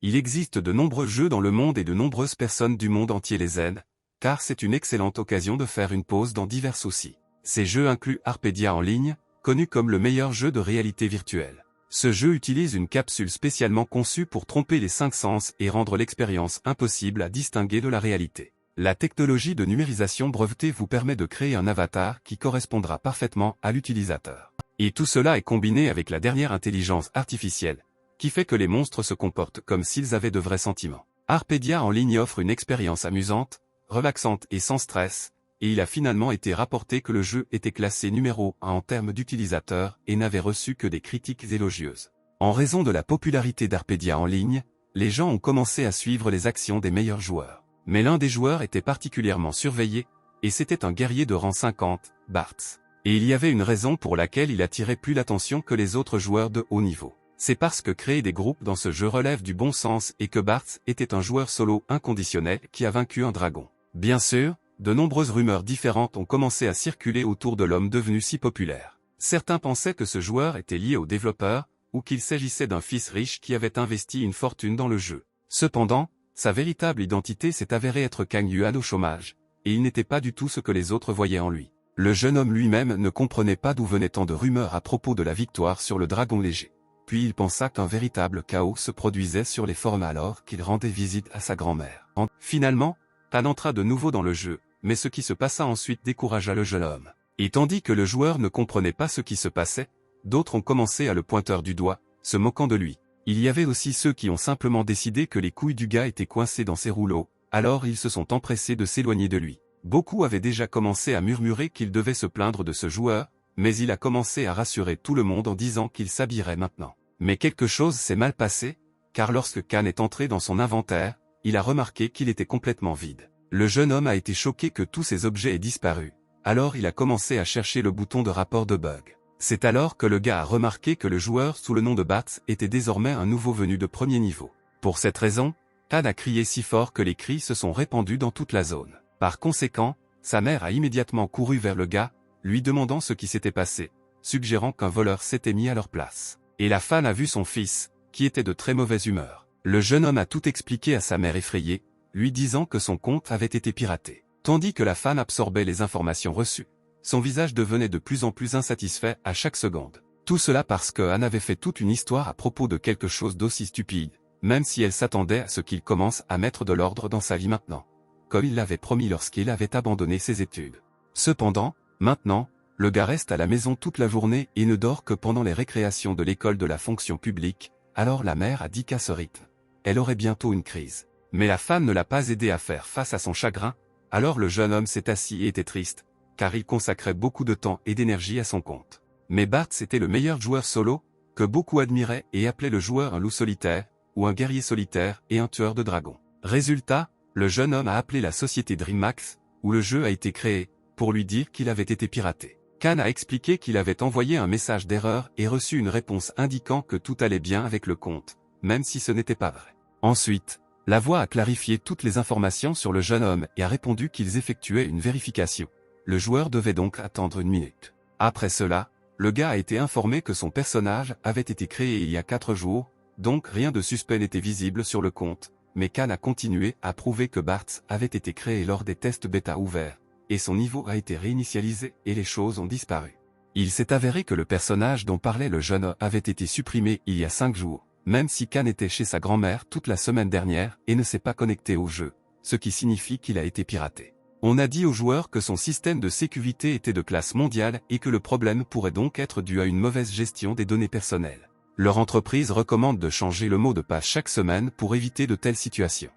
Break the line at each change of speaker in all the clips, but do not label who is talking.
Il existe de nombreux jeux dans le monde et de nombreuses personnes du monde entier les aident, car c'est une excellente occasion de faire une pause dans divers soucis. Ces jeux incluent Arpedia en ligne, connu comme le meilleur jeu de réalité virtuelle. Ce jeu utilise une capsule spécialement conçue pour tromper les 5 sens et rendre l'expérience impossible à distinguer de la réalité. La technologie de numérisation brevetée vous permet de créer un avatar qui correspondra parfaitement à l'utilisateur. Et tout cela est combiné avec la dernière intelligence artificielle, qui fait que les monstres se comportent comme s'ils avaient de vrais sentiments. Arpedia en ligne offre une expérience amusante, relaxante et sans stress, et il a finalement été rapporté que le jeu était classé numéro 1 en termes d'utilisateurs et n'avait reçu que des critiques élogieuses. En raison de la popularité d'Arpedia en ligne, les gens ont commencé à suivre les actions des meilleurs joueurs. Mais l'un des joueurs était particulièrement surveillé, et c'était un guerrier de rang 50, Bartz. Et il y avait une raison pour laquelle il attirait plus l'attention que les autres joueurs de haut niveau. C'est parce que créer des groupes dans ce jeu relève du bon sens et que Bartz était un joueur solo inconditionnel qui a vaincu un dragon. Bien sûr, de nombreuses rumeurs différentes ont commencé à circuler autour de l'homme devenu si populaire. Certains pensaient que ce joueur était lié au développeur, ou qu'il s'agissait d'un fils riche qui avait investi une fortune dans le jeu. Cependant, sa véritable identité s'est avérée être Kang Yuan au chômage, et il n'était pas du tout ce que les autres voyaient en lui. Le jeune homme lui-même ne comprenait pas d'où venaient tant de rumeurs à propos de la victoire sur le dragon léger. Puis il pensa qu'un véritable chaos se produisait sur les forums alors qu'il rendait visite à sa grand-mère. Finalement, Tan entra de nouveau dans le jeu, mais ce qui se passa ensuite découragea le jeune homme. Et tandis que le joueur ne comprenait pas ce qui se passait, d'autres ont commencé à le pointer du doigt, se moquant de lui. Il y avait aussi ceux qui ont simplement décidé que les couilles du gars étaient coincées dans ses rouleaux, alors ils se sont empressés de s'éloigner de lui. Beaucoup avaient déjà commencé à murmurer qu'il devait se plaindre de ce joueur, mais il a commencé à rassurer tout le monde en disant qu'il s'habillerait maintenant. Mais quelque chose s'est mal passé, car lorsque Khan est entré dans son inventaire, il a remarqué qu'il était complètement vide. Le jeune homme a été choqué que tous ses objets aient disparu, alors il a commencé à chercher le bouton de rapport de bug. C'est alors que le gars a remarqué que le joueur sous le nom de Bartz était désormais un nouveau venu de premier niveau. Pour cette raison, Khan a crié si fort que les cris se sont répandus dans toute la zone. Par conséquent, sa mère a immédiatement couru vers le gars, lui demandant ce qui s'était passé, suggérant qu'un voleur s'était mis à leur place. Et la fan a vu son fils, qui était de très mauvaise humeur. Le jeune homme a tout expliqué à sa mère effrayée, lui disant que son compte avait été piraté. Tandis que la fan absorbait les informations reçues, son visage devenait de plus en plus insatisfait à chaque seconde. Tout cela parce que Anne avait fait toute une histoire à propos de quelque chose d'aussi stupide, même si elle s'attendait à ce qu'il commence à mettre de l'ordre dans sa vie maintenant, comme il l'avait promis lorsqu'il avait abandonné ses études. Cependant, maintenant, le gars reste à la maison toute la journée et ne dort que pendant les récréations de l'école de la fonction publique, alors la mère a dit qu'à ce rythme, elle aurait bientôt une crise. Mais la femme ne l'a pas aidé à faire face à son chagrin, alors le jeune homme s'est assis et était triste, car il consacrait beaucoup de temps et d'énergie à son compte. Mais Bartz était le meilleur joueur solo, que beaucoup admiraient et appelaient le joueur un loup solitaire, ou un guerrier solitaire et un tueur de dragons. Résultat, le jeune homme a appelé la société DreamHack, où le jeu a été créé, pour lui dire qu'il avait été piraté. Khan a expliqué qu'il avait envoyé un message d'erreur et reçu une réponse indiquant que tout allait bien avec le compte, même si ce n'était pas vrai. Ensuite, la voix a clarifié toutes les informations sur le jeune homme et a répondu qu'ils effectuaient une vérification. Le joueur devait donc attendre 1 minute. Après cela, le gars a été informé que son personnage avait été créé il y a 4 jours, donc rien de suspect n'était visible sur le compte, mais Khan a continué à prouver que Bartz avait été créé lors des tests bêta ouverts, et son niveau a été réinitialisé et les choses ont disparu. Il s'est avéré que le personnage dont parlait le jeune homme avait été supprimé il y a 5 jours, même si Khan était chez sa grand-mère toute la semaine dernière et ne s'est pas connecté au jeu, ce qui signifie qu'il a été piraté. On a dit aux joueurs que son système de sécurité était de classe mondiale et que le problème pourrait donc être dû à une mauvaise gestion des données personnelles. Leur entreprise recommande de changer le mot de passe chaque semaine pour éviter de telles situations.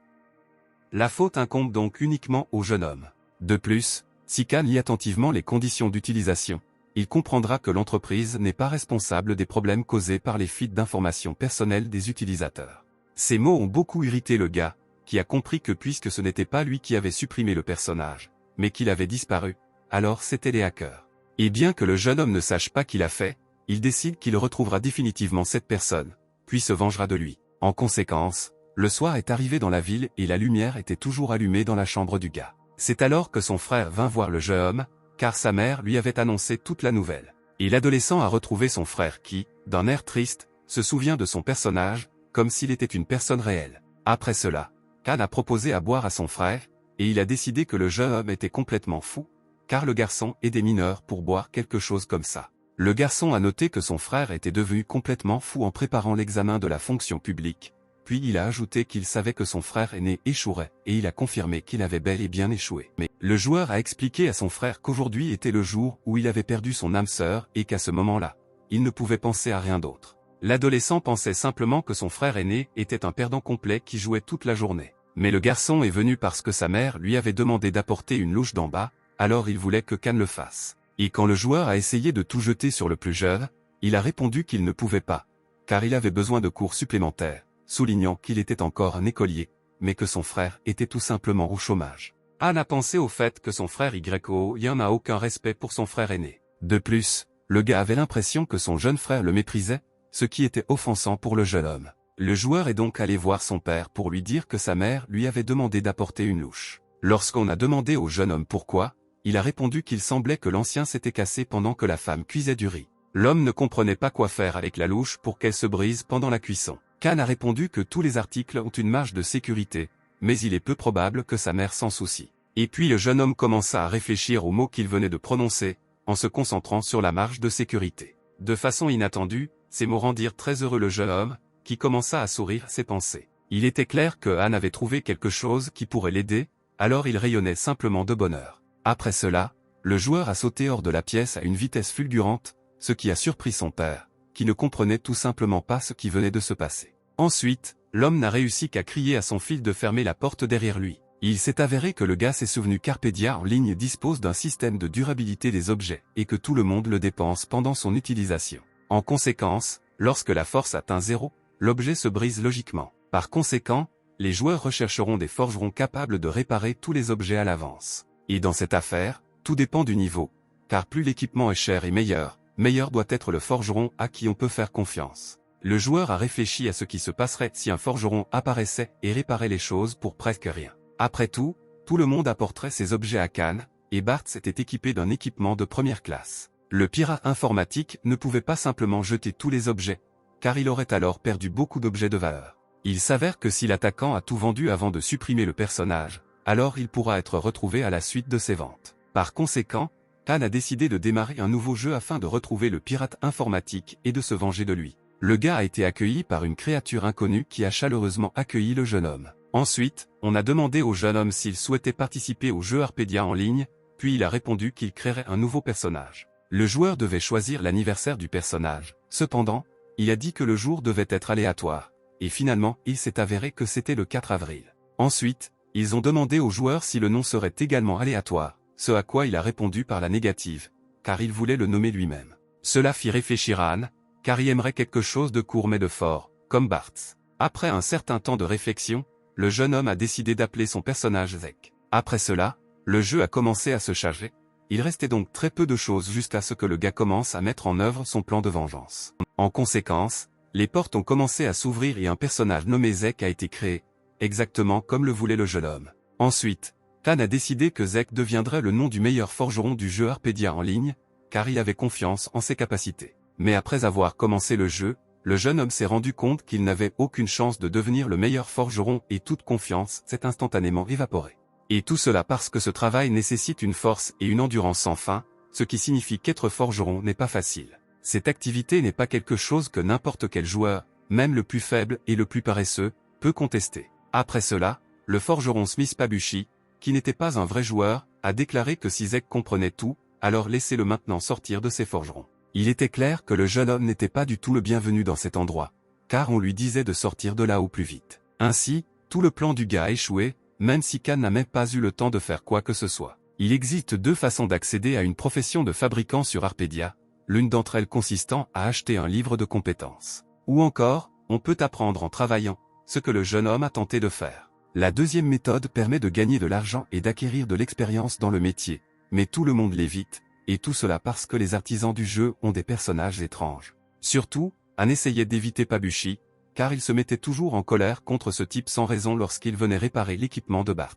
La faute incombe donc uniquement au jeune homme. De plus, si Khan lit attentivement les conditions d'utilisation, il comprendra que l'entreprise n'est pas responsable des problèmes causés par les fuites d'informations personnelles des utilisateurs. Ces mots ont beaucoup irrité le gars, qui a compris que puisque ce n'était pas lui qui avait supprimé le personnage, mais qu'il avait disparu, alors c'était les hackers. Et bien que le jeune homme ne sache pas qui l'a fait, il décide qu'il retrouvera définitivement cette personne, puis se vengera de lui. En conséquence, le soir est arrivé dans la ville et la lumière était toujours allumée dans la chambre du gars. C'est alors que son frère vint voir le jeune homme, car sa mère lui avait annoncé toute la nouvelle. Et l'adolescent a retrouvé son frère qui, d'un air triste, se souvient de son personnage, comme s'il était une personne réelle. Après cela, Khan a proposé à boire à son frère, et il a décidé que le jeune homme était complètement fou, car le garçon est des mineurs pour boire quelque chose comme ça. Le garçon a noté que son frère était devenu complètement fou en préparant l'examen de la fonction publique, puis il a ajouté qu'il savait que son frère aîné échouerait, et il a confirmé qu'il avait bel et bien échoué. Mais le joueur a expliqué à son frère qu'aujourd'hui était le jour où il avait perdu son âme sœur et qu'à ce moment-là, il ne pouvait penser à rien d'autre. L'adolescent pensait simplement que son frère aîné était un perdant complet qui jouait toute la journée. Mais le garçon est venu parce que sa mère lui avait demandé d'apporter une louche d'en bas, alors il voulait que Khan le fasse. Et quand le joueur a essayé de tout jeter sur le plus jeune, il a répondu qu'il ne pouvait pas, car il avait besoin de cours supplémentaires, soulignant qu'il était encore un écolier, mais que son frère était tout simplement au chômage. Anne a pensé au fait que son frère YO n'a aucun respect pour son frère aîné. De plus, le gars avait l'impression que son jeune frère le méprisait, ce qui était offensant pour le jeune homme. Le joueur est donc allé voir son père pour lui dire que sa mère lui avait demandé d'apporter une louche. Lorsqu'on a demandé au jeune homme pourquoi, il a répondu qu'il semblait que l'ancien s'était cassé pendant que la femme cuisait du riz. L'homme ne comprenait pas quoi faire avec la louche pour qu'elle se brise pendant la cuisson. Khan a répondu que tous les articles ont une marge de sécurité, mais il est peu probable que sa mère s'en soucie. Et puis le jeune homme commença à réfléchir aux mots qu'il venait de prononcer, en se concentrant sur la marge de sécurité. De façon inattendue, ces mots rendirent très heureux le jeune homme, qui commença à sourire ses pensées. Il était clair que Anne avait trouvé quelque chose qui pourrait l'aider, alors il rayonnait simplement de bonheur. Après cela, le joueur a sauté hors de la pièce à une vitesse fulgurante, ce qui a surpris son père, qui ne comprenait tout simplement pas ce qui venait de se passer. Ensuite, l'homme n'a réussi qu'à crier à son fils de fermer la porte derrière lui. Il s'est avéré que le gars s'est souvenu qu'Arpedia en ligne dispose d'un système de durabilité des objets et que tout le monde le dépense pendant son utilisation. En conséquence, lorsque la force atteint 0, l'objet se brise logiquement. Par conséquent, les joueurs rechercheront des forgerons capables de réparer tous les objets à l'avance. Et dans cette affaire, tout dépend du niveau, car plus l'équipement est cher et meilleur doit être le forgeron à qui on peut faire confiance. Le joueur a réfléchi à ce qui se passerait si un forgeron apparaissait et réparait les choses pour presque rien. Après tout le monde apporterait ses objets à Khan, et Bart était équipé d'un équipement de première classe. Le pirate informatique ne pouvait pas simplement jeter tous les objets, car il aurait alors perdu beaucoup d'objets de valeur. Il s'avère que si l'attaquant a tout vendu avant de supprimer le personnage, alors il pourra être retrouvé à la suite de ses ventes. Par conséquent, Khan a décidé de démarrer un nouveau jeu afin de retrouver le pirate informatique et de se venger de lui. Le gars a été accueilli par une créature inconnue qui a chaleureusement accueilli le jeune homme. Ensuite, on a demandé au jeune homme s'il souhaitait participer au jeu Arpedia en ligne, puis il a répondu qu'il créerait un nouveau personnage. Le joueur devait choisir l'anniversaire du personnage. Cependant, il a dit que le jour devait être aléatoire, et finalement, il s'est avéré que c'était le 4 avril. Ensuite, ils ont demandé au joueur si le nom serait également aléatoire, ce à quoi il a répondu par la négative, car il voulait le nommer lui-même. Cela fit réfléchir Anne, car il aimerait quelque chose de court mais de fort, comme Bart. Après un certain temps de réflexion, le jeune homme a décidé d'appeler son personnage Zek. Après cela, le jeu a commencé à se charger. Il restait donc très peu de choses jusqu'à ce que le gars commence à mettre en œuvre son plan de vengeance. En conséquence, les portes ont commencé à s'ouvrir et un personnage nommé Zek a été créé, exactement comme le voulait le jeune homme. Ensuite, Khan a décidé que Zek deviendrait le nom du meilleur forgeron du jeu Arpedia en ligne, car il avait confiance en ses capacités. Mais après avoir commencé le jeu, le jeune homme s'est rendu compte qu'il n'avait aucune chance de devenir le meilleur forgeron et toute confiance s'est instantanément évaporée. Et tout cela parce que ce travail nécessite une force et une endurance sans fin, ce qui signifie qu'être forgeron n'est pas facile. Cette activité n'est pas quelque chose que n'importe quel joueur, même le plus faible et le plus paresseux, peut contester. Après cela, le forgeron Smith Pabushi, qui n'était pas un vrai joueur, a déclaré que si Zek comprenait tout, alors laissez-le maintenant sortir de ses forgerons. Il était clair que le jeune homme n'était pas du tout le bienvenu dans cet endroit, car on lui disait de sortir de là au plus vite. Ainsi, tout le plan du gars a échoué, même si Khan n'a même pas eu le temps de faire quoi que ce soit. Il existe deux façons d'accéder à une profession de fabricant sur Arpedia, l'une d'entre elles consistant à acheter un livre de compétences. Ou encore, on peut apprendre en travaillant, ce que le jeune homme a tenté de faire. La deuxième méthode permet de gagner de l'argent et d'acquérir de l'expérience dans le métier, mais tout le monde l'évite, et tout cela parce que les artisans du jeu ont des personnages étranges. Surtout, Anne essayait d'éviter Pabushi, car il se mettait toujours en colère contre ce type sans raison lorsqu'il venait réparer l'équipement de Bart.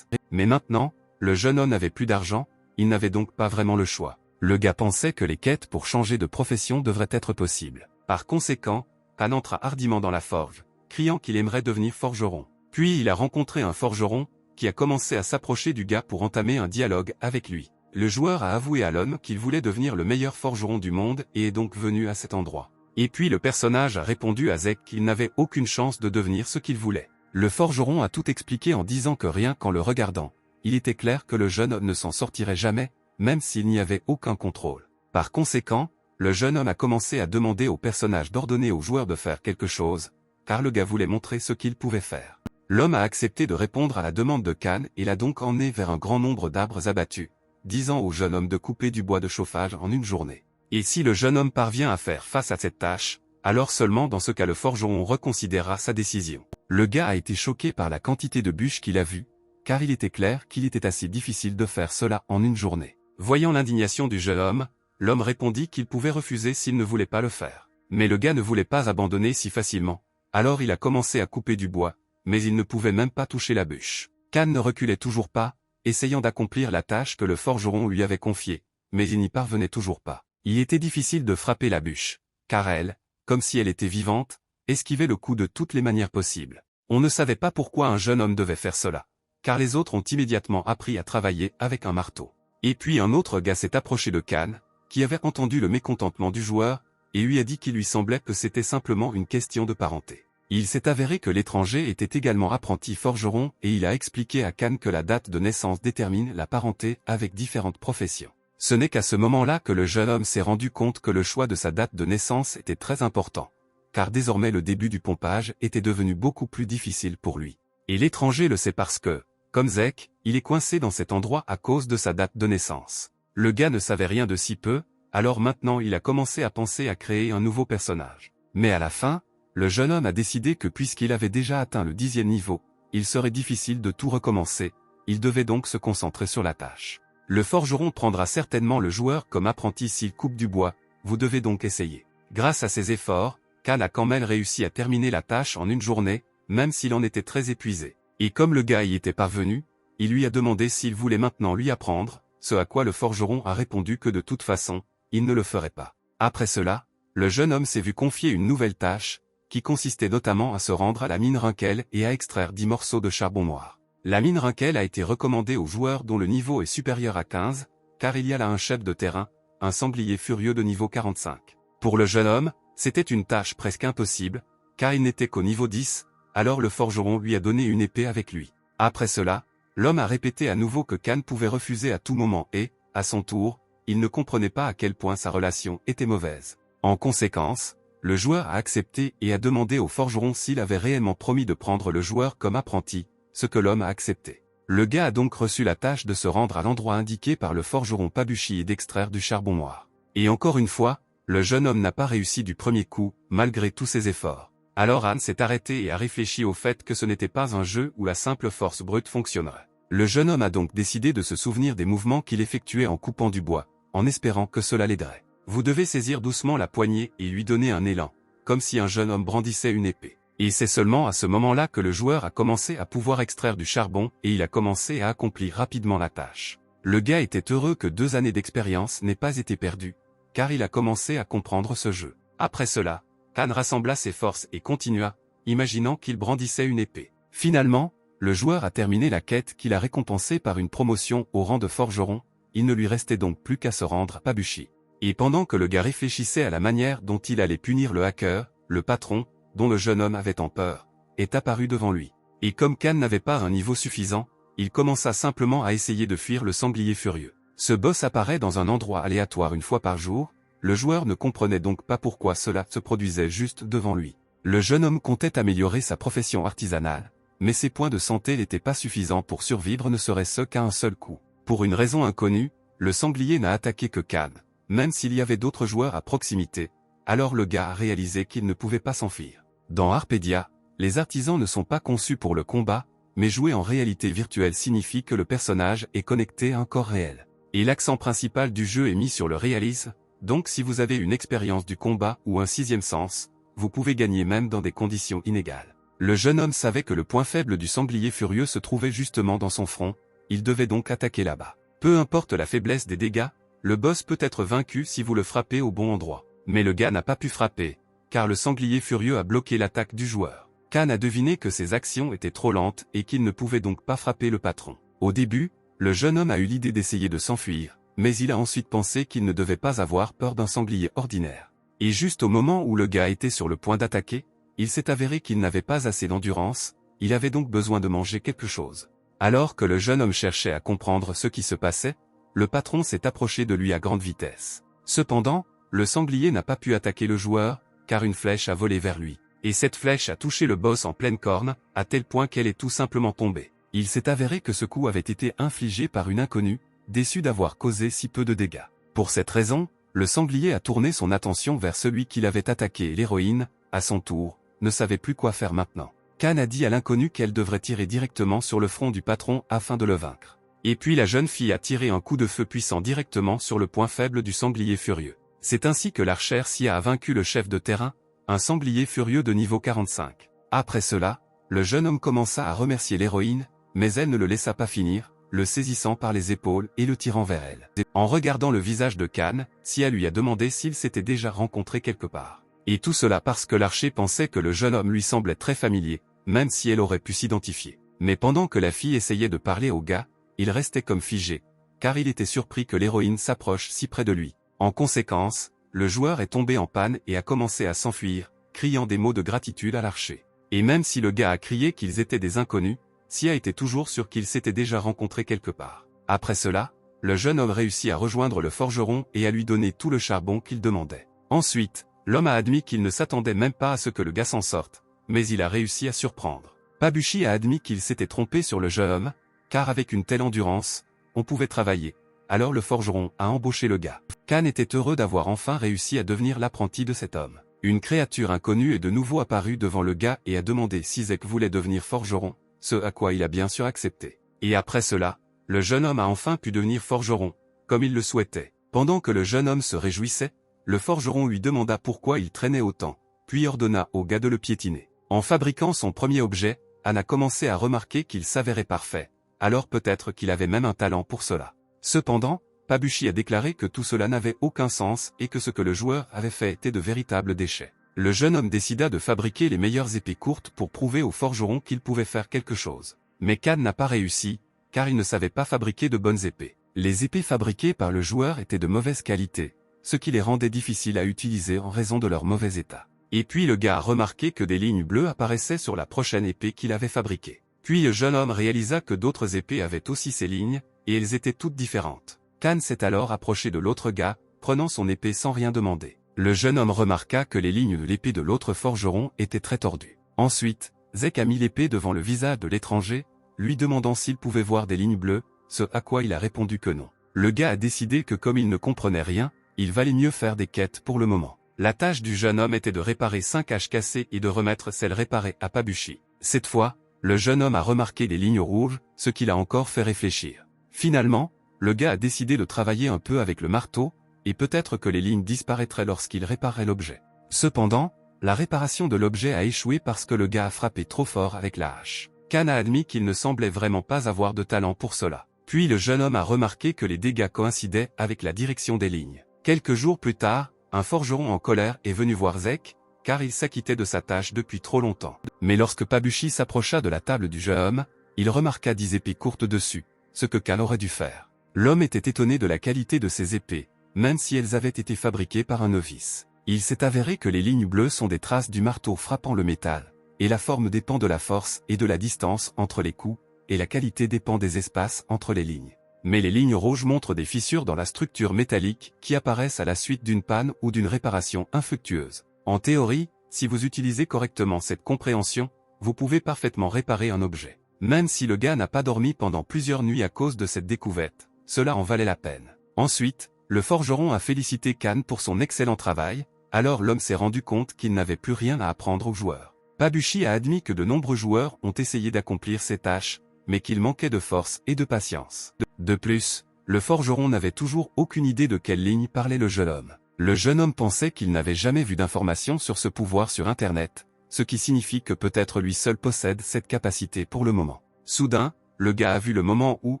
Mais maintenant, le jeune homme n'avait plus d'argent, il n'avait donc pas vraiment le choix. Le gars pensait que les quêtes pour changer de profession devraient être possibles. Par conséquent, Anne entra hardiment dans la forge, criant qu'il aimerait devenir forgeron. Puis il a rencontré un forgeron, qui a commencé à s'approcher du gars pour entamer un dialogue avec lui. Le joueur a avoué à l'homme qu'il voulait devenir le meilleur forgeron du monde et est donc venu à cet endroit. Et puis le personnage a répondu à Zek qu'il n'avait aucune chance de devenir ce qu'il voulait. Le forgeron a tout expliqué en disant que rien qu'en le regardant, il était clair que le jeune homme ne s'en sortirait jamais, même s'il n'y avait aucun contrôle. Par conséquent, le jeune homme a commencé à demander au personnage d'ordonner au joueur de faire quelque chose, car le gars voulait montrer ce qu'il pouvait faire. L'homme a accepté de répondre à la demande de Khan et l'a donc emmené vers un grand nombre d'arbres abattus, disant au jeune homme de couper du bois de chauffage en une journée. Et si le jeune homme parvient à faire face à cette tâche, alors seulement dans ce cas le forgeron reconsidérera sa décision. Le gars a été choqué par la quantité de bûches qu'il a vues, car il était clair qu'il était assez difficile de faire cela en une journée. Voyant l'indignation du jeune homme, l'homme répondit qu'il pouvait refuser s'il ne voulait pas le faire. Mais le gars ne voulait pas abandonner si facilement, alors il a commencé à couper du bois, mais il ne pouvait même pas toucher la bûche. Khan ne reculait toujours pas, essayant d'accomplir la tâche que le forgeron lui avait confiée, mais il n'y parvenait toujours pas. Il était difficile de frapper la bûche, car elle, comme si elle était vivante, esquivait le coup de toutes les manières possibles. On ne savait pas pourquoi un jeune homme devait faire cela, car les autres ont immédiatement appris à travailler avec un marteau. Et puis un autre gars s'est approché de Khan, qui avait entendu le mécontentement du joueur, et lui a dit qu'il lui semblait que c'était simplement une question de parenté. Il s'est avéré que l'étranger était également apprenti forgeron et il a expliqué à Khan que la date de naissance détermine la parenté avec différentes professions. Ce n'est qu'à ce moment-là que le jeune homme s'est rendu compte que le choix de sa date de naissance était très important, car désormais le début du pompage était devenu beaucoup plus difficile pour lui. Et l'étranger le sait parce que, comme Zek, il est coincé dans cet endroit à cause de sa date de naissance. Le gars ne savait rien de si peu, alors maintenant il a commencé à penser à créer un nouveau personnage. Mais à la fin, le jeune homme a décidé que puisqu'il avait déjà atteint le 10e niveau, il serait difficile de tout recommencer, il devait donc se concentrer sur la tâche. Le forgeron prendra certainement le joueur comme apprenti s'il coupe du bois, vous devez donc essayer. Grâce à ses efforts, Khan a quand même réussi à terminer la tâche en une journée, même s'il en était très épuisé. Et comme le gars y était parvenu, il lui a demandé s'il voulait maintenant lui apprendre, ce à quoi le forgeron a répondu que de toute façon, il ne le ferait pas. Après cela, le jeune homme s'est vu confier une nouvelle tâche, qui consistait notamment à se rendre à la mine Runkel et à extraire 10 morceaux de charbon noir. La mine Runkel a été recommandée aux joueurs dont le niveau est supérieur à 15, car il y a là un chef de terrain, un sanglier furieux de niveau 45. Pour le jeune homme, c'était une tâche presque impossible, car il n'était qu'au niveau 10, alors le forgeron lui a donné une épée avec lui. Après cela, l'homme a répété à nouveau que Khan pouvait refuser à tout moment et, à son tour, il ne comprenait pas à quel point sa relation était mauvaise. En conséquence, le joueur a accepté et a demandé au forgeron s'il avait réellement promis de prendre le joueur comme apprenti, ce que l'homme a accepté. Le gars a donc reçu la tâche de se rendre à l'endroit indiqué par le forgeron Pabuchi et d'extraire du charbon noir. Et encore une fois, le jeune homme n'a pas réussi du premier coup, malgré tous ses efforts. Alors Han s'est arrêté et a réfléchi au fait que ce n'était pas un jeu où la simple force brute fonctionnerait. Le jeune homme a donc décidé de se souvenir des mouvements qu'il effectuait en coupant du bois, en espérant que cela l'aiderait. Vous devez saisir doucement la poignée et lui donner un élan, comme si un jeune homme brandissait une épée. Et c'est seulement à ce moment-là que le joueur a commencé à pouvoir extraire du charbon et il a commencé à accomplir rapidement la tâche. Le gars était heureux que 2 années d'expérience n'aient pas été perdues, car il a commencé à comprendre ce jeu. Après cela, Khan rassembla ses forces et continua, imaginant qu'il brandissait une épée. Finalement, le joueur a terminé la quête qu'il a récompensée par une promotion au rang de forgeron, il ne lui restait donc plus qu'à se rendre à Pabuchi. Et pendant que le gars réfléchissait à la manière dont il allait punir le hacker, le patron, dont le jeune homme avait tant peur, est apparu devant lui. Et comme Khan n'avait pas un niveau suffisant, il commença simplement à essayer de fuir le sanglier furieux. Ce boss apparaît dans un endroit aléatoire une fois par jour, le joueur ne comprenait donc pas pourquoi cela se produisait juste devant lui. Le jeune homme comptait améliorer sa profession artisanale, mais ses points de santé n'étaient pas suffisants pour survivre ne serait-ce qu'à un seul coup. Pour une raison inconnue, le sanglier n'a attaqué que Khan, même s'il y avait d'autres joueurs à proximité, alors le gars a réalisé qu'il ne pouvait pas s'enfuir. Dans Arpedia, les artisans ne sont pas conçus pour le combat, mais jouer en réalité virtuelle signifie que le personnage est connecté à un corps réel. Et l'accent principal du jeu est mis sur le réalisme, donc si vous avez une expérience du combat ou un 6e sens, vous pouvez gagner même dans des conditions inégales. Le jeune homme savait que le point faible du sanglier furieux se trouvait justement dans son front, il devait donc attaquer là-bas. Peu importe la faiblesse des dégâts, le boss peut être vaincu si vous le frappez au bon endroit. Mais le gars n'a pas pu frapper, car le sanglier furieux a bloqué l'attaque du joueur. Kan a deviné que ses actions étaient trop lentes et qu'il ne pouvait donc pas frapper le patron. Au début, le jeune homme a eu l'idée d'essayer de s'enfuir, mais il a ensuite pensé qu'il ne devait pas avoir peur d'un sanglier ordinaire. Et juste au moment où le gars était sur le point d'attaquer, il s'est avéré qu'il n'avait pas assez d'endurance, il avait donc besoin de manger quelque chose. Alors que le jeune homme cherchait à comprendre ce qui se passait, le patron s'est approché de lui à grande vitesse. Cependant, le sanglier n'a pas pu attaquer le joueur, car une flèche a volé vers lui. Et cette flèche a touché le boss en pleine corne, à tel point qu'elle est tout simplement tombée. Il s'est avéré que ce coup avait été infligé par une inconnue, déçue d'avoir causé si peu de dégâts. Pour cette raison, le sanglier a tourné son attention vers celui qui l'avait attaqué et l'héroïne, à son tour, ne savait plus quoi faire maintenant. Kan a dit à l'inconnue qu'elle devrait tirer directement sur le front du patron afin de le vaincre. Et puis la jeune fille a tiré un coup de feu puissant directement sur le point faible du sanglier furieux. C'est ainsi que l'archère Sia a vaincu le chef de terrain, un sanglier furieux de niveau 45. Après cela, le jeune homme commença à remercier l'héroïne, mais elle ne le laissa pas finir, le saisissant par les épaules et le tirant vers elle. En regardant le visage de Kan, Sia lui a demandé s'il s'était déjà rencontré quelque part. Et tout cela parce que l'archer pensait que le jeune homme lui semblait très familier, même si elle aurait pu s'identifier. Mais pendant que la fille essayait de parler au gars, il restait comme figé, car il était surpris que l'héroïne s'approche si près de lui. En conséquence, le joueur est tombé en panne et a commencé à s'enfuir, criant des mots de gratitude à l'archer. Et même si le gars a crié qu'ils étaient des inconnus, Sia était toujours sûr qu'ils s'étaient déjà rencontrés quelque part. Après cela, le jeune homme réussit à rejoindre le forgeron et à lui donner tout le charbon qu'il demandait. Ensuite, l'homme a admis qu'il ne s'attendait même pas à ce que le gars s'en sorte, mais il a réussi à surprendre. Pabuchi a admis qu'il s'était trompé sur le jeune homme, car avec une telle endurance, on pouvait travailler. Alors le forgeron a embauché le gars. Kan était heureux d'avoir enfin réussi à devenir l'apprenti de cet homme. Une créature inconnue est de nouveau apparue devant le gars et a demandé si Zek voulait devenir forgeron, ce à quoi il a bien sûr accepté. Et après cela, le jeune homme a enfin pu devenir forgeron, comme il le souhaitait. Pendant que le jeune homme se réjouissait, le forgeron lui demanda pourquoi il traînait autant, puis ordonna au gars de le piétiner. En fabriquant son premier objet, Anne a commencé à remarquer qu'il s'avérait parfait, alors peut-être qu'il avait même un talent pour cela. Cependant, Pabuchi a déclaré que tout cela n'avait aucun sens et que ce que le joueur avait fait était de véritables déchets. Le jeune homme décida de fabriquer les meilleures épées courtes pour prouver au forgeron qu'il pouvait faire quelque chose. Mais Kan n'a pas réussi, car il ne savait pas fabriquer de bonnes épées. Les épées fabriquées par le joueur étaient de mauvaise qualité, ce qui les rendait difficiles à utiliser en raison de leur mauvais état. Et puis le gars a remarqué que des lignes bleues apparaissaient sur la prochaine épée qu'il avait fabriquée. Puis le jeune homme réalisa que d'autres épées avaient aussi ces lignes, et elles étaient toutes différentes. Kan s'est alors approché de l'autre gars, prenant son épée sans rien demander. Le jeune homme remarqua que les lignes de l'épée de l'autre forgeron étaient très tordues. Ensuite, Zek a mis l'épée devant le visage de l'étranger, lui demandant s'il pouvait voir des lignes bleues, ce à quoi il a répondu que non. Le gars a décidé que comme il ne comprenait rien, il valait mieux faire des quêtes pour le moment. La tâche du jeune homme était de réparer 5 haches cassées et de remettre celles réparées à Pabuchi. Cette fois, le jeune homme a remarqué les lignes rouges, ce qui l'a encore fait réfléchir. Finalement, le gars a décidé de travailler un peu avec le marteau, et peut-être que les lignes disparaîtraient lorsqu'il réparait l'objet. Cependant, la réparation de l'objet a échoué parce que le gars a frappé trop fort avec la hache. Kan a admis qu'il ne semblait vraiment pas avoir de talent pour cela. Puis le jeune homme a remarqué que les dégâts coïncidaient avec la direction des lignes. Quelques jours plus tard, un forgeron en colère est venu voir Zek, car il s'acquittait de sa tâche depuis trop longtemps. Mais lorsque Pabuchi s'approcha de la table du jeune homme, il remarqua 10 épées courtes dessus, ce que Kan aurait dû faire. L'homme était étonné de la qualité de ces épées, même si elles avaient été fabriquées par un novice. Il s'est avéré que les lignes bleues sont des traces du marteau frappant le métal, et la forme dépend de la force et de la distance entre les coups, et la qualité dépend des espaces entre les lignes. Mais les lignes rouges montrent des fissures dans la structure métallique qui apparaissent à la suite d'une panne ou d'une réparation infructueuse. En théorie, si vous utilisez correctement cette compréhension, vous pouvez parfaitement réparer un objet. Même si le gars n'a pas dormi pendant plusieurs nuits à cause de cette découverte, cela en valait la peine. Ensuite, le forgeron a félicité Kan pour son excellent travail, alors l'homme s'est rendu compte qu'il n'avait plus rien à apprendre aux joueurs. Pabuchi a admis que de nombreux joueurs ont essayé d'accomplir ces tâches, mais qu'il manquait de force et de patience. De plus, le forgeron n'avait toujours aucune idée de quelle ligne parlait le jeune homme. Le jeune homme pensait qu'il n'avait jamais vu d'informations sur ce pouvoir sur Internet, ce qui signifie que peut-être lui seul possède cette capacité pour le moment. Soudain, le gars a vu le moment où,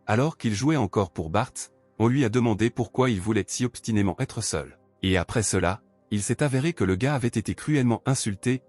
alors qu'il jouait encore pour Bart, on lui a demandé pourquoi il voulait si obstinément être seul. Et après cela, il s'est avéré que le gars avait été cruellement insulté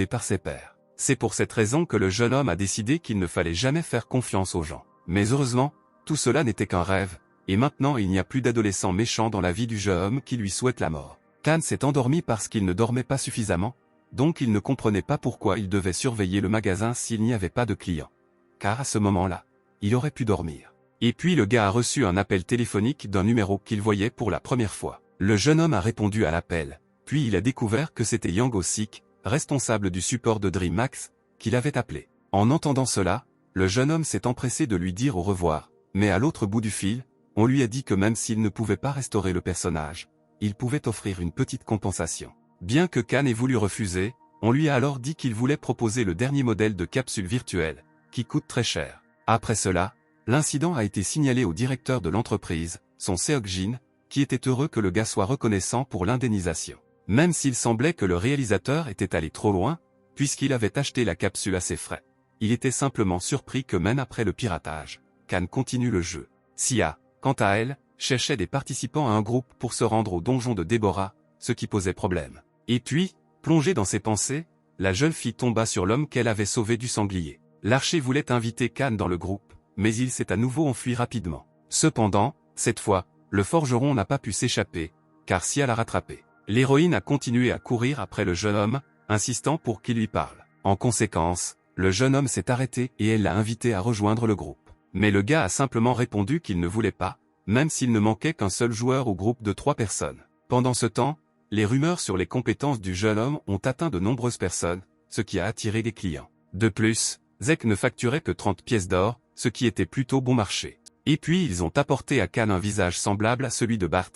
par ses pairs. C'est pour cette raison que le jeune homme a décidé qu'il ne fallait jamais faire confiance aux gens. Mais heureusement, tout cela n'était qu'un rêve, et maintenant il n'y a plus d'adolescent méchant dans la vie du jeune homme qui lui souhaite la mort. Khan s'est endormi parce qu'il ne dormait pas suffisamment, donc il ne comprenait pas pourquoi il devait surveiller le magasin s'il n'y avait pas de clients. Car à ce moment-là, il aurait pu dormir. Et puis le gars a reçu un appel téléphonique d'un numéro qu'il voyait pour la première fois. Le jeune homme a répondu à l'appel, puis il a découvert que c'était Yang Osik, responsable du support de DreamHack, qu'il avait appelé. En entendant cela, le jeune homme s'est empressé de lui dire au revoir, mais à l'autre bout du fil, on lui a dit que même s'il ne pouvait pas restaurer le personnage, il pouvait offrir une petite compensation. Bien que Khan ait voulu refuser, on lui a alors dit qu'il voulait proposer le dernier modèle de capsule virtuelle, qui coûte très cher. Après cela, l'incident a été signalé au directeur de l'entreprise, son Seokjin, qui était heureux que le gars soit reconnaissant pour l'indemnisation. Même s'il semblait que le réalisateur était allé trop loin, puisqu'il avait acheté la capsule à ses frais. Il était simplement surpris que même après le piratage, Khan continue le jeu. Sia, quant à elle, cherchait des participants à un groupe pour se rendre au donjon de Déborah, ce qui posait problème. Et puis, plongée dans ses pensées, la jeune fille tomba sur l'homme qu'elle avait sauvé du sanglier. L'archer voulait inviter Khan dans le groupe, mais il s'est à nouveau enfui rapidement. Cependant, cette fois, le forgeron n'a pas pu s'échapper, car Sia l'a rattrapé. L'héroïne a continué à courir après le jeune homme, insistant pour qu'il lui parle. En conséquence, le jeune homme s'est arrêté et elle l'a invité à rejoindre le groupe. Mais le gars a simplement répondu qu'il ne voulait pas, même s'il ne manquait qu'un seul joueur au groupe de 3 personnes. Pendant ce temps, les rumeurs sur les compétences du jeune homme ont atteint de nombreuses personnes, ce qui a attiré des clients. De plus, Zek ne facturait que 30 pièces d'or, ce qui était plutôt bon marché. Et puis ils ont apporté à Khan un visage semblable à celui de Bart,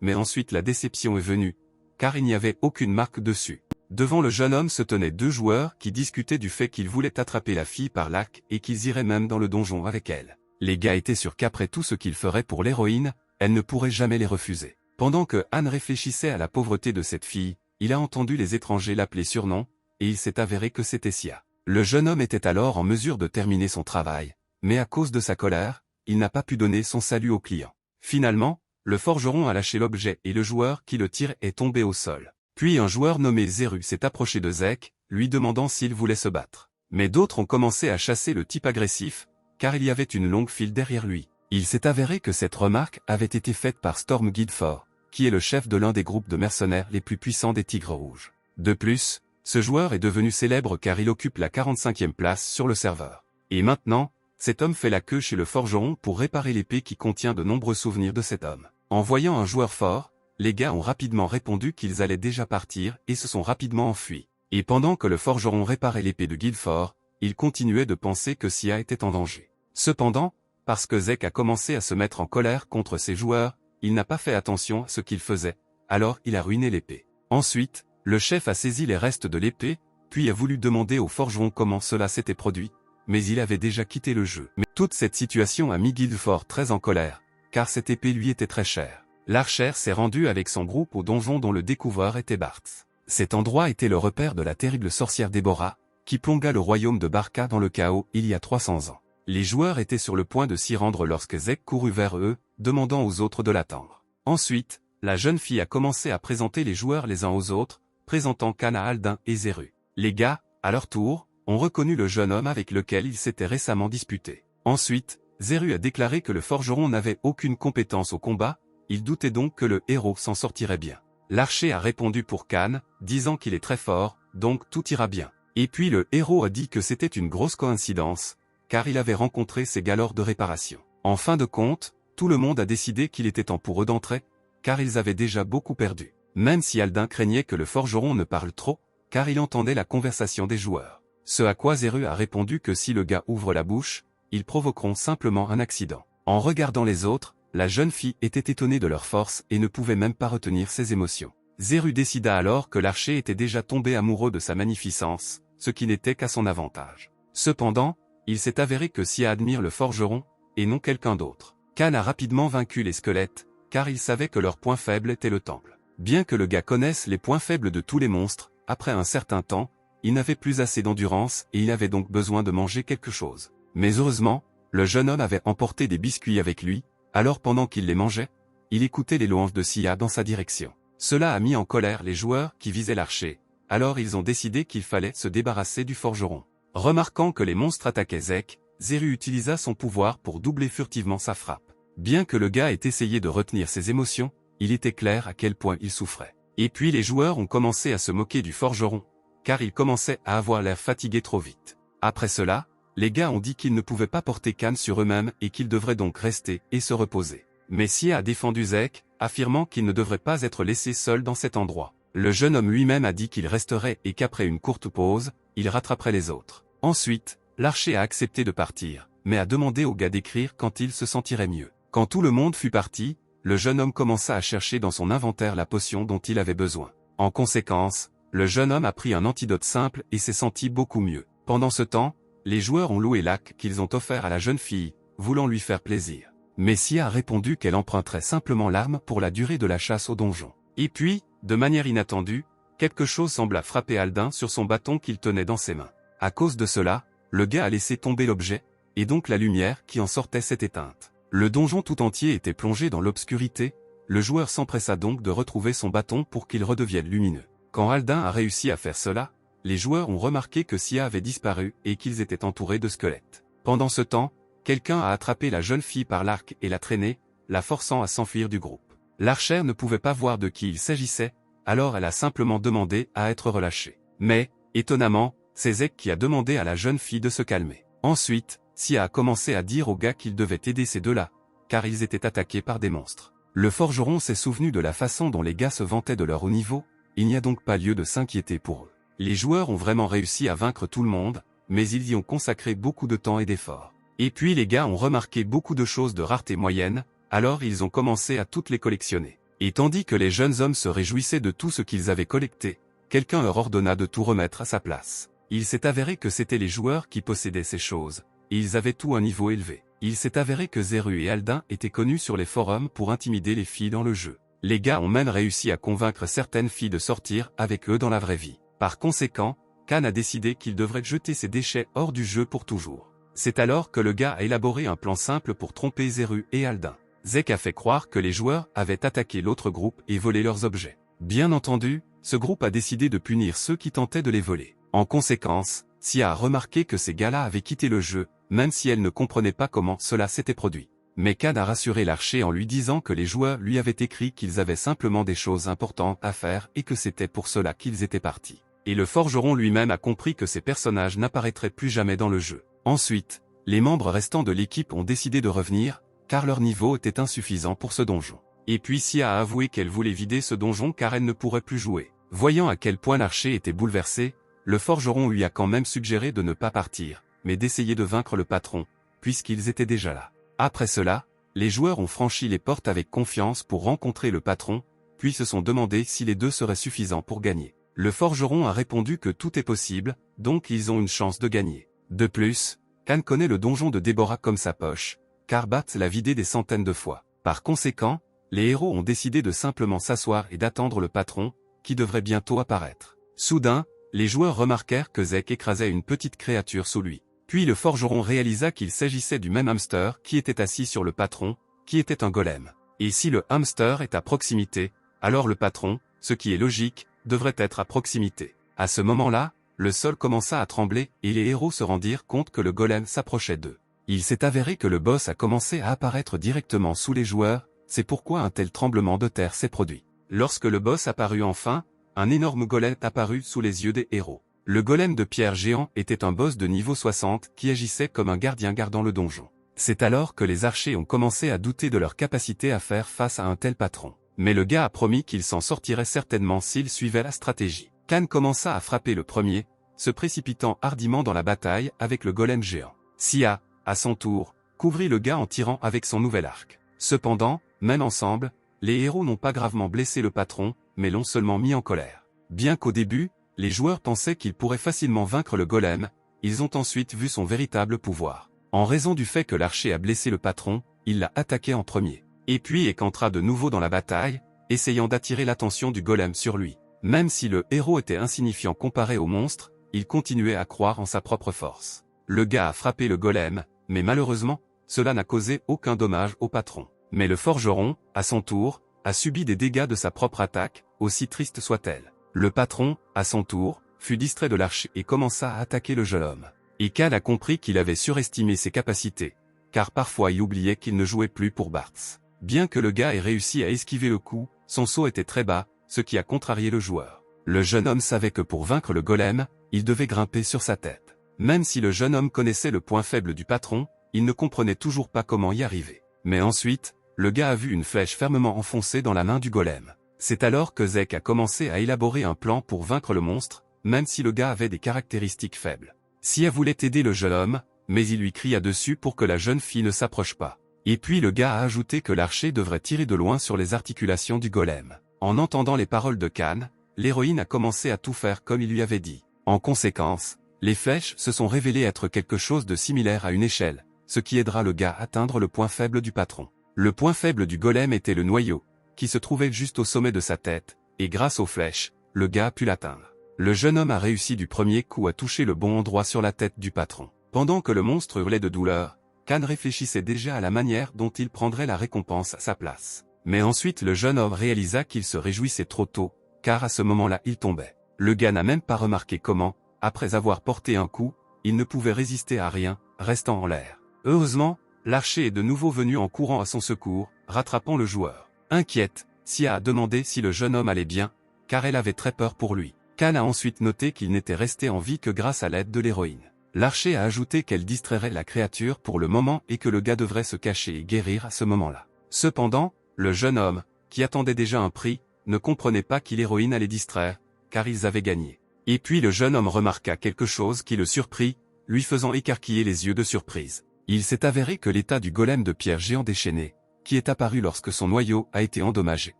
mais ensuite la déception est venue, car il n'y avait aucune marque dessus. Devant le jeune homme se tenaient 2 joueurs qui discutaient du fait qu'ils voulaient attraper la fille par l'arc et qu'ils iraient même dans le donjon avec elle. Les gars étaient sûrs qu'après tout ce qu'ils feraient pour l'héroïne, elle ne pourrait jamais les refuser. Pendant que Han réfléchissait à la pauvreté de cette fille, il a entendu les étrangers l'appeler surnom, et il s'est avéré que c'était Sia. Le jeune homme était alors en mesure de terminer son travail, mais à cause de sa colère, il n'a pas pu donner son salut au client. Finalement, le forgeron a lâché l'objet et le joueur qui le tire est tombé au sol. Puis un joueur nommé Zeru s'est approché de Zek, lui demandant s'il voulait se battre. Mais d'autres ont commencé à chasser le type agressif, car il y avait une longue file derrière lui. Il s'est avéré que cette remarque avait été faite par Storm Guildford, qui est le chef de l'un des groupes de mercenaires les plus puissants des Tigres Rouges. De plus, ce joueur est devenu célèbre car il occupe la 45e place sur le serveur. Et maintenant, cet homme fait la queue chez le forgeron pour réparer l'épée qui contient de nombreux souvenirs de cet homme. En voyant un joueur fort, les gars ont rapidement répondu qu'ils allaient déjà partir et se sont rapidement enfuis. Et pendant que le forgeron réparait l'épée de Guildford, il continuait de penser que Sia était en danger. Cependant, parce que Zek a commencé à se mettre en colère contre ses joueurs, il n'a pas fait attention à ce qu'il faisait, alors il a ruiné l'épée. Ensuite, le chef a saisi les restes de l'épée, puis a voulu demander au forgeron comment cela s'était produit, mais il avait déjà quitté le jeu. Mais toute cette situation a mis Guildford très en colère, car cette épée lui était très chère. L'archer s'est rendu avec son groupe au donjon dont le découvreur était Bart. Cet endroit était le repère de la terrible sorcière Déborah, qui plongea le royaume de Barca dans le chaos il y a 300 ans. Les joueurs étaient sur le point de s'y rendre lorsque Zek courut vers eux, demandant aux autres de l'attendre. Ensuite, la jeune fille a commencé à présenter les joueurs les uns aux autres, présentant Khan à Aldin et Zeru. Les gars, à leur tour, ont reconnu le jeune homme avec lequel ils s'étaient récemment disputés. Ensuite, Zeru a déclaré que le forgeron n'avait aucune compétence au combat, il doutait donc que le héros s'en sortirait bien. L'archer a répondu pour Khan, disant qu'il est très fort, donc tout ira bien. Et puis le héros a dit que c'était une grosse coïncidence, car il avait rencontré ses gars lors de réparation. En fin de compte, tout le monde a décidé qu'il était temps pour eux d'entrer, car ils avaient déjà beaucoup perdu. Même si Aldin craignait que le forgeron ne parle trop, car il entendait la conversation des joueurs. Ce à quoi Zeru a répondu que si le gars ouvre la bouche, ils provoqueront simplement un accident. En regardant les autres, la jeune fille était étonnée de leur force et ne pouvait même pas retenir ses émotions. Zeru décida alors que l'archer était déjà tombé amoureux de sa magnificence, ce qui n'était qu'à son avantage. Cependant, il s'est avéré que Sia admire le forgeron, et non quelqu'un d'autre. Khan a rapidement vaincu les squelettes, car il savait que leur point faible était le temple. Bien que le gars connaisse les points faibles de tous les monstres, après un certain temps, il n'avait plus assez d'endurance et il avait donc besoin de manger quelque chose. Mais heureusement, le jeune homme avait emporté des biscuits avec lui, alors pendant qu'il les mangeait, il écoutait les louanges de Sia dans sa direction. Cela a mis en colère les joueurs qui visaient l'archer, alors ils ont décidé qu'il fallait se débarrasser du forgeron. Remarquant que les monstres attaquaient Zek, Zerû utilisa son pouvoir pour doubler furtivement sa frappe. Bien que le gars ait essayé de retenir ses émotions, il était clair à quel point il souffrait. Et puis les joueurs ont commencé à se moquer du forgeron, car il commençait à avoir l'air fatigué trop vite. Après cela, les gars ont dit qu'ils ne pouvaient pas porter canne sur eux-mêmes et qu'ils devraient donc rester et se reposer. Mais Sia a défendu Zek, affirmant qu'il ne devrait pas être laissé seul dans cet endroit. Le jeune homme lui-même a dit qu'il resterait et qu'après une courte pause, il rattraperait les autres. Ensuite, l'archer a accepté de partir, mais a demandé au gars d'écrire quand il se sentirait mieux. Quand tout le monde fut parti, le jeune homme commença à chercher dans son inventaire la potion dont il avait besoin. En conséquence, le jeune homme a pris un antidote simple et s'est senti beaucoup mieux. Pendant ce temps, les joueurs ont loué l'arc qu'ils ont offert à la jeune fille, voulant lui faire plaisir. Mais Sia a répondu qu'elle emprunterait simplement l'arme pour la durée de la chasse au donjon. Et puis, de manière inattendue, quelque chose sembla frapper Alden sur son bâton qu'il tenait dans ses mains. À cause de cela, le gars a laissé tomber l'objet, et donc la lumière qui en sortait s'est éteinte. Le donjon tout entier était plongé dans l'obscurité, le joueur s'empressa donc de retrouver son bâton pour qu'il redevienne lumineux. Quand Alden a réussi à faire cela, les joueurs ont remarqué que Sia avait disparu et qu'ils étaient entourés de squelettes. Pendant ce temps, quelqu'un a attrapé la jeune fille par l'arc et l'a traînée, la forçant à s'enfuir du groupe. L'archère ne pouvait pas voir de qui il s'agissait, alors elle a simplement demandé à être relâchée. Mais, étonnamment, c'est Zek qui a demandé à la jeune fille de se calmer. Ensuite, Sia a commencé à dire aux gars qu'ils devaient aider ces deux-là, car ils étaient attaqués par des monstres. Le forgeron s'est souvenu de la façon dont les gars se vantaient de leur haut niveau, il n'y a donc pas lieu de s'inquiéter pour eux. Les joueurs ont vraiment réussi à vaincre tout le monde, mais ils y ont consacré beaucoup de temps et d'efforts. Et puis les gars ont remarqué beaucoup de choses de rareté moyenne, alors ils ont commencé à toutes les collectionner. Et tandis que les jeunes hommes se réjouissaient de tout ce qu'ils avaient collecté, quelqu'un leur ordonna de tout remettre à sa place. Il s'est avéré que c'étaient les joueurs qui possédaient ces choses, et ils avaient tout un niveau élevé. Il s'est avéré que Zerû et Alden étaient connus sur les forums pour intimider les filles dans le jeu. Les gars ont même réussi à convaincre certaines filles de sortir avec eux dans la vraie vie. Par conséquent, Khan a décidé qu'il devrait jeter ses déchets hors du jeu pour toujours. C'est alors que le gars a élaboré un plan simple pour tromper Zerû et Alden. Zek a fait croire que les joueurs avaient attaqué l'autre groupe et volé leurs objets. Bien entendu, ce groupe a décidé de punir ceux qui tentaient de les voler. En conséquence, Sia a remarqué que ces gars-là avaient quitté le jeu, même si elle ne comprenait pas comment cela s'était produit. Mais Khan a rassuré l'archer en lui disant que les joueurs lui avaient écrit qu'ils avaient simplement des choses importantes à faire et que c'était pour cela qu'ils étaient partis. Et le forgeron lui-même a compris que ces personnages n'apparaîtraient plus jamais dans le jeu. Ensuite, les membres restants de l'équipe ont décidé de revenir, car leur niveau était insuffisant pour ce donjon. Et puis Sia a avoué qu'elle voulait vider ce donjon car elle ne pourrait plus jouer. Voyant à quel point l'archer était bouleversé, le forgeron lui a quand même suggéré de ne pas partir, mais d'essayer de vaincre le patron, puisqu'ils étaient déjà là. Après cela, les joueurs ont franchi les portes avec confiance pour rencontrer le patron, puis se sont demandé si les deux seraient suffisants pour gagner. Le forgeron a répondu que tout est possible, donc ils ont une chance de gagner. De plus, Khan connaît le donjon de Déborah comme sa poche, car Bat l'a vidé des centaines de fois. Par conséquent, les héros ont décidé de simplement s'asseoir et d'attendre le patron, qui devrait bientôt apparaître. Soudain, les joueurs remarquèrent que Zek écrasait une petite créature sous lui. Puis le forgeron réalisa qu'il s'agissait du même hamster qui était assis sur le patron, qui était un golem. Et si le hamster est à proximité, alors le patron, ce qui est logique, devrait être à proximité. À ce moment-là, le sol commença à trembler et les héros se rendirent compte que le golem s'approchait d'eux. Il s'est avéré que le boss a commencé à apparaître directement sous les joueurs, c'est pourquoi un tel tremblement de terre s'est produit. Lorsque le boss apparut enfin, un énorme golem apparut sous les yeux des héros. Le golem de pierre géant était un boss de niveau 60 qui agissait comme un gardien gardant le donjon. C'est alors que les archers ont commencé à douter de leur capacité à faire face à un tel patron. Mais le gars a promis qu'il s'en sortirait certainement s'il suivait la stratégie. Khan commença à frapper le premier, se précipitant hardiment dans la bataille avec le golem géant. Sia, à son tour, couvrit le gars en tirant avec son nouvel arc. Cependant, même ensemble, les héros n'ont pas gravement blessé le patron, mais l'ont seulement mis en colère. Bien qu'au début, les joueurs pensaient qu'ils pourraient facilement vaincre le golem, ils ont ensuite vu son véritable pouvoir. En raison du fait que l'archer a blessé le patron, il l'a attaqué en premier. Et puis entra de nouveau dans la bataille, essayant d'attirer l'attention du golem sur lui. Même si le héros était insignifiant comparé au monstre, il continuait à croire en sa propre force. Le gars a frappé le golem, mais malheureusement, cela n'a causé aucun dommage au patron. Mais le forgeron, à son tour, a subi des dégâts de sa propre attaque, aussi triste soit-elle. Le patron, à son tour, fut distrait de l'archer et commença à attaquer le jeune homme. Et Khan a compris qu'il avait surestimé ses capacités, car parfois il oubliait qu'il ne jouait plus pour Bartz. Bien que le gars ait réussi à esquiver le coup, son saut était très bas, ce qui a contrarié le joueur. Le jeune homme savait que pour vaincre le golem, il devait grimper sur sa tête. Même si le jeune homme connaissait le point faible du patron, il ne comprenait toujours pas comment y arriver. Mais ensuite, le gars a vu une flèche fermement enfoncée dans la main du golem. C'est alors que Zek a commencé à élaborer un plan pour vaincre le monstre, même si le gars avait des caractéristiques faibles. Sia voulait aider le jeune homme, mais il lui cria dessus pour que la jeune fille ne s'approche pas. Et puis le gars a ajouté que l'archer devrait tirer de loin sur les articulations du golem. En entendant les paroles de Khan, l'héroïne a commencé à tout faire comme il lui avait dit. En conséquence, les flèches se sont révélées être quelque chose de similaire à une échelle, ce qui aidera le gars à atteindre le point faible du patron. Le point faible du golem était le noyau, qui se trouvait juste au sommet de sa tête, et grâce aux flèches, le gars a pu l'atteindre. Le jeune homme a réussi du premier coup à toucher le bon endroit sur la tête du patron. Pendant que le monstre hurlait de douleur, Khan réfléchissait déjà à la manière dont il prendrait la récompense à sa place. Mais ensuite le jeune homme réalisa qu'il se réjouissait trop tôt, car à ce moment-là il tombait. Le gars n'a même pas remarqué comment, après avoir porté un coup, il ne pouvait résister à rien, restant en l'air. Heureusement, l'archer est de nouveau venu en courant à son secours, rattrapant le joueur. Inquiète, Sia a demandé si le jeune homme allait bien, car elle avait très peur pour lui. Khan a ensuite noté qu'il n'était resté en vie que grâce à l'aide de l'héroïne. L'archer a ajouté qu'elle distrairait la créature pour le moment et que le gars devrait se cacher et guérir à ce moment-là. Cependant, le jeune homme, qui attendait déjà un prix, ne comprenait pas qu'il l'héroïne allait distraire, car ils avaient gagné. Et puis le jeune homme remarqua quelque chose qui le surprit, lui faisant écarquiller les yeux de surprise. Il s'est avéré que l'état du golem de pierre géant déchaîné, qui est apparu lorsque son noyau a été endommagé,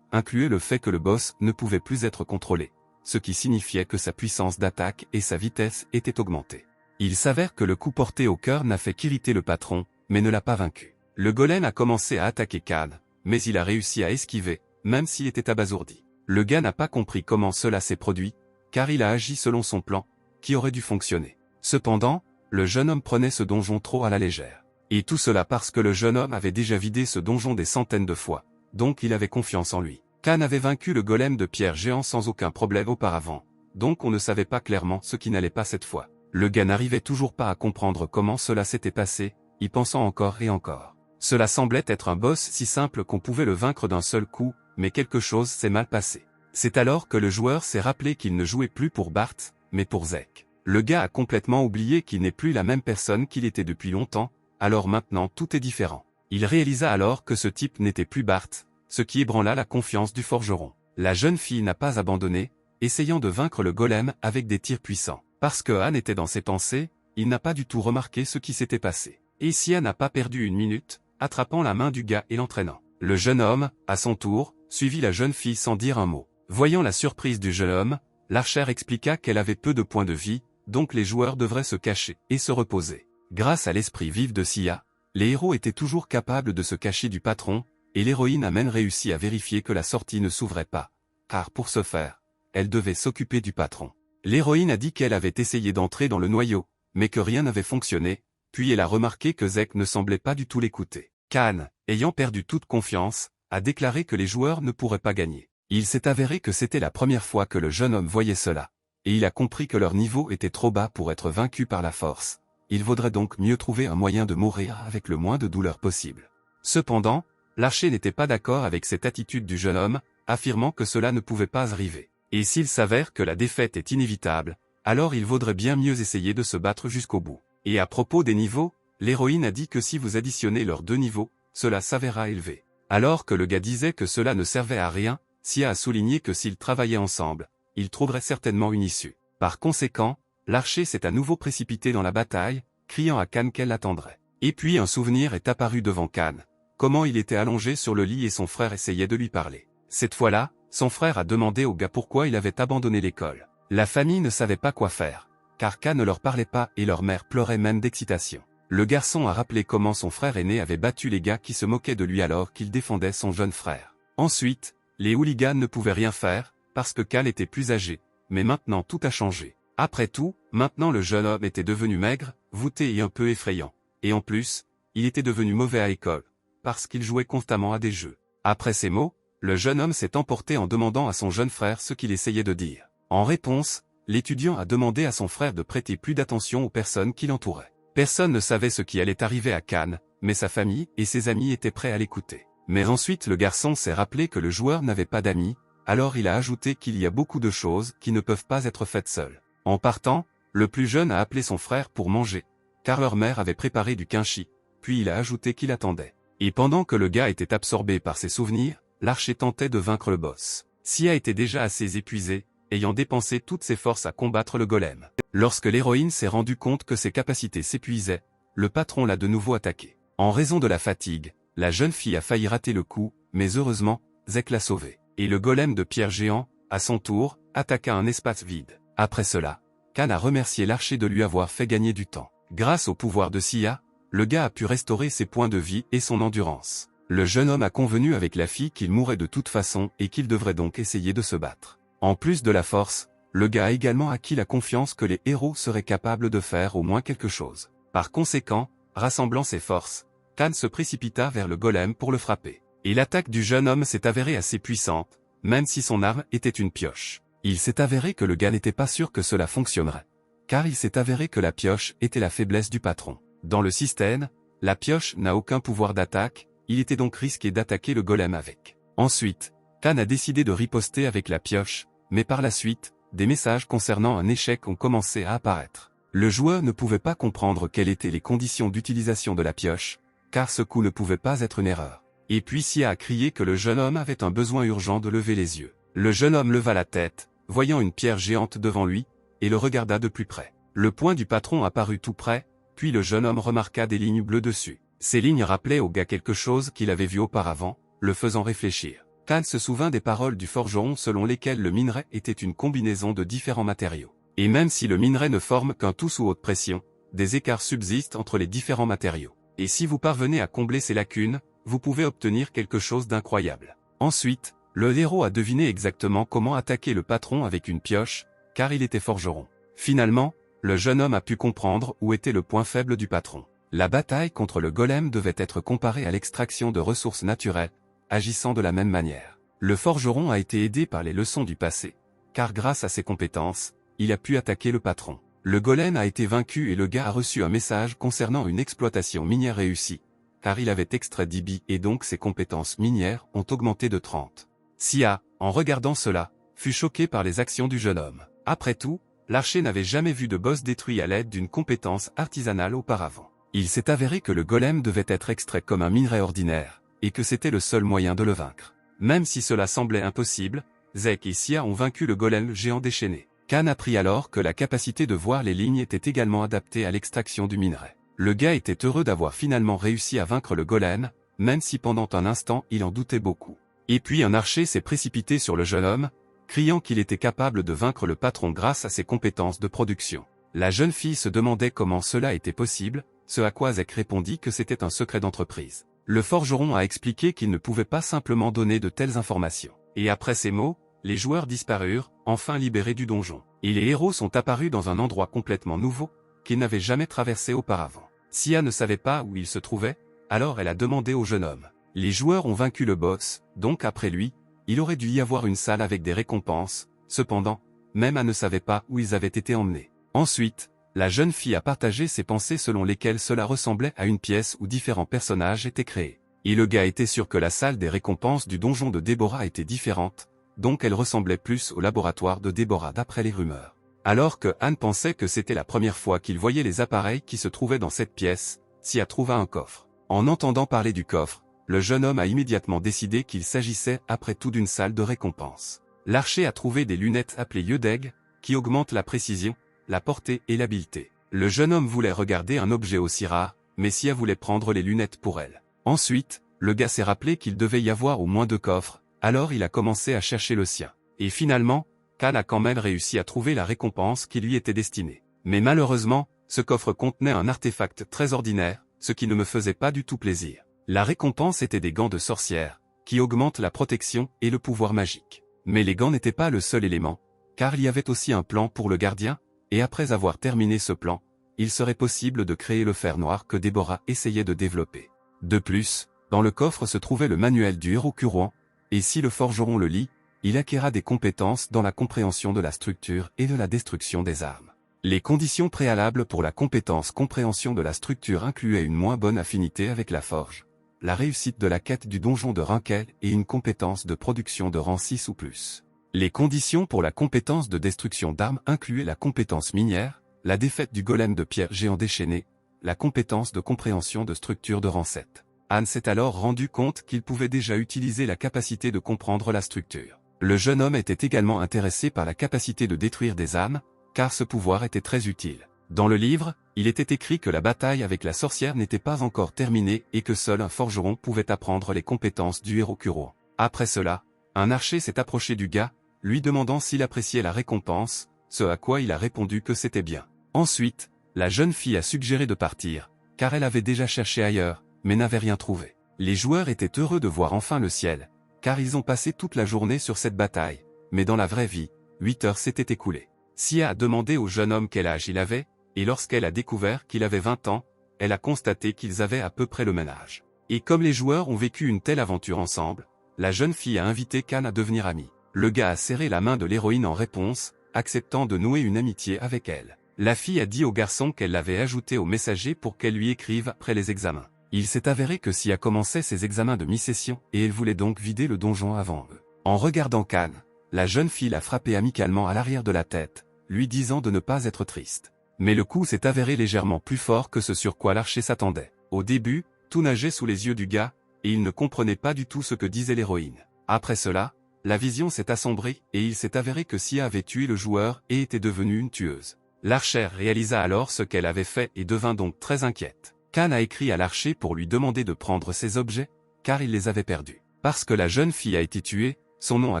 incluait le fait que le boss ne pouvait plus être contrôlé, ce qui signifiait que sa puissance d'attaque et sa vitesse étaient augmentées. Il s'avère que le coup porté au cœur n'a fait qu'irriter le patron, mais ne l'a pas vaincu. Le golem a commencé à attaquer Khan, mais il a réussi à esquiver, même s'il était abasourdi. Le gars n'a pas compris comment cela s'est produit, car il a agi selon son plan, qui aurait dû fonctionner. Cependant, le jeune homme prenait ce donjon trop à la légère. Et tout cela parce que le jeune homme avait déjà vidé ce donjon des centaines de fois, donc il avait confiance en lui. Khan avait vaincu le golem de pierre géant sans aucun problème auparavant, donc on ne savait pas clairement ce qui n'allait pas cette fois. Le gars n'arrivait toujours pas à comprendre comment cela s'était passé, y pensant encore et encore. Cela semblait être un boss si simple qu'on pouvait le vaincre d'un seul coup, mais quelque chose s'est mal passé. C'est alors que le joueur s'est rappelé qu'il ne jouait plus pour Bart, mais pour Zek. Le gars a complètement oublié qu'il n'est plus la même personne qu'il était depuis longtemps, alors maintenant tout est différent. Il réalisa alors que ce type n'était plus Bart, ce qui ébranla la confiance du forgeron. La jeune fille n'a pas abandonné, essayant de vaincre le golem avec des tirs puissants. Parce que Han était dans ses pensées, il n'a pas du tout remarqué ce qui s'était passé. Et Sia n'a pas perdu une minute, attrapant la main du gars et l'entraînant. Le jeune homme, à son tour, suivit la jeune fille sans dire un mot. Voyant la surprise du jeune homme, l'archer expliqua qu'elle avait peu de points de vie, donc les joueurs devraient se cacher et se reposer. Grâce à l'esprit vif de Sia, les héros étaient toujours capables de se cacher du patron, et l'héroïne a même réussi à vérifier que la sortie ne s'ouvrait pas, car pour ce faire, elle devait s'occuper du patron. L'héroïne a dit qu'elle avait essayé d'entrer dans le noyau, mais que rien n'avait fonctionné, puis elle a remarqué que Zek ne semblait pas du tout l'écouter. Khan, ayant perdu toute confiance, a déclaré que les joueurs ne pourraient pas gagner. Il s'est avéré que c'était la première fois que le jeune homme voyait cela, et il a compris que leur niveau était trop bas pour être vaincu par la force. Il vaudrait donc mieux trouver un moyen de mourir avec le moins de douleur possible. Cependant, l'archer n'était pas d'accord avec cette attitude du jeune homme, affirmant que cela ne pouvait pas arriver. Et s'il s'avère que la défaite est inévitable, alors il vaudrait bien mieux essayer de se battre jusqu'au bout. Et à propos des niveaux, l'héroïne a dit que si vous additionnez leurs deux niveaux, cela s'avérera élevé. Alors que le gars disait que cela ne servait à rien, Sia a souligné que s'ils travaillaient ensemble, ils trouveraient certainement une issue. Par conséquent, l'archer s'est à nouveau précipité dans la bataille, criant à Khan qu'elle l'attendrait. Et puis un souvenir est apparu devant Khan, comment il était allongé sur le lit et son frère essayait de lui parler. Cette fois-là, son frère a demandé au gars pourquoi il avait abandonné l'école. La famille ne savait pas quoi faire, car Khan ne leur parlait pas et leur mère pleurait même d'excitation. Le garçon a rappelé comment son frère aîné avait battu les gars qui se moquaient de lui alors qu'il défendait son jeune frère. Ensuite, les hooligans ne pouvaient rien faire, parce que Khan était plus âgé, mais maintenant tout a changé. Après tout, maintenant le jeune homme était devenu maigre, voûté et un peu effrayant. Et en plus, il était devenu mauvais à l'école, parce qu'il jouait constamment à des jeux. Après ces mots, le jeune homme s'est emporté en demandant à son jeune frère ce qu'il essayait de dire. En réponse, l'étudiant a demandé à son frère de prêter plus d'attention aux personnes qui l'entouraient. Personne ne savait ce qui allait arriver à Khan, mais sa famille et ses amis étaient prêts à l'écouter. Mais ensuite le garçon s'est rappelé que le joueur n'avait pas d'amis, alors il a ajouté qu'il y a beaucoup de choses qui ne peuvent pas être faites seules. En partant, le plus jeune a appelé son frère pour manger, car leur mère avait préparé du kimchi, puis il a ajouté qu'il attendait. Et pendant que le gars était absorbé par ses souvenirs, l'archer tentait de vaincre le boss. Sia était déjà assez épuisée, ayant dépensé toutes ses forces à combattre le golem. Lorsque l'héroïne s'est rendue compte que ses capacités s'épuisaient, le patron l'a de nouveau attaqué. En raison de la fatigue, la jeune fille a failli rater le coup, mais heureusement, Zek l'a sauvée. Et le golem de pierre géant, à son tour, attaqua un espace vide. Après cela, Khan a remercié l'archer de lui avoir fait gagner du temps. Grâce au pouvoir de Sia, le gars a pu restaurer ses points de vie et son endurance. Le jeune homme a convenu avec la fille qu'il mourrait de toute façon et qu'il devrait donc essayer de se battre. En plus de la force, le gars a également acquis la confiance que les héros seraient capables de faire au moins quelque chose. Par conséquent, rassemblant ses forces, Khan se précipita vers le golem pour le frapper. Et l'attaque du jeune homme s'est avérée assez puissante, même si son arme était une pioche. Il s'est avéré que le gars n'était pas sûr que cela fonctionnerait, car il s'est avéré que la pioche était la faiblesse du patron. Dans le système, la pioche n'a aucun pouvoir d'attaque, il était donc risqué d'attaquer le golem avec. Ensuite, Khan a décidé de riposter avec la pioche, mais par la suite, des messages concernant un échec ont commencé à apparaître. Le joueur ne pouvait pas comprendre quelles étaient les conditions d'utilisation de la pioche, car ce coup ne pouvait pas être une erreur. Et puis Sia a crié que le jeune homme avait un besoin urgent de lever les yeux. Le jeune homme leva la tête, voyant une pierre géante devant lui, et le regarda de plus près. Le poing du patron apparut tout près, puis le jeune homme remarqua des lignes bleues dessus. Ces lignes rappelaient au gars quelque chose qu'il avait vu auparavant, le faisant réfléchir. Khan se souvint des paroles du forgeron selon lesquelles le minerai était une combinaison de différents matériaux. Et même si le minerai ne forme qu'un tout sous haute pression, des écarts subsistent entre les différents matériaux. Et si vous parvenez à combler ces lacunes, vous pouvez obtenir quelque chose d'incroyable. Ensuite, le héros a deviné exactement comment attaquer le patron avec une pioche, car il était forgeron. Finalement, le jeune homme a pu comprendre où était le point faible du patron. La bataille contre le golem devait être comparée à l'extraction de ressources naturelles, agissant de la même manière. Le forgeron a été aidé par les leçons du passé, car grâce à ses compétences, il a pu attaquer le patron. Le golem a été vaincu et le gars a reçu un message concernant une exploitation minière réussie, car il avait extrait 10 billes et donc ses compétences minières ont augmenté de 30. Sia, en regardant cela, fut choqué par les actions du jeune homme. Après tout, l'archer n'avait jamais vu de boss détruit à l'aide d'une compétence artisanale auparavant. Il s'est avéré que le golem devait être extrait comme un minerai ordinaire, et que c'était le seul moyen de le vaincre. Même si cela semblait impossible, Zek et Sia ont vaincu le golem géant déchaîné. Khan apprit alors que la capacité de voir les lignes était également adaptée à l'extraction du minerai. Le gars était heureux d'avoir finalement réussi à vaincre le golem, même si pendant un instant il en doutait beaucoup. Et puis un archer s'est précipité sur le jeune homme, criant qu'il était capable de vaincre le patron grâce à ses compétences de production. La jeune fille se demandait comment cela était possible, ce à quoi Zek répondit que c'était un secret d'entreprise. Le forgeron a expliqué qu'il ne pouvait pas simplement donner de telles informations. Et après ces mots, les joueurs disparurent, enfin libérés du donjon. Et les héros sont apparus dans un endroit complètement nouveau, qu'ils n'avaient jamais traversé auparavant. Sia ne savait pas où il se trouvait, alors elle a demandé au jeune homme. Les joueurs ont vaincu le boss, donc après lui, il aurait dû y avoir une salle avec des récompenses, cependant, même elle ne savait pas où ils avaient été emmenés. Ensuite, la jeune fille a partagé ses pensées selon lesquelles cela ressemblait à une pièce où différents personnages étaient créés. Et le gars était sûr que la salle des récompenses du donjon de Déborah était différente, donc elle ressemblait plus au laboratoire de Déborah d'après les rumeurs. Alors que Anne pensait que c'était la première fois qu'il voyait les appareils qui se trouvaient dans cette pièce, Sia trouva un coffre. En entendant parler du coffre, le jeune homme a immédiatement décidé qu'il s'agissait après tout d'une salle de récompense. L'archer a trouvé des lunettes appelées Yeux-d'aigle, qui augmentent la précision, la portée et l'habileté. Le jeune homme voulait regarder un objet aussi rare, mais Sia voulait prendre les lunettes pour elle. Ensuite, le gars s'est rappelé qu'il devait y avoir au moins 2 coffres, alors il a commencé à chercher le sien. Et finalement, Khan a quand même réussi à trouver la récompense qui lui était destinée. Mais malheureusement, ce coffre contenait un artefact très ordinaire, ce qui ne me faisait pas du tout plaisir. La récompense était des gants de sorcière, qui augmentent la protection et le pouvoir magique. Mais les gants n'étaient pas le seul élément, car il y avait aussi un plan pour le gardien, et après avoir terminé ce plan, il serait possible de créer le fer noir que Déborah essayait de développer. De plus, dans le coffre se trouvait le manuel du héros Kuruan, et si le forgeron le lit, il acquérera des compétences dans la compréhension de la structure et de la destruction des armes. Les conditions préalables pour la compétence compréhension de la structure incluaient une moins bonne affinité avec la forge, la réussite de la quête du donjon de Runkel et une compétence de production de rang 6 ou plus. Les conditions pour la compétence de destruction d'armes incluaient la compétence minière, la défaite du golem de pierre géant déchaîné, la compétence de compréhension de structure de rang 7. Anne s'est alors rendu compte qu'il pouvait déjà utiliser la capacité de comprendre la structure. Le jeune homme était également intéressé par la capacité de détruire des âmes, car ce pouvoir était très utile. Dans le livre, il était écrit que la bataille avec la sorcière n'était pas encore terminée et que seul un forgeron pouvait apprendre les compétences du héros Kuro. Après cela, un archer s'est approché du gars, lui demandant s'il appréciait la récompense, ce à quoi il a répondu que c'était bien. Ensuite, la jeune fille a suggéré de partir, car elle avait déjà cherché ailleurs, mais n'avait rien trouvé. Les joueurs étaient heureux de voir enfin le ciel, car ils ont passé toute la journée sur cette bataille, mais dans la vraie vie, 8 heures s'étaient écoulées. Sia a demandé au jeune homme quel âge il avait, et lorsqu'elle a découvert qu'il avait 20 ans, elle a constaté qu'ils avaient à peu près le même âge. Et comme les joueurs ont vécu une telle aventure ensemble, la jeune fille a invité Kan à devenir amie. Le gars a serré la main de l'héroïne en réponse, acceptant de nouer une amitié avec elle. La fille a dit au garçon qu'elle l'avait ajouté au messager pour qu'elle lui écrive après les examens. Il s'est avéré que Sia commençait ses examens de mi-session et elle voulait donc vider le donjon avant eux. En regardant Kan, la jeune fille l'a frappé amicalement à l'arrière de la tête, lui disant de ne pas être triste. Mais le coup s'est avéré légèrement plus fort que ce sur quoi l'archer s'attendait. Au début, tout nageait sous les yeux du gars, et il ne comprenait pas du tout ce que disait l'héroïne. Après cela, la vision s'est assombrie et il s'est avéré que Sia avait tué le joueur et était devenue une tueuse. L'archer réalisa alors ce qu'elle avait fait et devint donc très inquiète. Kan a écrit à l'archer pour lui demander de prendre ses objets, car il les avait perdus. Parce que la jeune fille a été tuée, son nom a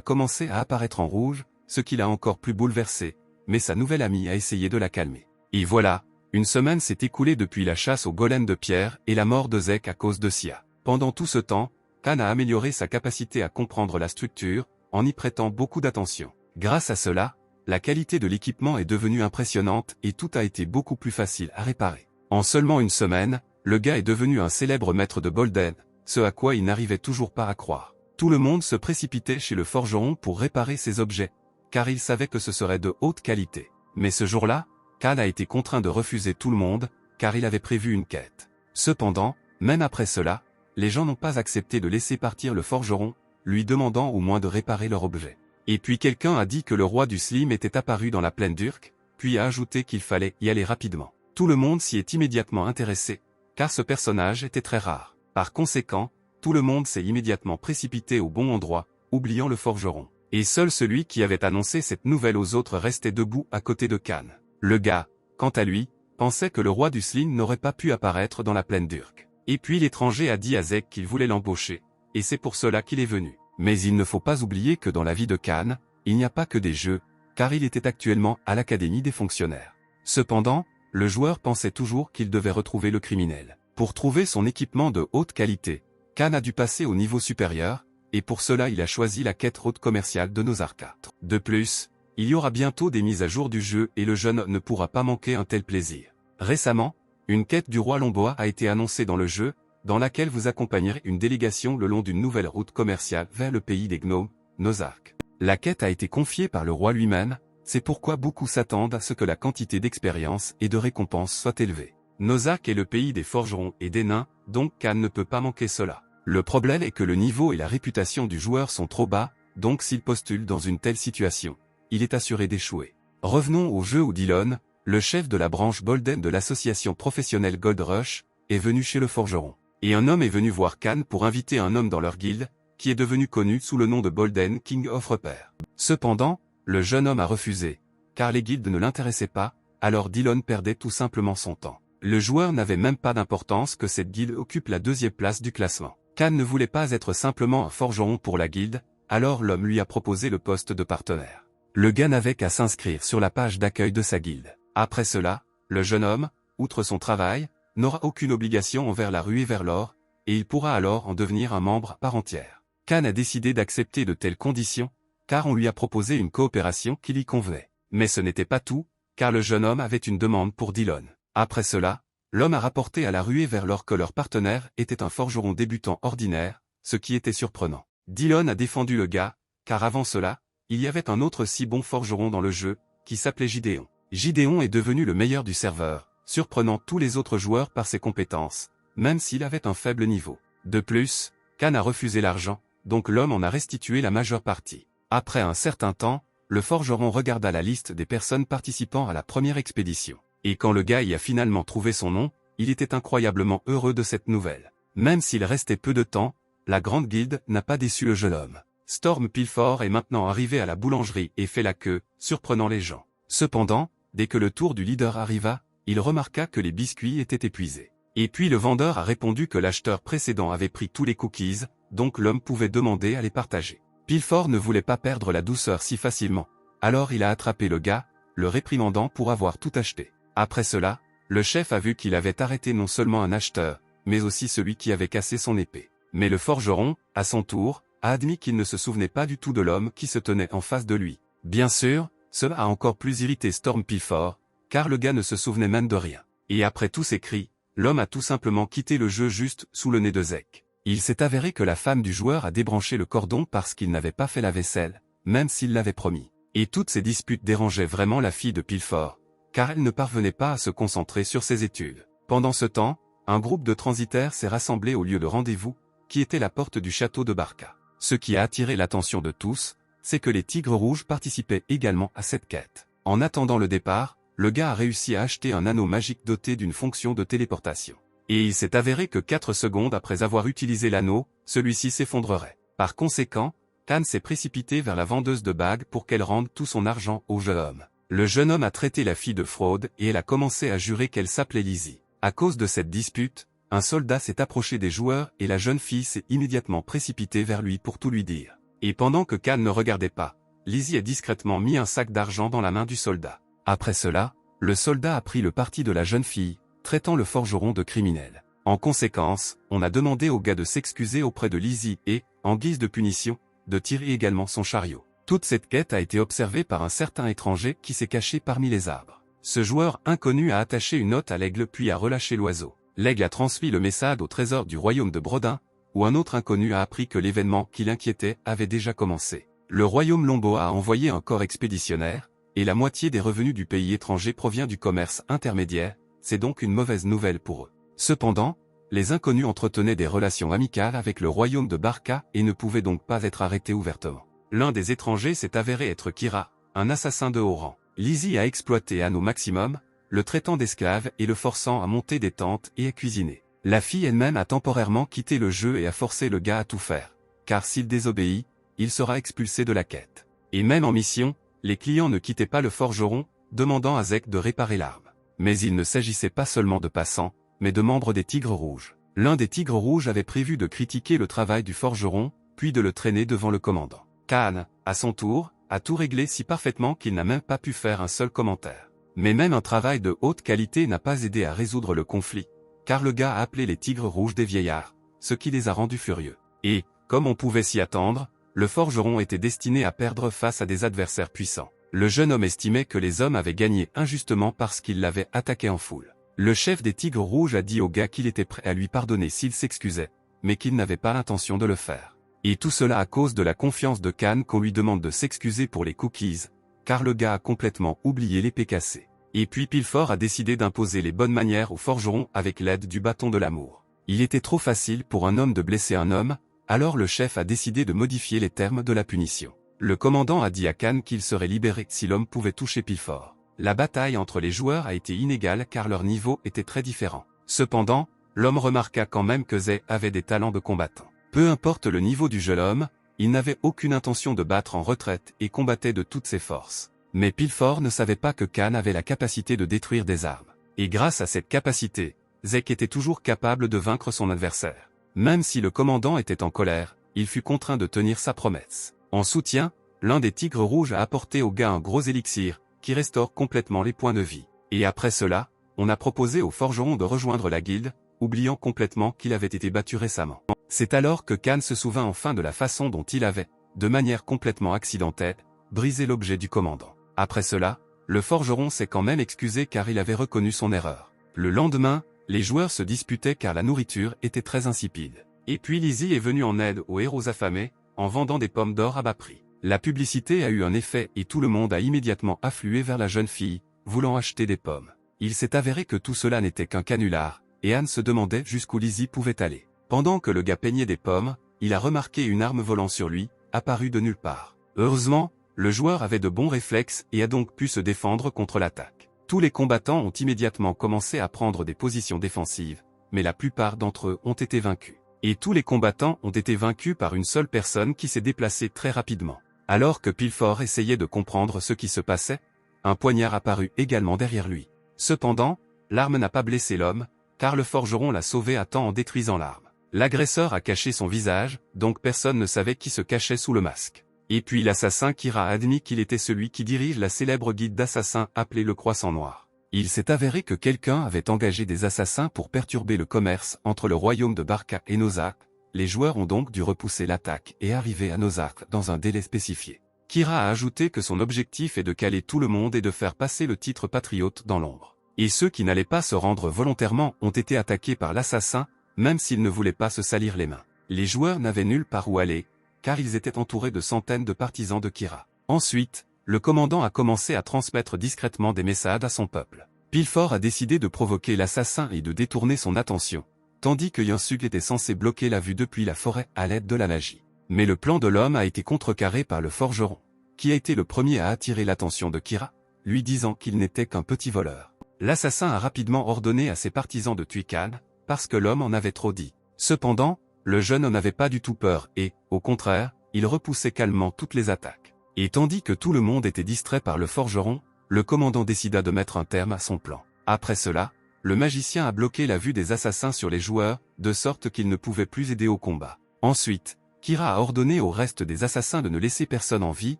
commencé à apparaître en rouge, ce qui l'a encore plus bouleversé, mais sa nouvelle amie a essayé de la calmer. Et voilà, une semaine s'est écoulée depuis la chasse au golem de pierre et la mort de Zek à cause de Sia. Pendant tout ce temps, Kan a amélioré sa capacité à comprendre la structure, en y prêtant beaucoup d'attention. Grâce à cela, la qualité de l'équipement est devenue impressionnante et tout a été beaucoup plus facile à réparer. En seulement une semaine, le gars est devenu un célèbre maître de Bolden, ce à quoi il n'arrivait toujours pas à croire. Tout le monde se précipitait chez le forgeron pour réparer ses objets, car il savait que ce serait de haute qualité. Mais ce jour-là, Kan a été contraint de refuser tout le monde, car il avait prévu une quête. Cependant, même après cela, les gens n'ont pas accepté de laisser partir le forgeron, lui demandant au moins de réparer leur objet. Et puis quelqu'un a dit que le roi du Slim était apparu dans la plaine d'Urk, puis a ajouté qu'il fallait y aller rapidement. Tout le monde s'y est immédiatement intéressé, car ce personnage était très rare. Par conséquent, tout le monde s'est immédiatement précipité au bon endroit, oubliant le forgeron. Et seul celui qui avait annoncé cette nouvelle aux autres restait debout à côté de Kan. Le gars, quant à lui, pensait que le roi du Slin n'aurait pas pu apparaître dans la plaine d'Urk. Et puis l'étranger a dit à Zek qu'il voulait l'embaucher, et c'est pour cela qu'il est venu. Mais il ne faut pas oublier que dans la vie de Kan, il n'y a pas que des jeux, car il était actuellement à l'académie des fonctionnaires. Cependant, le joueur pensait toujours qu'il devait retrouver le criminel. Pour trouver son équipement de haute qualité, Kan a dû passer au niveau supérieur, et pour cela il a choisi la quête route commerciale de Nosarka. De plus, il y aura bientôt des mises à jour du jeu et le jeune ne pourra pas manquer un tel plaisir. Récemment, une quête du roi Lomboa a été annoncée dans le jeu, dans laquelle vous accompagnerez une délégation le long d'une nouvelle route commerciale vers le pays des gnomes, Nosark. La quête a été confiée par le roi lui-même, c'est pourquoi beaucoup s'attendent à ce que la quantité d'expérience et de récompenses soit élevée. Nosark est le pays des forgerons et des nains, donc Kan ne peut pas manquer cela. Le problème est que le niveau et la réputation du joueur sont trop bas, donc s'il postule dans une telle situation, il est assuré d'échouer. Revenons au jeu où Dillon, le chef de la branche Bolden de l'association professionnelle Gold Rush, est venu chez le forgeron. Et un homme est venu voir Kan pour inviter un homme dans leur guilde, qui est devenu connu sous le nom de Bolden King of Repair. Cependant, le jeune homme a refusé, car les guildes ne l'intéressaient pas, alors Dillon perdait tout simplement son temps. Le joueur n'avait même pas d'importance que cette guilde occupe la 2e place du classement. Kan ne voulait pas être simplement un forgeron pour la guilde, alors l'homme lui a proposé le poste de partenaire. Le gars n'avait qu'à s'inscrire sur la page d'accueil de sa guilde. Après cela, le jeune homme, outre son travail, n'aura aucune obligation envers la ruée vers l'or, et il pourra alors en devenir un membre à part entière. Kan a décidé d'accepter de telles conditions, car on lui a proposé une coopération qui lui convenait. Mais ce n'était pas tout, car le jeune homme avait une demande pour Dillon. Après cela, l'homme a rapporté à la ruée vers l'or que leur partenaire était un forgeron débutant ordinaire, ce qui était surprenant. Dillon a défendu le gars, car avant cela, il y avait un autre si bon forgeron dans le jeu, qui s'appelait Gideon. Gideon est devenu le meilleur du serveur, surprenant tous les autres joueurs par ses compétences, même s'il avait un faible niveau. De plus, Khan a refusé l'argent, donc l'homme en a restitué la majeure partie. Après un certain temps, le forgeron regarda la liste des personnes participant à la première expédition. Et quand le gars y a finalement trouvé son nom, il était incroyablement heureux de cette nouvelle. Même s'il restait peu de temps, la grande guilde n'a pas déçu le jeune homme. Storm Pilford est maintenant arrivé à la boulangerie et fait la queue, surprenant les gens. Cependant, dès que le tour du leader arriva, il remarqua que les biscuits étaient épuisés. Et puis le vendeur a répondu que l'acheteur précédent avait pris tous les cookies, donc l'homme pouvait demander à les partager. Pilford ne voulait pas perdre la douceur si facilement, alors il a attrapé le gars, le réprimandant pour avoir tout acheté. Après cela, le chef a vu qu'il avait arrêté non seulement un acheteur, mais aussi celui qui avait cassé son épée. Mais le forgeron, à son tour, a admis qu'il ne se souvenait pas du tout de l'homme qui se tenait en face de lui. Bien sûr, cela a encore plus irrité Storm Pilford, car le gars ne se souvenait même de rien. Et après tous ces cris, l'homme a tout simplement quitté le jeu juste sous le nez de Zek. Il s'est avéré que la femme du joueur a débranché le cordon parce qu'il n'avait pas fait la vaisselle, même s'il l'avait promis. Et toutes ces disputes dérangeaient vraiment la fille de Pilford, car elle ne parvenait pas à se concentrer sur ses études. Pendant ce temps, un groupe de transitaires s'est rassemblé au lieu de rendez-vous, qui était la porte du château de Barca. Ce qui a attiré l'attention de tous, c'est que les Tigres Rouges participaient également à cette quête. En attendant le départ, le gars a réussi à acheter un anneau magique doté d'une fonction de téléportation. Et il s'est avéré que 4 secondes après avoir utilisé l'anneau, celui-ci s'effondrerait. Par conséquent, Khan s'est précipité vers la vendeuse de bagues pour qu'elle rende tout son argent au jeune homme. Le jeune homme a traité la fille de fraude et elle a commencé à jurer qu'elle s'appelait Lizzie. À cause de cette dispute, un soldat s'est approché des joueurs et la jeune fille s'est immédiatement précipitée vers lui pour tout lui dire. Et pendant que Khan ne regardait pas, Lizzie a discrètement mis un sac d'argent dans la main du soldat. Après cela, le soldat a pris le parti de la jeune fille, traitant le forgeron de criminel. En conséquence, on a demandé au gars de s'excuser auprès de Lizzie et, en guise de punition, de tirer également son chariot. Toute cette quête a été observée par un certain étranger qui s'est caché parmi les arbres. Ce joueur inconnu a attaché une note à l'aigle puis a relâché l'oiseau. L'aigle a transmis le message au trésor du royaume de Brodin, où un autre inconnu a appris que l'événement qui l'inquiétait avait déjà commencé. Le royaume Lomboa a envoyé un corps expéditionnaire, et la moitié des revenus du pays étranger provient du commerce intermédiaire, c'est donc une mauvaise nouvelle pour eux. Cependant, les inconnus entretenaient des relations amicales avec le royaume de Barca et ne pouvaient donc pas être arrêtés ouvertement. L'un des étrangers s'est avéré être Kira, un assassin de haut rang. Lizzie a exploité Anne au maximum, le traitant d'esclave et le forçant à monter des tentes et à cuisiner. La fille elle-même a temporairement quitté le jeu et a forcé le gars à tout faire, car s'il désobéit, il sera expulsé de la quête. Et même en mission, les clients ne quittaient pas le forgeron, demandant à Zek de réparer l'arme. Mais il ne s'agissait pas seulement de passants, mais de membres des Tigres Rouges. L'un des Tigres Rouges avait prévu de critiquer le travail du forgeron, puis de le traîner devant le commandant. Khan, à son tour, a tout réglé si parfaitement qu'il n'a même pas pu faire un seul commentaire. Mais même un travail de haute qualité n'a pas aidé à résoudre le conflit, car le gars a appelé les Tigres Rouges des vieillards, ce qui les a rendus furieux. Et, comme on pouvait s'y attendre, le forgeron était destiné à perdre face à des adversaires puissants. Le jeune homme estimait que les hommes avaient gagné injustement parce qu'ils l'avaient attaqué en foule. Le chef des Tigres Rouges a dit au gars qu'il était prêt à lui pardonner s'il s'excusait, mais qu'il n'avait pas l'intention de le faire. Et tout cela à cause de la confiance de Khan qu'on lui demande de s'excuser pour les cookies, car le gars a complètement oublié l'épée cassée. Et puis Pilford a décidé d'imposer les bonnes manières au forgeron avec l'aide du bâton de l'amour. Il était trop facile pour un homme de blesser un homme, alors le chef a décidé de modifier les termes de la punition. Le commandant a dit à Khan qu'il serait libéré si l'homme pouvait toucher Pilford. La bataille entre les joueurs a été inégale car leur niveau était très différent. Cependant, l'homme remarqua quand même que Zay avait des talents de combattant. Peu importe le niveau du jeune homme, il n'avait aucune intention de battre en retraite et combattait de toutes ses forces. Mais Pilford ne savait pas que Khan avait la capacité de détruire des armes. Et grâce à cette capacité, Zek était toujours capable de vaincre son adversaire. Même si le commandant était en colère, il fut contraint de tenir sa promesse. En soutien, l'un des Tigres Rouges a apporté au gars un gros élixir, qui restaure complètement les points de vie. Et après cela, on a proposé au forgeron de rejoindre la guilde, oubliant complètement qu'il avait été battu récemment. C'est alors que Khan se souvint enfin de la façon dont il avait, de manière complètement accidentelle, brisé l'objet du commandant. Après cela, le forgeron s'est quand même excusé car il avait reconnu son erreur. Le lendemain, les joueurs se disputaient car la nourriture était très insipide. Et puis Lizzie est venue en aide aux héros affamés, en vendant des pommes d'or à bas prix. La publicité a eu un effet et tout le monde a immédiatement afflué vers la jeune fille, voulant acheter des pommes. Il s'est avéré que tout cela n'était qu'un canular, et Anne se demandait jusqu'où Lizzie pouvait aller. Pendant que le gars peignait des pommes, il a remarqué une arme volant sur lui, apparue de nulle part. Heureusement, le joueur avait de bons réflexes et a donc pu se défendre contre l'attaque. Tous les combattants ont immédiatement commencé à prendre des positions défensives, mais la plupart d'entre eux ont été vaincus. Et tous les combattants ont été vaincus par une seule personne qui s'est déplacée très rapidement. Alors que Pilfor essayait de comprendre ce qui se passait, un poignard apparut également derrière lui. Cependant, l'arme n'a pas blessé l'homme, car le forgeron l'a sauvé à temps en détruisant l'arme. L'agresseur a caché son visage, donc personne ne savait qui se cachait sous le masque. Et puis l'assassin Kira a admis qu'il était celui qui dirige la célèbre guilde d'assassins appelée le Croissant Noir. Il s'est avéré que quelqu'un avait engagé des assassins pour perturber le commerce entre le royaume de Barca et Nosark. Les joueurs ont donc dû repousser l'attaque et arriver à Nosark dans un délai spécifié. Kira a ajouté que son objectif est de caler tout le monde et de faire passer le titre patriote dans l'ombre. Et ceux qui n'allaient pas se rendre volontairement ont été attaqués par l'assassin, même s'ils ne voulaient pas se salir les mains. Les joueurs n'avaient nulle part où aller, car ils étaient entourés de centaines de partisans de Kira. Ensuite, le commandant a commencé à transmettre discrètement des messages à son peuple. Pilfor a décidé de provoquer l'assassin et de détourner son attention, tandis que Yonsug était censé bloquer la vue depuis la forêt à l'aide de la magie. Mais le plan de l'homme a été contrecarré par le forgeron, qui a été le premier à attirer l'attention de Kira, lui disant qu'il n'était qu'un petit voleur. L'assassin a rapidement ordonné à ses partisans de tuer Khan, parce que l'homme en avait trop dit. Cependant, le jeune homme n'avait pas du tout peur et, au contraire, il repoussait calmement toutes les attaques. Et tandis que tout le monde était distrait par le forgeron, le commandant décida de mettre un terme à son plan. Après cela, le magicien a bloqué la vue des assassins sur les joueurs, de sorte qu'ils ne pouvaient plus aider au combat. Ensuite, Kira a ordonné au reste des assassins de ne laisser personne en vie,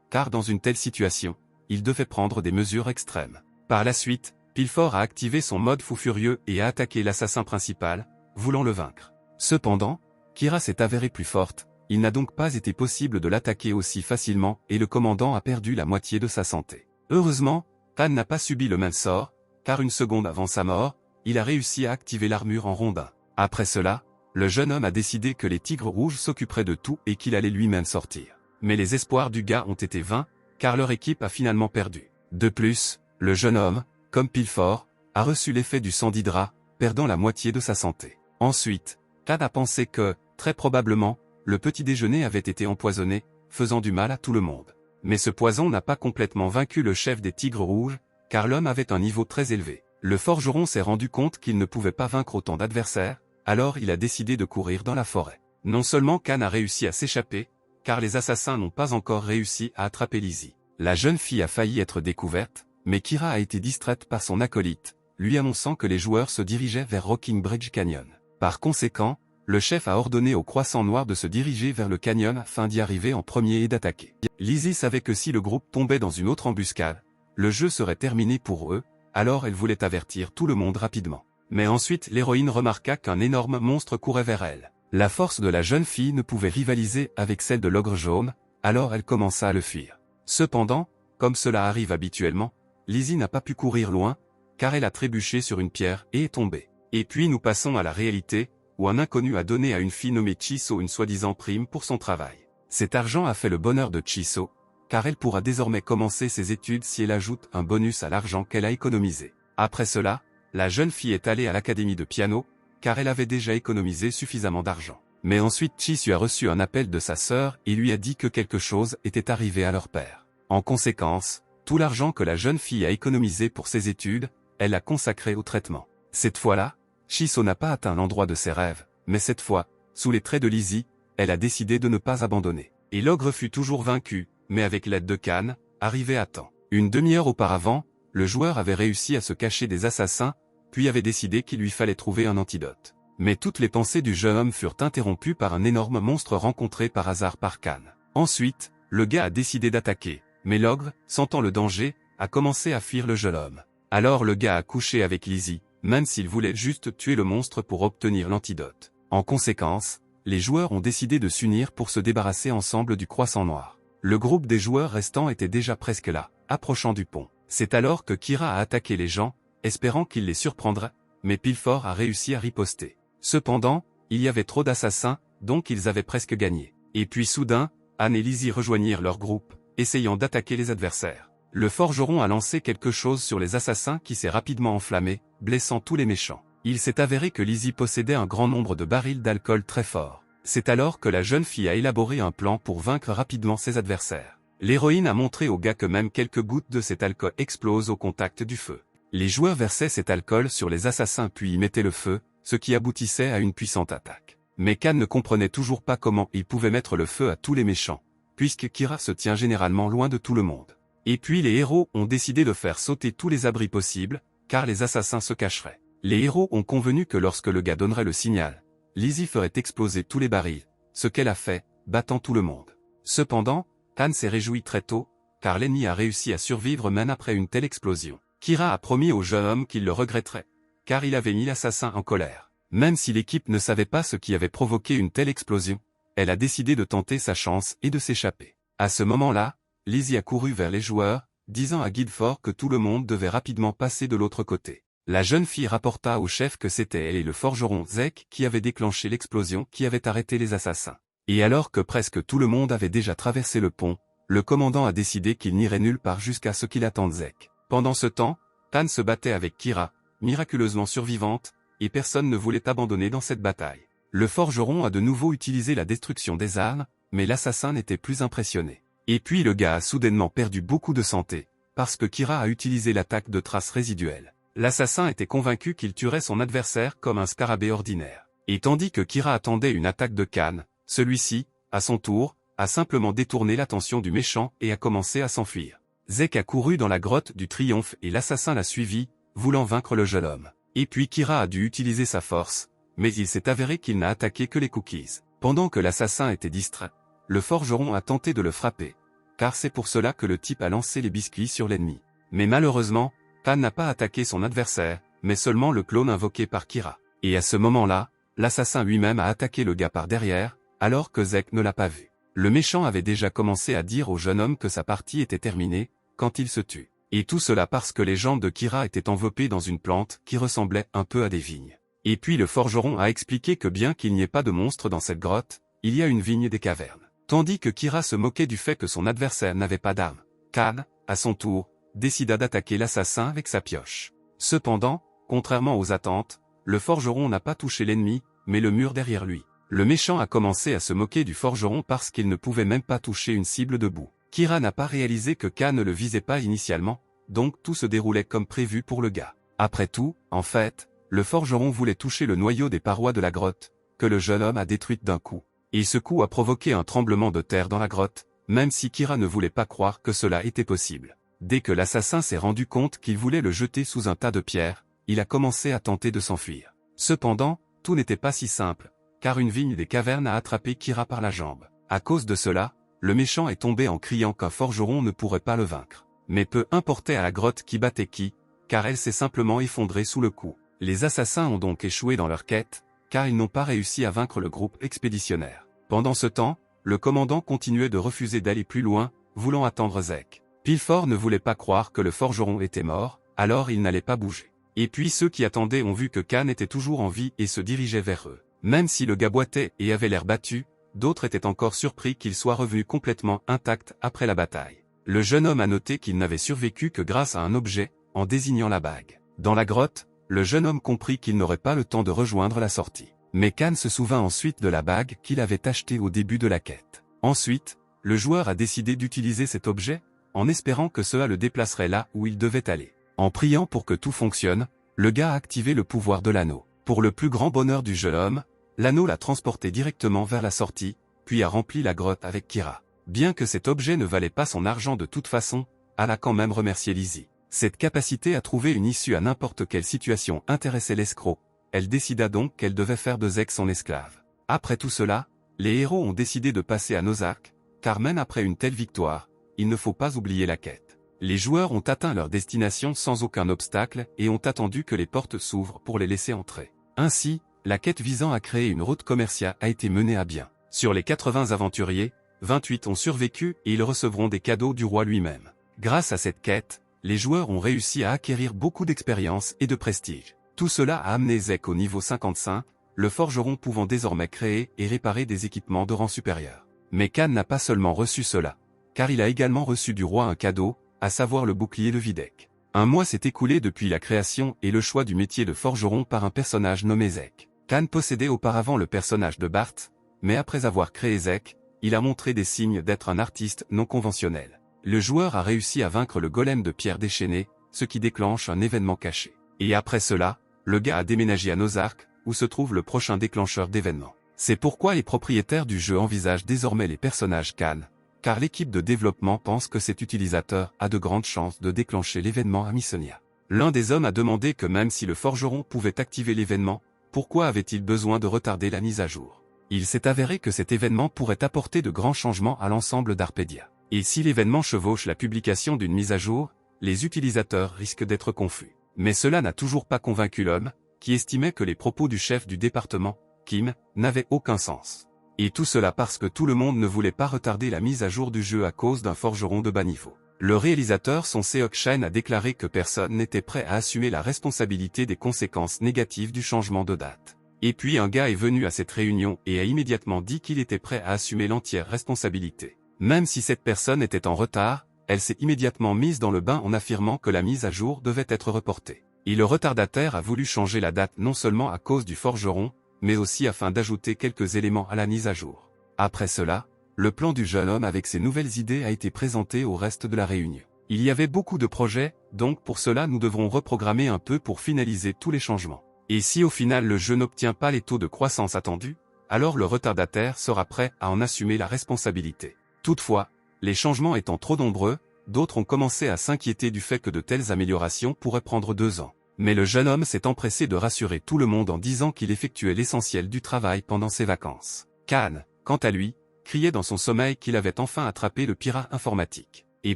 car dans une telle situation, il devait prendre des mesures extrêmes. Par la suite, Pilfor a activé son mode fou furieux et a attaqué l'assassin principal, voulant le vaincre. Cependant, Kira s'est avérée plus forte, il n'a donc pas été possible de l'attaquer aussi facilement et le commandant a perdu la moitié de sa santé. Heureusement, Khan n'a pas subi le même sort, car une seconde avant sa mort, il a réussi à activer l'armure en rondin. Après cela, le jeune homme a décidé que les tigres rouges s'occuperaient de tout et qu'il allait lui-même sortir. Mais les espoirs du gars ont été vains, car leur équipe a finalement perdu. De plus, le jeune homme, comme Pilfor, a reçu l'effet du sang d'Hydra, perdant la moitié de sa santé. Ensuite, Khan a pensé que, très probablement, le petit déjeuner avait été empoisonné, faisant du mal à tout le monde. Mais ce poison n'a pas complètement vaincu le chef des Tigres Rouges, car l'homme avait un niveau très élevé. Le forgeron s'est rendu compte qu'il ne pouvait pas vaincre autant d'adversaires, alors il a décidé de courir dans la forêt. Non seulement Khan a réussi à s'échapper, car les assassins n'ont pas encore réussi à attraper Lizzie. La jeune fille a failli être découverte, mais Kira a été distraite par son acolyte, lui annonçant que les joueurs se dirigeaient vers Rocking Bridge Canyon. Par conséquent, le chef a ordonné au Croissant Noir de se diriger vers le canyon afin d'y arriver en premier et d'attaquer. Lizzie savait que si le groupe tombait dans une autre embuscade, le jeu serait terminé pour eux, alors elle voulait avertir tout le monde rapidement. Mais ensuite l'héroïne remarqua qu'un énorme monstre courait vers elle. La force de la jeune fille ne pouvait rivaliser avec celle de l'ogre jaune, alors elle commença à le fuir. Cependant, comme cela arrive habituellement, Lizzie n'a pas pu courir loin, car elle a trébuché sur une pierre et est tombée. Et puis nous passons à la réalité, où un inconnu a donné à une fille nommée Chiso une soi-disant prime pour son travail. Cet argent a fait le bonheur de Chiso, car elle pourra désormais commencer ses études si elle ajoute un bonus à l'argent qu'elle a économisé. Après cela, la jeune fille est allée à l'académie de piano, car elle avait déjà économisé suffisamment d'argent. Mais ensuite Chisu a reçu un appel de sa sœur et lui a dit que quelque chose était arrivé à leur père. En conséquence, tout l'argent que la jeune fille a économisé pour ses études, elle l'a consacré au traitement. Cette fois-là, Chiso n'a pas atteint l'endroit de ses rêves, mais cette fois, sous les traits de Lizzie, elle a décidé de ne pas abandonner. Et l'ogre fut toujours vaincu, mais avec l'aide de Khan, arrivé à temps. Une demi-heure auparavant, le joueur avait réussi à se cacher des assassins, puis avait décidé qu'il lui fallait trouver un antidote. Mais toutes les pensées du jeune homme furent interrompues par un énorme monstre rencontré par hasard par Khan. Ensuite, le gars a décidé d'attaquer, mais l'ogre, sentant le danger, a commencé à fuir le jeune homme. Alors le gars a couché avec Lizzie, même s'il voulait juste tuer le monstre pour obtenir l'antidote. En conséquence, les joueurs ont décidé de s'unir pour se débarrasser ensemble du Croissant Noir. Le groupe des joueurs restants était déjà presque là, approchant du pont. C'est alors que Kira a attaqué les gens, espérant qu'il les surprendrait, mais Pilfor a réussi à riposter. Cependant, il y avait trop d'assassins, donc ils avaient presque gagné. Et puis soudain, Anne et Lizzie rejoignirent leur groupe, essayant d'attaquer les adversaires. Le forgeron a lancé quelque chose sur les assassins qui s'est rapidement enflammé, blessant tous les méchants. Il s'est avéré que Lizzie possédait un grand nombre de barils d'alcool très forts. C'est alors que la jeune fille a élaboré un plan pour vaincre rapidement ses adversaires. L'héroïne a montré aux gars que même quelques gouttes de cet alcool explosent au contact du feu. Les joueurs versaient cet alcool sur les assassins puis y mettaient le feu, ce qui aboutissait à une puissante attaque. Mais Khan ne comprenait toujours pas comment il pouvait mettre le feu à tous les méchants, puisque Kira se tient généralement loin de tout le monde. Et puis les héros ont décidé de faire sauter tous les abris possibles, car les assassins se cacheraient. Les héros ont convenu que lorsque le gars donnerait le signal, Lizzie ferait exploser tous les barils, ce qu'elle a fait, battant tout le monde. Cependant, Khan s'est réjoui très tôt, car l'ennemi a réussi à survivre même après une telle explosion. Kira a promis au jeune homme qu'il le regretterait, car il avait mis l'assassin en colère. Même si l'équipe ne savait pas ce qui avait provoqué une telle explosion, elle a décidé de tenter sa chance et de s'échapper. À ce moment-là, Lizzie a couru vers les joueurs, disant à Guildford que tout le monde devait rapidement passer de l'autre côté. La jeune fille rapporta au chef que c'était elle et le forgeron Zek qui avaient déclenché l'explosion qui avait arrêté les assassins. Et alors que presque tout le monde avait déjà traversé le pont, le commandant a décidé qu'il n'irait nulle part jusqu'à ce qu'il attende Zek. Pendant ce temps, Tan se battait avec Kira, miraculeusement survivante, et personne ne voulait abandonner dans cette bataille. Le forgeron a de nouveau utilisé la destruction des armes, mais l'assassin n'était plus impressionné. Et puis le gars a soudainement perdu beaucoup de santé, parce que Kira a utilisé l'attaque de traces résiduelles. L'assassin était convaincu qu'il tuerait son adversaire comme un scarabée ordinaire. Et tandis que Kira attendait une attaque de Khan, celui-ci, à son tour, a simplement détourné l'attention du méchant et a commencé à s'enfuir. Zek a couru dans la grotte du triomphe et l'assassin l'a suivi, voulant vaincre le jeune homme. Et puis Kira a dû utiliser sa force, mais il s'est avéré qu'il n'a attaqué que les cookies. Pendant que l'assassin était distrait, le forgeron a tenté de le frapper, car c'est pour cela que le type a lancé les biscuits sur l'ennemi. Mais malheureusement, Tan n'a pas attaqué son adversaire, mais seulement le clone invoqué par Kira. Et à ce moment-là, l'assassin lui-même a attaqué le gars par derrière, alors que Zek ne l'a pas vu. Le méchant avait déjà commencé à dire au jeune homme que sa partie était terminée, quand il se tue. Et tout cela parce que les jambes de Kira étaient enveloppées dans une plante qui ressemblait un peu à des vignes. Et puis le forgeron a expliqué que bien qu'il n'y ait pas de monstre dans cette grotte, il y a une vigne des cavernes. Tandis que Kira se moquait du fait que son adversaire n'avait pas d'arme, Khan, à son tour, décida d'attaquer l'assassin avec sa pioche. Cependant, contrairement aux attentes, le forgeron n'a pas touché l'ennemi, mais le mur derrière lui. Le méchant a commencé à se moquer du forgeron parce qu'il ne pouvait même pas toucher une cible debout. Kira n'a pas réalisé que Khan ne le visait pas initialement, donc tout se déroulait comme prévu pour le gars. Après tout, en fait, le forgeron voulait toucher le noyau des parois de la grotte, que le jeune homme a détruite d'un coup. Et ce coup a provoqué un tremblement de terre dans la grotte, même si Kira ne voulait pas croire que cela était possible. Dès que l'assassin s'est rendu compte qu'il voulait le jeter sous un tas de pierres, il a commencé à tenter de s'enfuir. Cependant, tout n'était pas si simple, car une vigne des cavernes a attrapé Kira par la jambe. À cause de cela, le méchant est tombé en criant qu'un forgeron ne pourrait pas le vaincre. Mais peu importait à la grotte qui battait qui, car elle s'est simplement effondrée sous le coup. Les assassins ont donc échoué dans leur quête, car ils n'ont pas réussi à vaincre le groupe expéditionnaire. Pendant ce temps, le commandant continuait de refuser d'aller plus loin, voulant attendre Zek. Pilford ne voulait pas croire que le forgeron était mort, alors il n'allait pas bouger. Et puis ceux qui attendaient ont vu que Khan était toujours en vie et se dirigeait vers eux. Même si le gars boitait et avait l'air battu, d'autres étaient encore surpris qu'il soit revenu complètement intact après la bataille. Le jeune homme a noté qu'il n'avait survécu que grâce à un objet, en désignant la bague. Dans la grotte, le jeune homme comprit qu'il n'aurait pas le temps de rejoindre la sortie. Mais Khan se souvint ensuite de la bague qu'il avait achetée au début de la quête. Ensuite, le joueur a décidé d'utiliser cet objet, en espérant que cela le déplacerait là où il devait aller. En priant pour que tout fonctionne, le gars a activé le pouvoir de l'anneau. Pour le plus grand bonheur du jeune homme, l'anneau l'a transporté directement vers la sortie, puis a rempli la grotte avec Kira. Bien que cet objet ne valait pas son argent de toute façon, elle a quand même remercié Lizzie. Cette capacité à trouver une issue à n'importe quelle situation intéressait l'escroc. Elle décida donc qu'elle devait faire de Zek son esclave. Après tout cela, les héros ont décidé de passer à Nozark, car même après une telle victoire, il ne faut pas oublier la quête. Les joueurs ont atteint leur destination sans aucun obstacle et ont attendu que les portes s'ouvrent pour les laisser entrer. Ainsi, la quête visant à créer une route commerciale a été menée à bien. Sur les 80 aventuriers, 28 ont survécu et ils recevront des cadeaux du roi lui-même. Grâce à cette quête, les joueurs ont réussi à acquérir beaucoup d'expérience et de prestige. Tout cela a amené Zek au niveau 55, le forgeron pouvant désormais créer et réparer des équipements de rang supérieur. Mais Kan n'a pas seulement reçu cela, car il a également reçu du roi un cadeau, à savoir le bouclier de Videk. Un mois s'est écoulé depuis la création et le choix du métier de forgeron par un personnage nommé Zek. Kan possédait auparavant le personnage de Bart, mais après avoir créé Zek, il a montré des signes d'être un artiste non conventionnel. Le joueur a réussi à vaincre le golem de pierre déchaînée, ce qui déclenche un événement caché. Et après cela, le gars a déménagé à Nozark, où se trouve le prochain déclencheur d'événements. C'est pourquoi les propriétaires du jeu envisagent désormais les personnages Kan, car l'équipe de développement pense que cet utilisateur a de grandes chances de déclencher l'événement à Missonia. L'un des hommes a demandé que même si le forgeron pouvait activer l'événement, pourquoi avait-il besoin de retarder la mise à jour? Il s'est avéré que cet événement pourrait apporter de grands changements à l'ensemble d'Arpedia. Et si l'événement chevauche la publication d'une mise à jour, les utilisateurs risquent d'être confus. Mais cela n'a toujours pas convaincu l'homme, qui estimait que les propos du chef du département, Kim, n'avaient aucun sens. Et tout cela parce que tout le monde ne voulait pas retarder la mise à jour du jeu à cause d'un forgeron de bas niveau. Le réalisateur Son Seok-shin a déclaré que personne n'était prêt à assumer la responsabilité des conséquences négatives du changement de date. Et puis un gars est venu à cette réunion et a immédiatement dit qu'il était prêt à assumer l'entière responsabilité. Même si cette personne était en retard, elle s'est immédiatement mise dans le bain en affirmant que la mise à jour devait être reportée. Et le retardataire a voulu changer la date non seulement à cause du forgeron, mais aussi afin d'ajouter quelques éléments à la mise à jour. Après cela, le plan du jeune homme avec ses nouvelles idées a été présenté au reste de la réunion. Il y avait beaucoup de projets, donc pour cela nous devrons reprogrammer un peu pour finaliser tous les changements. Et si au final le jeu n'obtient pas les taux de croissance attendus, alors le retardataire sera prêt à en assumer la responsabilité. Toutefois, les changements étant trop nombreux, d'autres ont commencé à s'inquiéter du fait que de telles améliorations pourraient prendre 2 ans. Mais le jeune homme s'est empressé de rassurer tout le monde en disant qu'il effectuait l'essentiel du travail pendant ses vacances. Kan, quant à lui, criait dans son sommeil qu'il avait enfin attrapé le pirate informatique. Et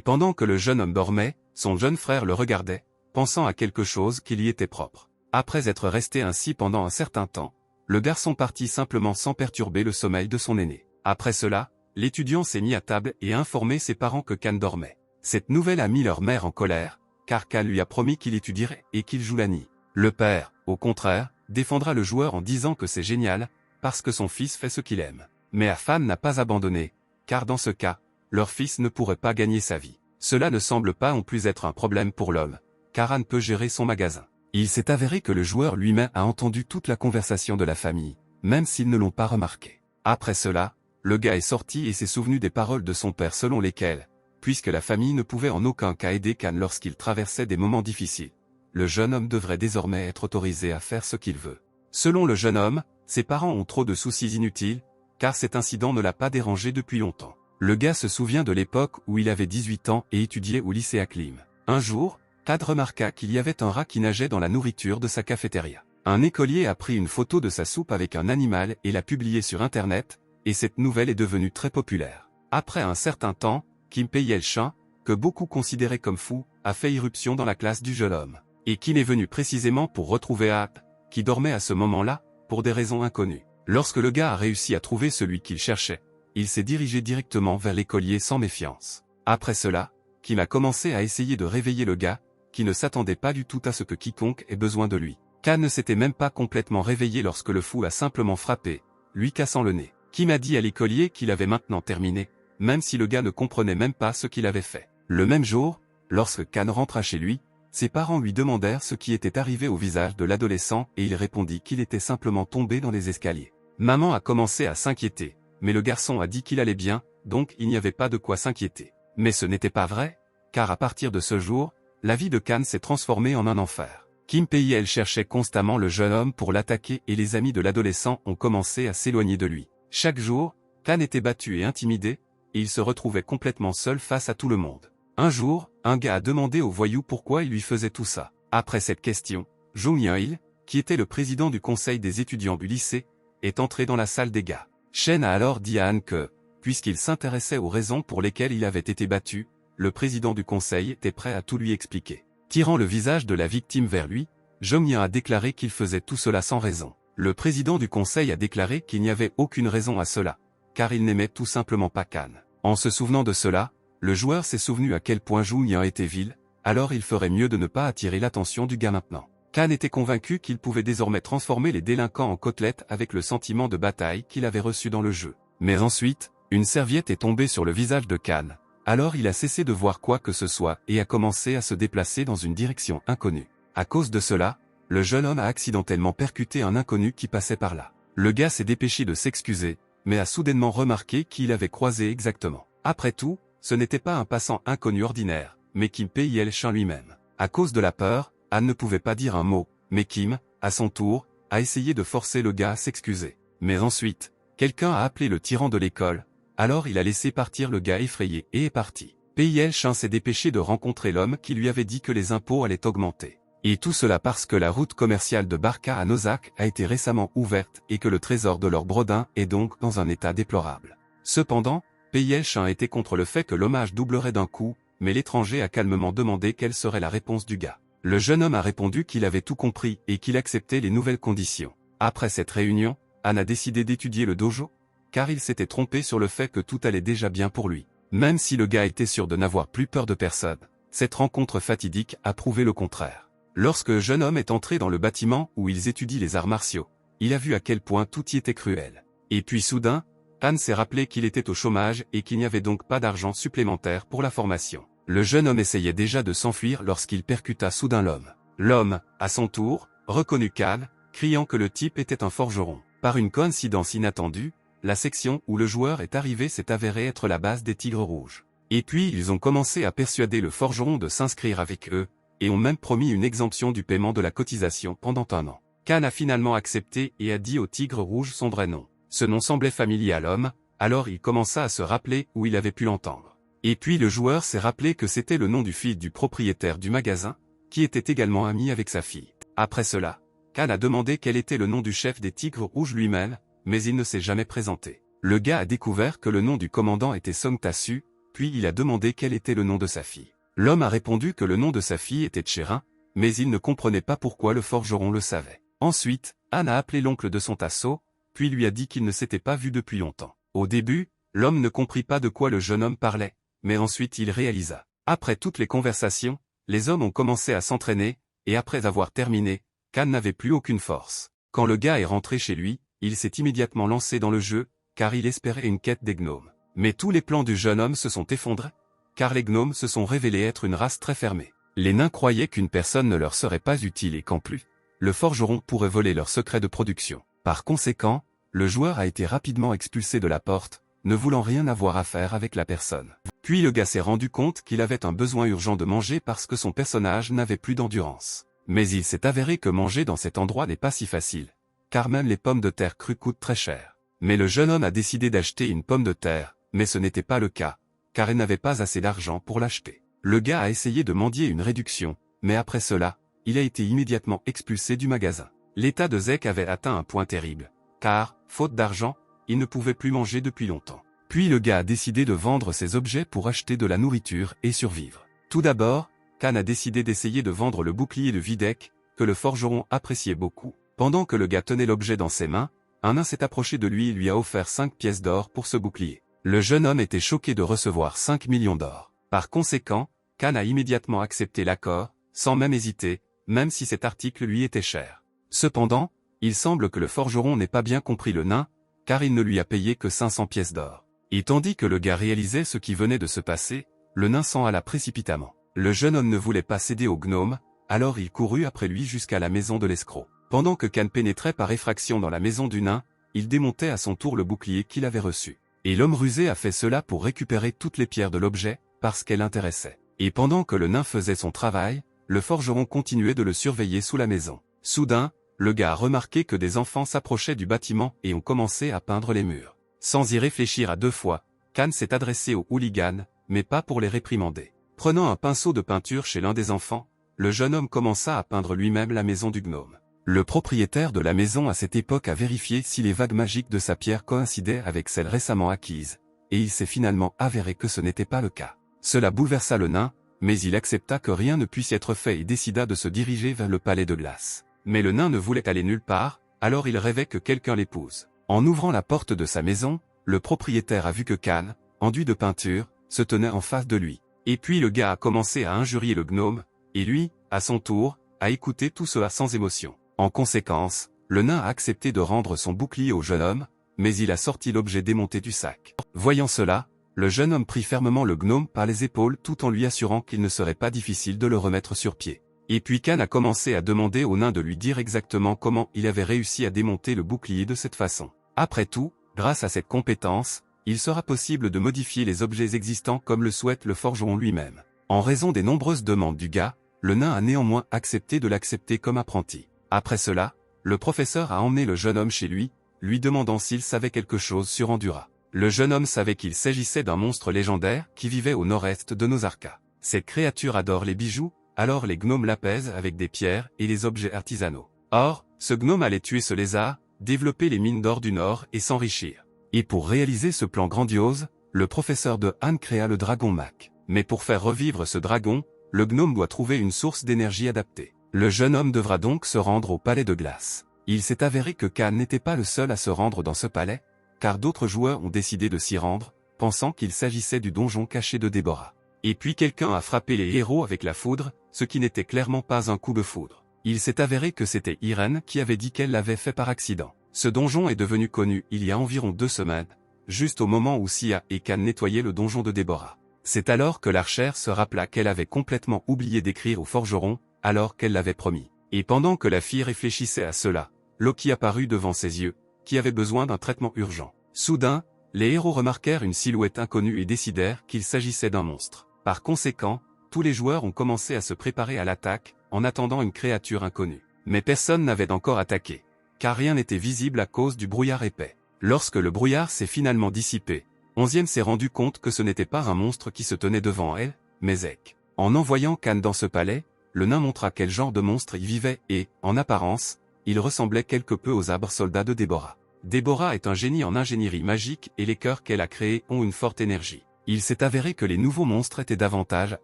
pendant que le jeune homme dormait, son jeune frère le regardait, pensant à quelque chose qui lui était propre. Après être resté ainsi pendant un certain temps, le garçon partit simplement sans perturber le sommeil de son aîné. Après cela, l'étudiant s'est mis à table et a informé ses parents que Kan dormait. Cette nouvelle a mis leur mère en colère, car Kan lui a promis qu'il étudierait et qu'il joue la nuit. Le père, au contraire, défendra le joueur en disant que c'est génial, parce que son fils fait ce qu'il aime. Mais Afan n'a pas abandonné, car dans ce cas, leur fils ne pourrait pas gagner sa vie. Cela ne semble pas non plus être un problème pour l'homme, car Anne peut gérer son magasin. Il s'est avéré que le joueur lui-même a entendu toute la conversation de la famille, même s'ils ne l'ont pas remarqué. Après cela, le gars est sorti et s'est souvenu des paroles de son père selon lesquelles, puisque la famille ne pouvait en aucun cas aider Kan lorsqu'il traversait des moments difficiles, le jeune homme devrait désormais être autorisé à faire ce qu'il veut. Selon le jeune homme, ses parents ont trop de soucis inutiles, car cet incident ne l'a pas dérangé depuis longtemps. Le gars se souvient de l'époque où il avait 18 ans et étudiait au lycée Aklim. Un jour, Tad remarqua qu'il y avait un rat qui nageait dans la nourriture de sa cafétéria. Un écolier a pris une photo de sa soupe avec un animal et l'a publiée sur Internet, et cette nouvelle est devenue très populaire. Après un certain temps, Kim Pei-Yel-Chin, que beaucoup considéraient comme fou, a fait irruption dans la classe du jeune homme. Et Kim est venu précisément pour retrouver Aap, qui dormait à ce moment-là, pour des raisons inconnues. Lorsque le gars a réussi à trouver celui qu'il cherchait, il s'est dirigé directement vers l'écolier sans méfiance. Après cela, Kim a commencé à essayer de réveiller le gars, qui ne s'attendait pas du tout à ce que quiconque ait besoin de lui. Kan ne s'était même pas complètement réveillé lorsque le fou a simplement frappé, lui cassant le nez. Kim a dit à l'écolier qu'il avait maintenant terminé, même si le gars ne comprenait même pas ce qu'il avait fait. Le même jour, lorsque Kan rentra chez lui, ses parents lui demandèrent ce qui était arrivé au visage de l'adolescent et il répondit qu'il était simplement tombé dans les escaliers. Maman a commencé à s'inquiéter, mais le garçon a dit qu'il allait bien, donc il n'y avait pas de quoi s'inquiéter. Mais ce n'était pas vrai, car à partir de ce jour, la vie de Kan s'est transformée en un enfer. Kim Pei-Yel cherchait constamment le jeune homme pour l'attaquer et les amis de l'adolescent ont commencé à s'éloigner de lui. Chaque jour, Kan était battu et intimidé, et il se retrouvait complètement seul face à tout le monde. Un jour, un gars a demandé au voyou pourquoi il lui faisait tout ça. Après cette question, Jung Yeon-il, qui était le président du conseil des étudiants du lycée, est entré dans la salle des gars. Shen a alors dit à Han que, puisqu'il s'intéressait aux raisons pour lesquelles il avait été battu, le président du conseil était prêt à tout lui expliquer. Tirant le visage de la victime vers lui, Jung Yeon a déclaré qu'il faisait tout cela sans raison. Le président du conseil a déclaré qu'il n'y avait aucune raison à cela, car il n'aimait tout simplement pas Kan. En se souvenant de cela, le joueur s'est souvenu à quel point Jung Yeon était vil, alors il ferait mieux de ne pas attirer l'attention du gars maintenant. Kan était convaincu qu'il pouvait désormais transformer les délinquants en côtelettes avec le sentiment de bataille qu'il avait reçu dans le jeu. Mais ensuite, Une serviette est tombée sur le visage de Khan. Alors il a cessé de voir quoi que ce soit et a commencé à se déplacer dans une direction inconnue. À cause de cela, le jeune homme a accidentellement percuté un inconnu qui passait par là. Le gars s'est dépêché de s'excuser, mais a soudainement remarqué qu'il avait croisé exactement. Après tout, ce n'était pas un passant inconnu ordinaire, mais Kim Pei-Chun lui-même. À cause de la peur, Anne ne pouvait pas dire un mot, mais Kim, à son tour, a essayé de forcer le gars à s'excuser. Mais ensuite, quelqu'un a appelé le tyran de l'école, alors il a laissé partir le gars effrayé et est parti. Pei-Chun s'est dépêché de rencontrer l'homme qui lui avait dit que les impôts allaient augmenter. Et tout cela parce que la route commerciale de Barca à Nozac a été récemment ouverte et que le trésor de leur Brodin est donc dans un état déplorable. Cependant, Pei-Chun était contre le fait que l'hommage doublerait d'un coup, mais l'étranger a calmement demandé quelle serait la réponse du gars. Le jeune homme a répondu qu'il avait tout compris et qu'il acceptait les nouvelles conditions. Après cette réunion, Anne a décidé d'étudier le dojo, car il s'était trompé sur le fait que tout allait déjà bien pour lui. Même si le gars était sûr de n'avoir plus peur de personne, cette rencontre fatidique a prouvé le contraire. Lorsque le jeune homme est entré dans le bâtiment où ils étudient les arts martiaux, il a vu à quel point tout y était cruel. Et puis soudain, Anne s'est rappelé qu'il était au chômage et qu'il n'y avait donc pas d'argent supplémentaire pour la formation. Le jeune homme essayait déjà de s'enfuir lorsqu'il percuta soudain l'homme. L'homme, à son tour, reconnut Khan, criant que le type était un forgeron. Par une coïncidence inattendue, la section où le joueur est arrivé s'est avérée être la base des Tigres Rouges. Et puis ils ont commencé à persuader le forgeron de s'inscrire avec eux, et ont même promis une exemption du paiement de la cotisation pendant 1 an. Khan a finalement accepté et a dit au Tigre Rouge son vrai nom. Ce nom semblait familier à l'homme, alors il commença à se rappeler où il avait pu l'entendre. Et puis le joueur s'est rappelé que c'était le nom du fils du propriétaire du magasin, qui était également ami avec sa fille. Après cela, Khan a demandé quel était le nom du chef des Tigres Rouges lui-même, mais il ne s'est jamais présenté. Le gars a découvert que le nom du commandant était Song Tasu, puis il a demandé quel était le nom de sa fille. L'homme a répondu que le nom de sa fille était Tcherin, mais il ne comprenait pas pourquoi le forgeron le savait. Ensuite, Anne a appelé l'oncle de son Tasso, puis lui a dit qu'il ne s'était pas vu depuis longtemps. Au début, l'homme ne comprit pas de quoi le jeune homme parlait, mais ensuite il réalisa. Après toutes les conversations, les hommes ont commencé à s'entraîner, et après avoir terminé, Khan n'avait plus aucune force. Quand le gars est rentré chez lui, il s'est immédiatement lancé dans le jeu, car il espérait une quête des gnomes. Mais tous les plans du jeune homme se sont effondrés, car les gnomes se sont révélés être une race très fermée. Les nains croyaient qu'une personne ne leur serait pas utile et qu'en plus, le forgeron pourrait voler leurs secrets de production. Par conséquent, le joueur a été rapidement expulsé de la porte, ne voulant rien avoir à faire avec la personne. Puis le gars s'est rendu compte qu'il avait un besoin urgent de manger parce que son personnage n'avait plus d'endurance. Mais il s'est avéré que manger dans cet endroit n'est pas si facile, car même les pommes de terre crues coûtent très cher. Mais le jeune homme a décidé d'acheter une pomme de terre, mais ce n'était pas le cas, car il n'avait pas assez d'argent pour l'acheter. Le gars a essayé de mendier une réduction, mais après cela, il a été immédiatement expulsé du magasin. L'état de Zek avait atteint un point terrible, car, faute d'argent, il ne pouvait plus manger depuis longtemps. Puis le gars a décidé de vendre ses objets pour acheter de la nourriture et survivre. Tout d'abord, Khan a décidé d'essayer de vendre le bouclier de Videk, que le forgeron appréciait beaucoup. Pendant que le gars tenait l'objet dans ses mains, un nain s'est approché de lui et lui a offert 5 pièces d'or pour ce bouclier. Le jeune homme était choqué de recevoir 5 millions d'or. Par conséquent, Khan a immédiatement accepté l'accord, sans même hésiter, même si cet article lui était cher. Cependant, il semble que le forgeron n'ait pas bien compris le nain, car il ne lui a payé que 500 pièces d'or. Et tandis que le gars réalisait ce qui venait de se passer, le nain s'en alla précipitamment. Le jeune homme ne voulait pas céder au gnome, alors il courut après lui jusqu'à la maison de l'escroc. Pendant que Khan pénétrait par effraction dans la maison du nain, il démontait à son tour le bouclier qu'il avait reçu. Et l'homme rusé a fait cela pour récupérer toutes les pierres de l'objet, parce qu'elle l'intéressait. Et pendant que le nain faisait son travail, le forgeron continuait de le surveiller sous la maison. Soudain, le gars a remarqué que des enfants s'approchaient du bâtiment et ont commencé à peindre les murs. Sans y réfléchir à 2 fois, Khan s'est adressé aux hooligans, mais pas pour les réprimander. Prenant un pinceau de peinture chez l'un des enfants, le jeune homme commença à peindre lui-même la maison du gnome. Le propriétaire de la maison à cette époque a vérifié si les vagues magiques de sa pierre coïncidaient avec celles récemment acquises, et il s'est finalement avéré que ce n'était pas le cas. Cela bouleversa le nain, mais il accepta que rien ne puisse être fait et décida de se diriger vers le palais de glace. Mais le nain ne voulait aller nulle part, alors il rêvait que quelqu'un l'épouse. En ouvrant la porte de sa maison, le propriétaire a vu que Khan, enduit de peinture, se tenait en face de lui. Et puis le gars a commencé à injurier le gnome, et lui, à son tour, a écouté tout cela sans émotion. En conséquence, le nain a accepté de rendre son bouclier au jeune homme, mais il a sorti l'objet démonté du sac. Voyant cela, le jeune homme prit fermement le gnome par les épaules tout en lui assurant qu'il ne serait pas difficile de le remettre sur pied. Et puis Khan a commencé à demander au nain de lui dire exactement comment il avait réussi à démonter le bouclier de cette façon. Après tout, grâce à cette compétence, il sera possible de modifier les objets existants comme le souhaite le forgeron lui-même. En raison des nombreuses demandes du gars, le nain a néanmoins accepté de l'accepter comme apprenti. Après cela, le professeur a emmené le jeune homme chez lui, lui demandant s'il savait quelque chose sur Endura. Le jeune homme savait qu'il s'agissait d'un monstre légendaire qui vivait au nord-est de Nosarka. Cette créature adore les bijoux, alors les gnomes l'apaisent avec des pierres et les objets artisanaux. Or, ce gnome allait tuer ce lézard, développer les mines d'or du nord et s'enrichir. Et pour réaliser ce plan grandiose, le professeur de Han créa le dragon Mac. Mais pour faire revivre ce dragon, le gnome doit trouver une source d'énergie adaptée. Le jeune homme devra donc se rendre au palais de glace. Il s'est avéré que Khan n'était pas le seul à se rendre dans ce palais, car d'autres joueurs ont décidé de s'y rendre, pensant qu'il s'agissait du donjon caché de Déborah. Et puis quelqu'un a frappé les héros avec la foudre, ce qui n'était clairement pas un coup de foudre. Il s'est avéré que c'était Irène qui avait dit qu'elle l'avait fait par accident. Ce donjon est devenu connu il y a environ 2 semaines, juste au moment où Sia et Khan nettoyaient le donjon de Déborah. C'est alors que l'archère se rappela qu'elle avait complètement oublié d'écrire au forgeron, alors qu'elle l'avait promis. Et pendant que la fille réfléchissait à cela, Loki apparut devant ses yeux, qui avait besoin d'un traitement urgent. Soudain, les héros remarquèrent une silhouette inconnue et décidèrent qu'il s'agissait d'un monstre. Par conséquent, tous les joueurs ont commencé à se préparer à l'attaque, en attendant une créature inconnue. Mais personne n'avait encore attaqué, car rien n'était visible à cause du brouillard épais. Lorsque le brouillard s'est finalement dissipé, Onzième s'est rendu compte que ce n'était pas un monstre qui se tenait devant elle, mais Zek. En envoyant Khan dans ce palais, le nain montra quel genre de monstre y vivait et, en apparence, il ressemblait quelque peu aux arbres soldats de Déborah. Déborah est un génie en ingénierie magique et les cœurs qu'elle a créés ont une forte énergie. Il s'est avéré que les nouveaux monstres étaient davantage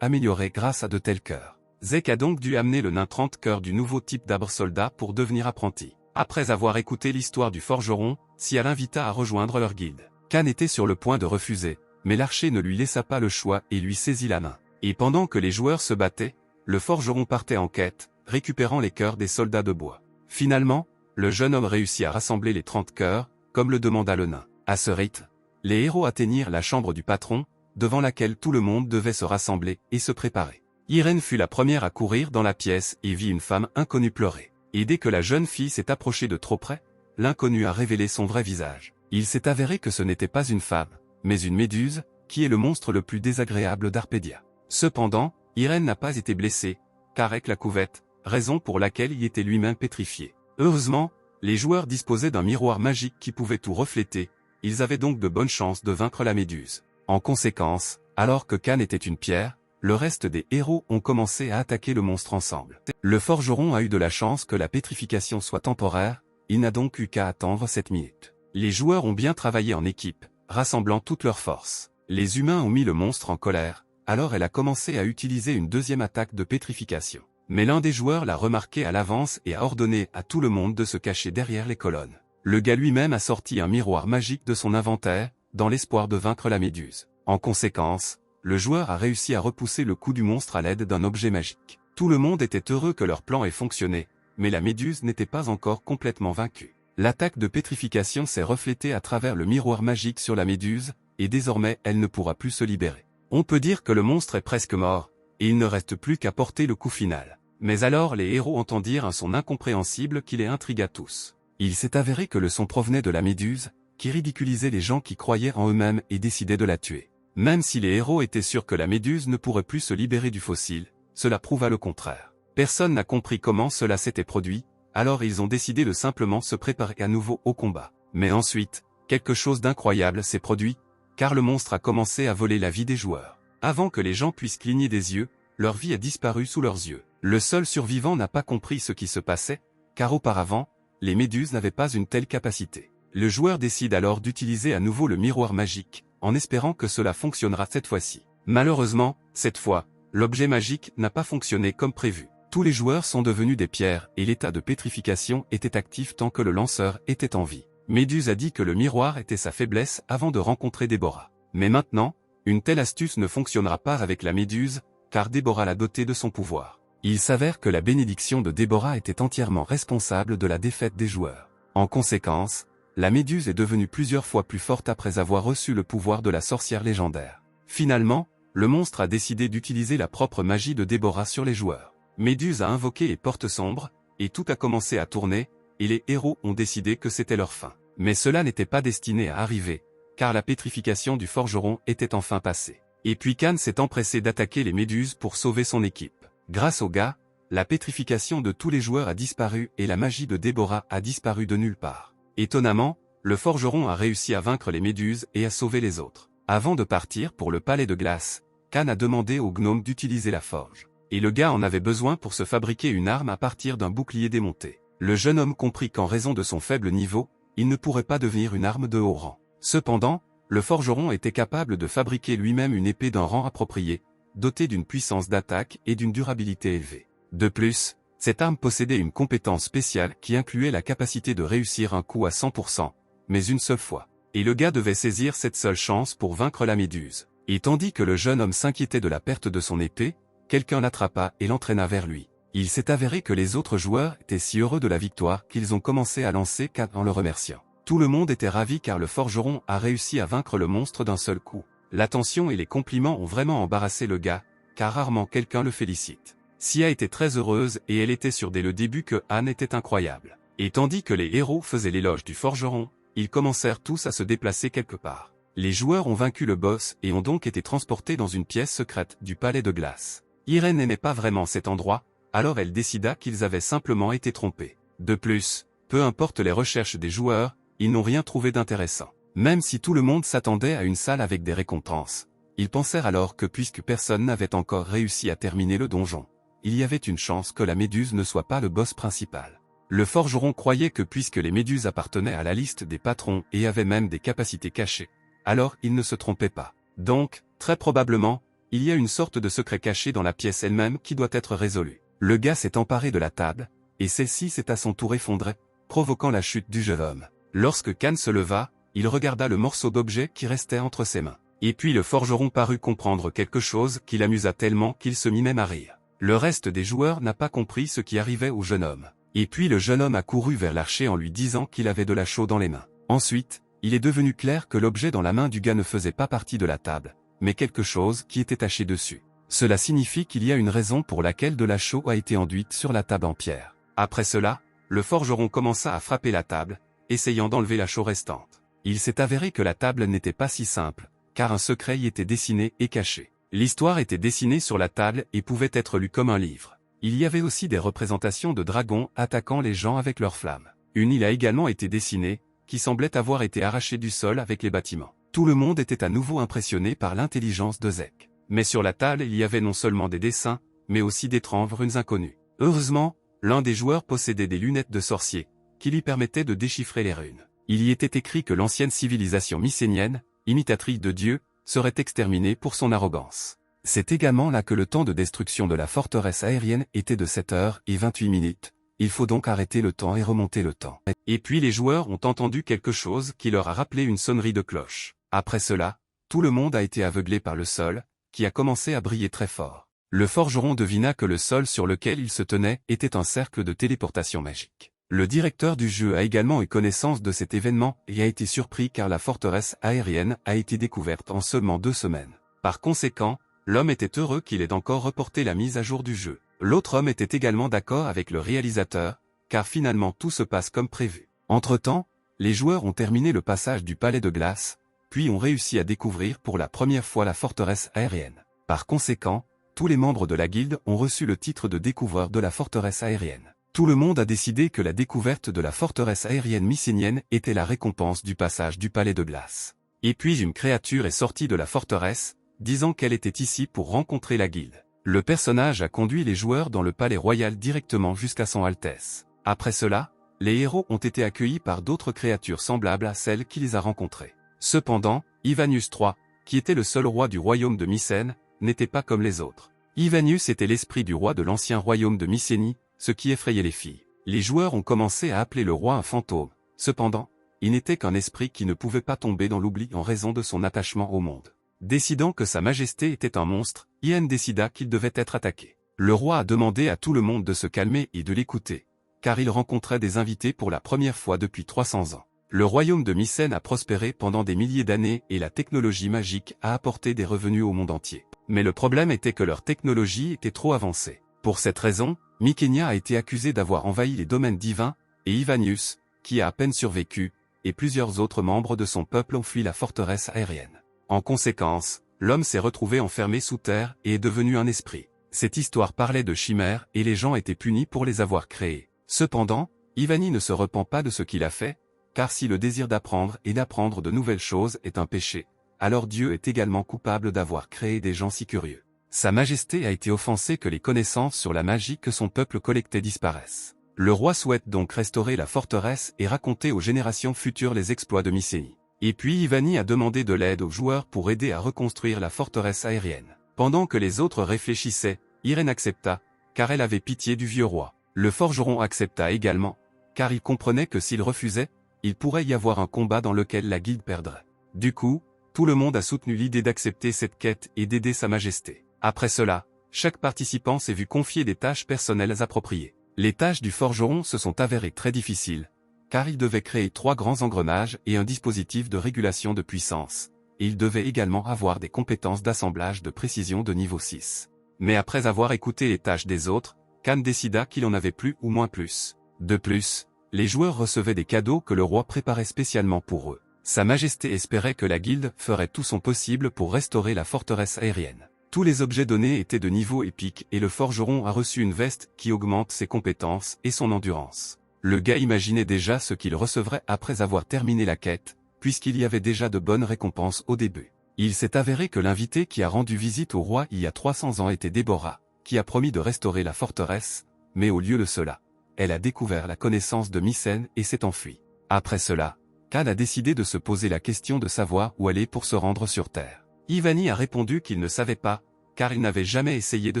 améliorés grâce à de tels cœurs. Zek a donc dû amener le nain 30 cœurs du nouveau type d'arbre soldat pour devenir apprenti. Après avoir écouté l'histoire du forgeron, Sia l'invita à rejoindre leur guilde. Khan était sur le point de refuser, mais l'archer ne lui laissa pas le choix et lui saisit la main. Et pendant que les joueurs se battaient, le forgeron partait en quête, récupérant les cœurs des soldats de bois. Finalement, le jeune homme réussit à rassembler les 30 cœurs, comme le demanda le nain. À ce rite, les héros atteignirent la chambre du patron, devant laquelle tout le monde devait se rassembler et se préparer. Irène fut la première à courir dans la pièce et vit une femme inconnue pleurer. Et dès que la jeune fille s'est approchée de trop près, l'inconnu a révélé son vrai visage. Il s'est avéré que ce n'était pas une femme, mais une méduse, qui est le monstre le plus désagréable d'Arpedia. Cependant, Irène n'a pas été blessée, car avec la couvette, raison pour laquelle il était lui-même pétrifié. Heureusement, les joueurs disposaient d'un miroir magique qui pouvait tout refléter, ils avaient donc de bonnes chances de vaincre la méduse. En conséquence, alors que Khan était une pierre, le reste des héros ont commencé à attaquer le monstre ensemble. Le forgeron a eu de la chance que la pétrification soit temporaire, il n'a donc eu qu'à attendre 7 minutes. Les joueurs ont bien travaillé en équipe, rassemblant toutes leurs forces. Les humains ont mis le monstre en colère, alors elle a commencé à utiliser une deuxième attaque de pétrification. Mais l'un des joueurs l'a remarqué à l'avance et a ordonné à tout le monde de se cacher derrière les colonnes. Le gars lui-même a sorti un miroir magique de son inventaire, dans l'espoir de vaincre la méduse. En conséquence, le joueur a réussi à repousser le coup du monstre à l'aide d'un objet magique. Tout le monde était heureux que leur plan ait fonctionné, mais la méduse n'était pas encore complètement vaincue. L'attaque de pétrification s'est reflétée à travers le miroir magique sur la méduse, et désormais elle ne pourra plus se libérer. On peut dire que le monstre est presque mort, et il ne reste plus qu'à porter le coup final. Mais alors les héros entendirent un son incompréhensible qui les intrigua tous. Il s'est avéré que le son provenait de la méduse, qui ridiculisait les gens qui croyaient en eux-mêmes et décidaient de la tuer. Même si les héros étaient sûrs que la méduse ne pourrait plus se libérer du fossile, cela prouva le contraire. Personne n'a compris comment cela s'était produit, alors ils ont décidé de simplement se préparer à nouveau au combat. Mais ensuite, quelque chose d'incroyable s'est produit, car le monstre a commencé à voler la vie des joueurs. Avant que les gens puissent cligner des yeux, leur vie a disparu sous leurs yeux. Le seul survivant n'a pas compris ce qui se passait, car auparavant, les méduses n'avaient pas une telle capacité. Le joueur décide alors d'utiliser à nouveau le miroir magique, en espérant que cela fonctionnera cette fois-ci. Malheureusement, cette fois, l'objet magique n'a pas fonctionné comme prévu. Tous les joueurs sont devenus des pierres et l'état de pétrification était actif tant que le lanceur était en vie. Méduse a dit que le miroir était sa faiblesse avant de rencontrer Déborah. Mais maintenant, une telle astuce ne fonctionnera pas avec la méduse, car Déborah l'a dotée de son pouvoir. Il s'avère que la bénédiction de Déborah était entièrement responsable de la défaite des joueurs. En conséquence, la Méduse est devenue plusieurs fois plus forte après avoir reçu le pouvoir de la sorcière légendaire. Finalement, le monstre a décidé d'utiliser la propre magie de Déborah sur les joueurs. Méduse a invoqué les portes sombres, et tout a commencé à tourner, et les héros ont décidé que c'était leur fin. Mais cela n'était pas destiné à arriver, car la pétrification du forgeron était enfin passée. Et puis Khan s'est empressé d'attaquer les Méduses pour sauver son équipe. Grâce au gars, la pétrification de tous les joueurs a disparu et la magie de Déborah a disparu de nulle part. Étonnamment, le forgeron a réussi à vaincre les Méduses et à sauver les autres. Avant de partir pour le palais de glace, Khan a demandé au gnome d'utiliser la forge. Et le gars en avait besoin pour se fabriquer une arme à partir d'un bouclier démonté. Le jeune homme comprit qu'en raison de son faible niveau, il ne pourrait pas devenir une arme de haut rang. Cependant, le forgeron était capable de fabriquer lui-même une épée d'un rang approprié, dotée d'une puissance d'attaque et d'une durabilité élevée. De plus, cette arme possédait une compétence spéciale qui incluait la capacité de réussir un coup à 100%, mais une seule fois. Et le gars devait saisir cette seule chance pour vaincre la Méduse. Et tandis que le jeune homme s'inquiétait de la perte de son épée, quelqu'un l'attrapa et l'entraîna vers lui. Il s'est avéré que les autres joueurs étaient si heureux de la victoire qu'ils ont commencé à lancer Khan en le remerciant. Tout le monde était ravi car le forgeron a réussi à vaincre le monstre d'un seul coup. L'attention et les compliments ont vraiment embarrassé le gars, car rarement quelqu'un le félicite. Sia était très heureuse et elle était sûre dès le début que Han était incroyable. Et tandis que les héros faisaient l'éloge du forgeron, ils commencèrent tous à se déplacer quelque part. Les joueurs ont vaincu le boss et ont donc été transportés dans une pièce secrète du palais de glace. Irène n'aimait pas vraiment cet endroit, alors elle décida qu'ils avaient simplement été trompés. De plus, peu importe les recherches des joueurs, ils n'ont rien trouvé d'intéressant. Même si tout le monde s'attendait à une salle avec des récompenses, ils pensèrent alors que puisque personne n'avait encore réussi à terminer le donjon, il y avait une chance que la Méduse ne soit pas le boss principal. Le forgeron croyait que puisque les Méduses appartenaient à la liste des patrons et avaient même des capacités cachées, alors il ne se trompait pas. Donc, très probablement, il y a une sorte de secret caché dans la pièce elle-même qui doit être résolu. Le gars s'est emparé de la table, et celle-ci s'est à son tour effondrée, provoquant la chute du jeune homme. Lorsque Khan se leva, il regarda le morceau d'objet qui restait entre ses mains. Et puis le forgeron parut comprendre quelque chose qui l'amusa tellement qu'il se mit même à rire. Le reste des joueurs n'a pas compris ce qui arrivait au jeune homme. Et puis le jeune homme a couru vers l'archer en lui disant qu'il avait de la chaux dans les mains. Ensuite, il est devenu clair que l'objet dans la main du gars ne faisait pas partie de la table, mais quelque chose qui était taché dessus. Cela signifie qu'il y a une raison pour laquelle de la chaux a été enduite sur la table en pierre. Après cela, le forgeron commença à frapper la table, essayant d'enlever la chaux restante. Il s'est avéré que la table n'était pas si simple, car un secret y était dessiné et caché. L'histoire était dessinée sur la table et pouvait être lue comme un livre. Il y avait aussi des représentations de dragons attaquant les gens avec leurs flammes. Une île a également été dessinée, qui semblait avoir été arrachée du sol avec les bâtiments. Tout le monde était à nouveau impressionné par l'intelligence de Zek. Mais sur la table il y avait non seulement des dessins, mais aussi d'étranges runes inconnues. Heureusement, l'un des joueurs possédait des lunettes de sorcier, qui lui permettaient de déchiffrer les runes. Il y était écrit que l'ancienne civilisation mycénienne, imitatrice de Dieu, serait exterminée pour son arrogance. C'est également là que le temps de destruction de la forteresse aérienne était de 7h28. Il faut donc arrêter le temps et remonter le temps. Et puis les joueurs ont entendu quelque chose qui leur a rappelé une sonnerie de cloche. Après cela, tout le monde a été aveuglé par le sol, qui a commencé à briller très fort. Le forgeron devina que le sol sur lequel il se tenait était un cercle de téléportation magique. Le directeur du jeu a également eu connaissance de cet événement et a été surpris car la forteresse aérienne a été découverte en seulement 2 semaines. Par conséquent, l'homme était heureux qu'il ait encore reporté la mise à jour du jeu. L'autre homme était également d'accord avec le réalisateur, car finalement tout se passe comme prévu. Entre-temps, les joueurs ont terminé le passage du palais de glace, puis ont réussi à découvrir pour la première fois la forteresse aérienne. Par conséquent, tous les membres de la guilde ont reçu le titre de découvreur de la forteresse aérienne. Tout le monde a décidé que la découverte de la forteresse aérienne mycénienne était la récompense du passage du palais de glace. Et puis une créature est sortie de la forteresse, disant qu'elle était ici pour rencontrer la guilde. Le personnage a conduit les joueurs dans le palais royal directement jusqu'à son Altesse. Après cela, les héros ont été accueillis par d'autres créatures semblables à celles qui les a rencontrées. Cependant, Ivanius III, qui était le seul roi du royaume de Mycène, n'était pas comme les autres. Ivanius était l'esprit du roi de l'ancien royaume de Mycénie, ce qui effrayait les filles. Les joueurs ont commencé à appeler le roi un fantôme. Cependant, il n'était qu'un esprit qui ne pouvait pas tomber dans l'oubli en raison de son attachement au monde. Décidant que sa majesté était un monstre, Ian décida qu'il devait être attaqué. Le roi a demandé à tout le monde de se calmer et de l'écouter, car il rencontrait des invités pour la première fois depuis 300 ans. Le royaume de Mycène a prospéré pendant des milliers d'années et la technologie magique a apporté des revenus au monde entier. Mais le problème était que leur technologie était trop avancée. Pour cette raison, Mycénia a été accusé d'avoir envahi les domaines divins, et Ivanius, qui a à peine survécu, et plusieurs autres membres de son peuple ont fui la forteresse aérienne. En conséquence, l'homme s'est retrouvé enfermé sous terre et est devenu un esprit. Cette histoire parlait de chimères et les gens étaient punis pour les avoir créées. Cependant, Ivani ne se repent pas de ce qu'il a fait, car si le désir d'apprendre et d'apprendre de nouvelles choses est un péché, alors Dieu est également coupable d'avoir créé des gens si curieux. Sa Majesté a été offensée que les connaissances sur la magie que son peuple collectait disparaissent. Le roi souhaite donc restaurer la forteresse et raconter aux générations futures les exploits de Mycénie. Et puis Ivani a demandé de l'aide aux joueurs pour aider à reconstruire la forteresse aérienne. Pendant que les autres réfléchissaient, Irène accepta, car elle avait pitié du vieux roi. Le forgeron accepta également, car il comprenait que s'il refusait, il pourrait y avoir un combat dans lequel la guilde perdrait. Du coup, tout le monde a soutenu l'idée d'accepter cette quête et d'aider Sa Majesté. Après cela, chaque participant s'est vu confier des tâches personnelles appropriées. Les tâches du forgeron se sont avérées très difficiles, car il devait créer 3 grands engrenages et un dispositif de régulation de puissance, et il devait également avoir des compétences d'assemblage de précision de niveau 6. Mais après avoir écouté les tâches des autres, Khan décida qu'il en avait plus ou moins plus. De plus, les joueurs recevaient des cadeaux que le roi préparait spécialement pour eux. Sa Majesté espérait que la guilde ferait tout son possible pour restaurer la forteresse aérienne. Tous les objets donnés étaient de niveau épique et le forgeron a reçu une veste qui augmente ses compétences et son endurance. Le gars imaginait déjà ce qu'il recevrait après avoir terminé la quête, puisqu'il y avait déjà de bonnes récompenses au début. Il s'est avéré que l'invité qui a rendu visite au roi il y a 300 ans était Déborah, qui a promis de restaurer la forteresse, mais au lieu de cela, elle a découvert la connaissance de Mycène et s'est enfuie. Après cela, Khan a décidé de se poser la question de savoir où aller pour se rendre sur Terre. Ivani a répondu qu'il ne savait pas, car il n'avait jamais essayé de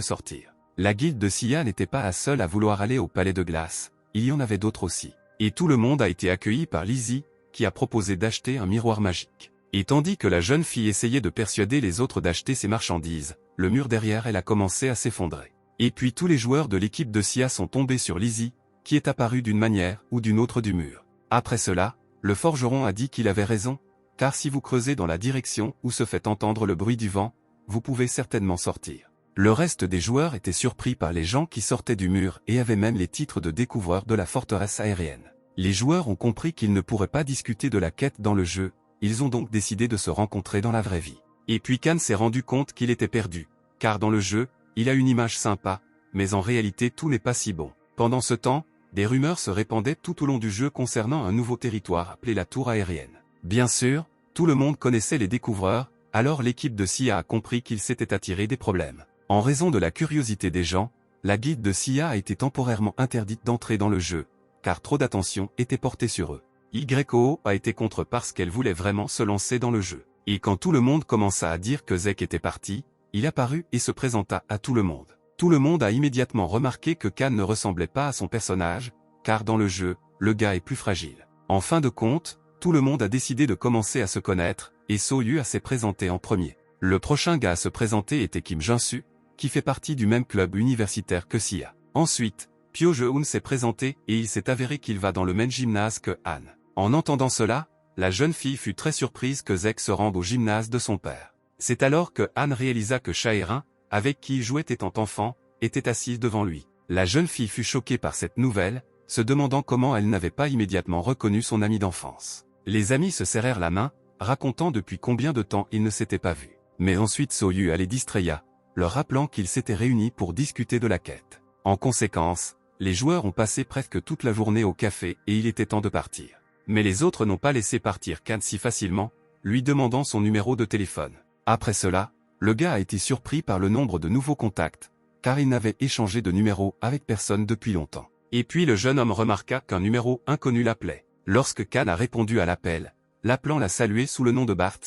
sortir. La guilde de Sia n'était pas la seule à vouloir aller au palais de glace, il y en avait d'autres aussi. Et tout le monde a été accueilli par Lizzie, qui a proposé d'acheter un miroir magique. Et tandis que la jeune fille essayait de persuader les autres d'acheter ses marchandises, le mur derrière elle a commencé à s'effondrer. Et puis tous les joueurs de l'équipe de Sia sont tombés sur Lizzie, qui est apparue d'une manière ou d'une autre du mur. Après cela, le forgeron a dit qu'il avait raison, car si vous creusez dans la direction où se fait entendre le bruit du vent, vous pouvez certainement sortir. Le reste des joueurs étaient surpris par les gens qui sortaient du mur et avaient même les titres de découvreurs de la forteresse aérienne. Les joueurs ont compris qu'ils ne pourraient pas discuter de la quête dans le jeu, ils ont donc décidé de se rencontrer dans la vraie vie. Et puis Khan s'est rendu compte qu'il était perdu, car dans le jeu, il a une image sympa, mais en réalité tout n'est pas si bon. Pendant ce temps, des rumeurs se répandaient tout au long du jeu concernant un nouveau territoire appelé la Tour Aérienne. Bien sûr, tout le monde connaissait les découvreurs, alors l'équipe de Sia a compris qu'ils s'étaient attirés des problèmes. En raison de la curiosité des gens, la guilde de Sia a été temporairement interdite d'entrer dans le jeu, car trop d'attention était portée sur eux. YOO a été contre parce qu'elle voulait vraiment se lancer dans le jeu. Et quand tout le monde commença à dire que Zek était parti, il apparut et se présenta à tout le monde. Tout le monde a immédiatement remarqué que Khan ne ressemblait pas à son personnage, car dans le jeu, le gars est plus fragile. En fin de compte, tout le monde a décidé de commencer à se connaître, et Soyu s'est présenté en premier. Le prochain gars à se présenter était Kim Jin-su, qui fait partie du même club universitaire que Sia. Ensuite, Pyo Je-hoon s'est présenté et il s'est avéré qu'il va dans le même gymnase que Han. En entendant cela, la jeune fille fut très surprise que Zek se rende au gymnase de son père. C'est alors que Han réalisa que Shaerin, avec qui il jouait étant enfant, était assise devant lui. La jeune fille fut choquée par cette nouvelle, se demandant comment elle n'avait pas immédiatement reconnu son ami d'enfance. Les amis se serrèrent la main, racontant depuis combien de temps ils ne s'étaient pas vus. Mais ensuite Soyu allait distraire, leur rappelant qu'ils s'étaient réunis pour discuter de la quête. En conséquence, les joueurs ont passé presque toute la journée au café et il était temps de partir. Mais les autres n'ont pas laissé partir Khan si facilement, lui demandant son numéro de téléphone. Après cela, le gars a été surpris par le nombre de nouveaux contacts, car il n'avait échangé de numéro avec personne depuis longtemps. Et puis le jeune homme remarqua qu'un numéro inconnu l'appelait. Lorsque Khan a répondu à l'appel, l'appelant l'a salué sous le nom de Bart,